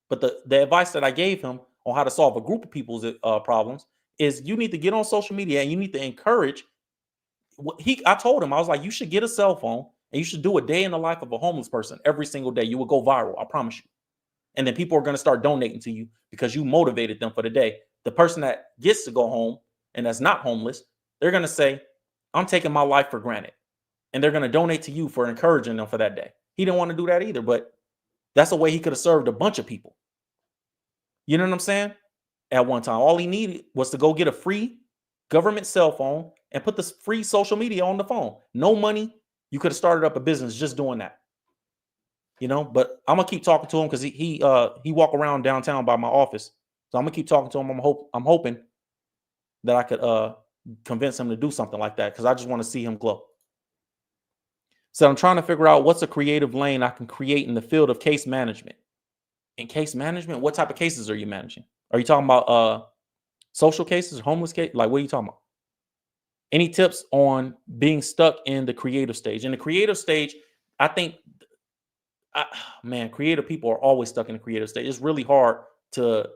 But the advice that I gave him on how to solve a group of people's problems is you need to get on social media and you need to encourage. I told him, I was like, you should get a cell phone and you should do a day in the life of a homeless person every single day. You will go viral. I promise you. And then people are going to start donating to you because you motivated them for the day. The person that gets to go home and that's not homeless, they're going to say, I'm taking my life for granted. And they're going to donate to you for encouraging them for that day. He didn't want to do that either, but that's a way he could have served a bunch of people. You know what I'm saying? At one time, all he needed was to go get a free government cell phone and put the free social media on the phone. No money. You could have started up a business just doing that. You know, but I'm gonna keep talking to him because he walk around downtown by my office. So I'm gonna keep talking to him. I'm hoping that I could convince him to do something like that because I just want to see him glow. So I'm trying to figure out what's a creative lane I can create in the field of case management. In case management, what type of cases are you managing? Are you talking about social cases, homeless case? Like, what are you talking about? Any tips on being stuck in the creative stage? In the creative stage, I think, creative people are always stuck in the creative stage. It's really hard to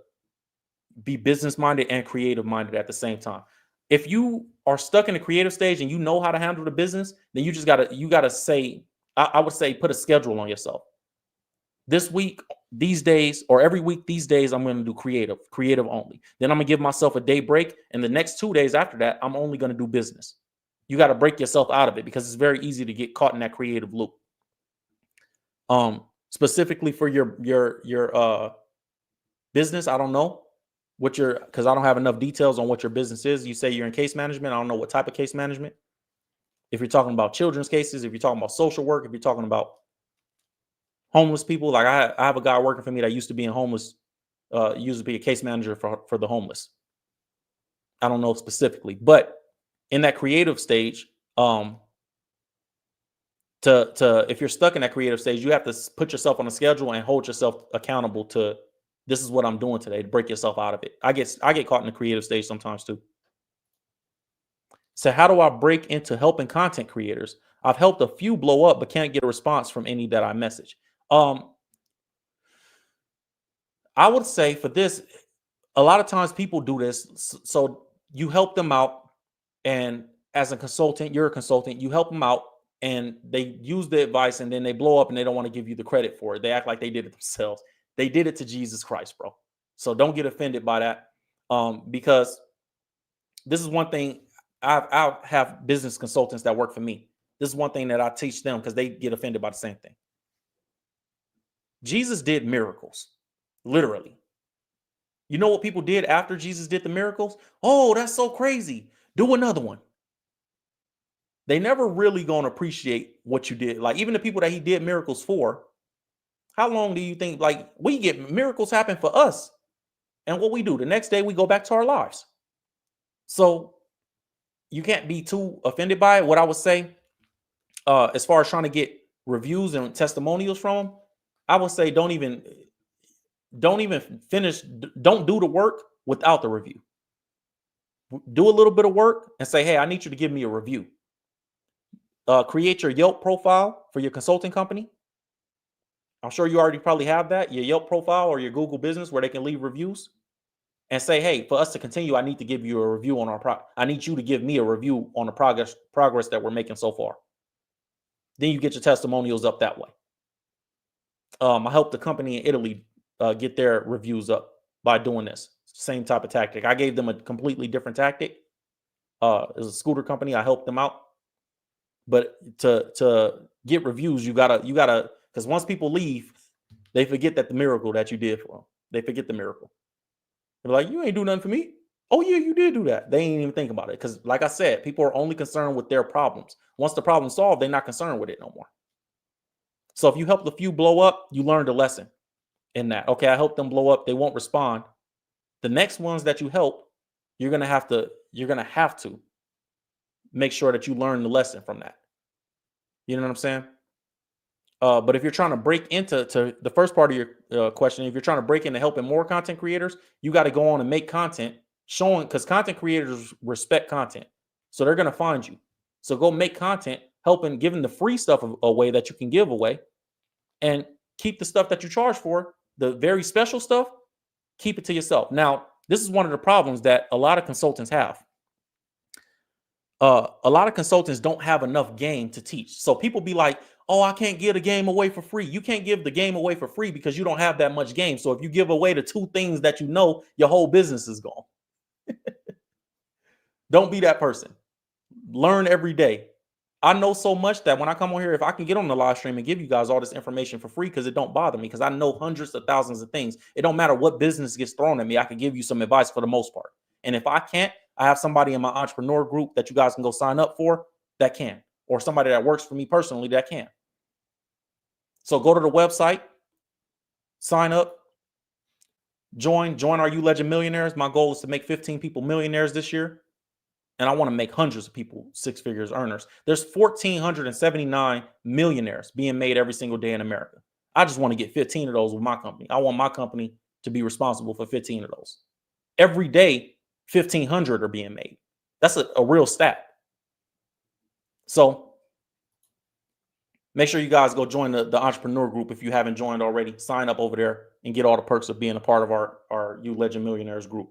be business minded and creative minded at the same time. If you are stuck in the creative stage and you know how to handle the business, then you gotta say, I would say, put a schedule on yourself. This week, these days, or every week these days, I'm going to do creative only. Then I'm going to give myself a day break. And the next 2 days after that, I'm only going to do business. You got to break yourself out of it because it's very easy to get caught in that creative loop. Specifically for your business, I don't know because I don't have enough details on what your business is. You say you're in case management. I don't know what type of case management. If you're talking about children's cases, if you're talking about social work, if you're talking about homeless people, like I have a guy working for me that used to be in homeless, used to be a case manager for the homeless. I don't know specifically, but in that creative stage, if you're stuck in that creative stage, you have to put yourself on a schedule and hold yourself accountable to this is what I'm doing today to break yourself out of it. I get caught in the creative stage sometimes too. So how do I break into helping content creators? I've helped a few blow up, but can't get a response from any that I message. I would say for this, a lot of times people do this. So you help them out, and as a consultant, you're a consultant, you help them out and they use the advice and then they blow up and they don't want to give you the credit for it. They act like they did it themselves. They did it to Jesus Christ, bro. So don't get offended by that. Because this is one thing. I have business consultants that work for me. This is one thing that I teach them because they get offended by the same thing. Jesus did miracles, literally. You know what people did after Jesus did the miracles? Oh, that's so crazy. Do another one. They never really gonna appreciate what you did. Like even the people that he did miracles for, how long do you think, like we get miracles happen for us? And what we do, the next day we go back to our lives. So you can't be too offended by it. What I would say, as far as trying to get reviews and testimonials from them, I would say don't even finish. Don't do the work without the review. Do a little bit of work and say, hey, I need you to give me a review. Create your Yelp profile for your consulting company. I'm sure you already probably have that, your Yelp profile or your Google business where they can leave reviews. And say, hey, for us to continue, I need to give you a review on I need you to give me a review on the progress that we're making so far. Then you get your testimonials up that way. I helped the company in Italy get their reviews up. by doing this. Same type of tactic. I gave them a completely different tactic. It was a scooter company. I helped them out. But to get reviews, you gotta, because once people leave, they forget that the miracle that you did for them. They forget the miracle. They're like, you ain't do nothing for me. Oh yeah, you did do that. They ain't even think about it. Because like I said, people are only concerned with their problems. Once the problem's solved, they're not concerned with it no more. So if you help the few blow up, you learned a lesson in that. Okay, I helped them blow up. They won't respond. The next ones that you help, you're gonna have to make sure that you learn the lesson from that. You know what I'm saying? But if you're trying to break into the first part of your question, if you're trying to break into helping more content creators, you got to go on and make content showing, because content creators respect content. So they're going to find you. So go make content, helping, giving the free stuff away that you can give away, and keep the stuff that you charge for, the very special stuff, keep it to yourself. Now, this is one of the problems that a lot of consultants have. A lot of consultants don't have enough game to teach. So people be like, oh, I can't give the game away for free. You can't give the game away for free because you don't have that much game. So if you give away the 2 things that you know, your whole business is gone. Don't be that person. Learn every day. I know so much that when I come on here, if I can get on the live stream and give you guys all this information for free, because it don't bother me, because I know hundreds of thousands of things. It don't matter what business gets thrown at me. I can give you some advice for the most part. And if I can't, I have somebody in my entrepreneur group that you guys can go sign up for that can, or somebody that works for me personally that can. So go to the website, sign up, join our You Legend Millionaires. My goal is to make 15 people millionaires this year. And I want to make hundreds of people 6 figures earners. There's 1,479 millionaires being made every single day in America. I just want to get 15 of those with my company. I want my company to be responsible for 15 of those. Every day, 1,500 are being made. That's a real stat. So make sure you guys go join the entrepreneur group if you haven't joined already. Sign up over there and get all the perks of being a part of our You Legend Millionaires group.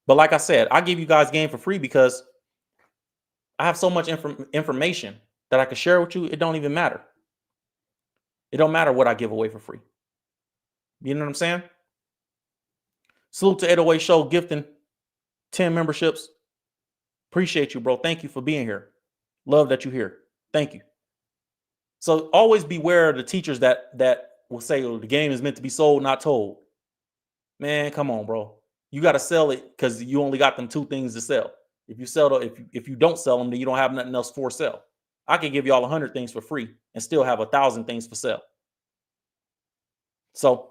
But like I said, I give you guys game for free because I have so much information that I can share with you. It don't even matter. It don't matter what I give away for free. You know what I'm saying? Salute to 808 Show gifting 10 memberships. Appreciate you, bro. Thank you for being here. Love that you're here. Thank you. So always beware of the teachers that will say, oh, the game is meant to be sold, not told. Man, come on, bro. You got to sell it because you only got them 2 things to sell. If you sell, if you don't sell them, then you don't have nothing else for sale. I can give you all 100 things for free and still have 1,000 things for sale. So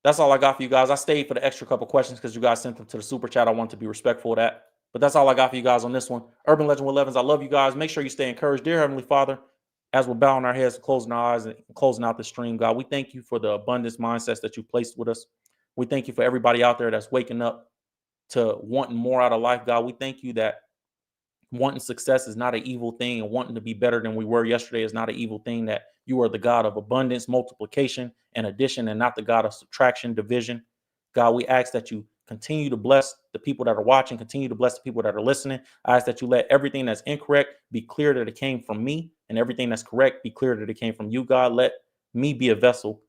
that's all I got for you guys. I stayed for the extra couple questions because you guys sent them to the super chat. I want to be respectful of that. But that's all I got for you guys on this one. Urban Legend with Levins, I love you guys. Make sure you stay encouraged. Dear Heavenly Father, as we're bowing our heads and closing our eyes and closing out the stream, God, we thank you for the abundance mindsets that you placed with us. We thank you for everybody out there that's waking up to wanting more out of life, God. We thank you that wanting success is not an evil thing, and wanting to be better than we were yesterday is not an evil thing, that you are the God of abundance, multiplication, and addition, and not the God of subtraction, division. God, we ask that you continue to bless the people that are watching, continue to bless the people that are listening. I ask that you let everything that's incorrect be clear that it came from me, and everything that's correct be clear that it came from you, God. Let me be a vessel,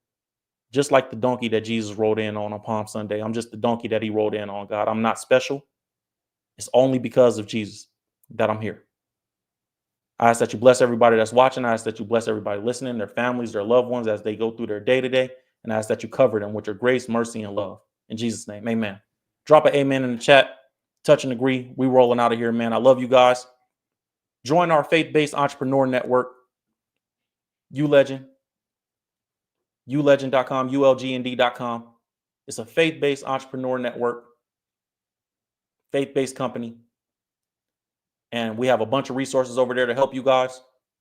just like the donkey that Jesus rode in on Palm Sunday. I'm just the donkey that he rode in on, God. I'm not special. It's only because of Jesus that I'm here. I ask that you bless everybody that's watching. I ask that you bless everybody listening, their families, their loved ones as they go through their day-to-day. And I ask that you cover them with your grace, mercy, and love. In Jesus' name, amen. Drop an amen in the chat. Touch and agree. We rolling out of here, man. I love you guys. Join our faith-based entrepreneur network, ULegend, ulegend.com, ulgnd.com. It's a faith-based entrepreneur network, faith-based company. And we have a bunch of resources over there to help you guys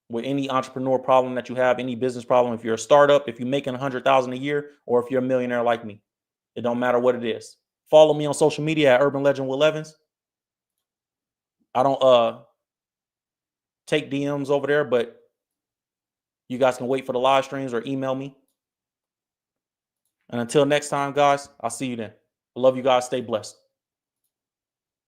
with any entrepreneur problem that you have, any business problem. If you're a startup, if you're making 100,000 a year, or if you're a millionaire like me, it don't matter what it is. Follow me on social media at Urban Legend with Levins. I don't take DMs over there, but you guys can wait for the live streams or email me. And until next time, guys, I'll see you then. I love you guys. Stay blessed.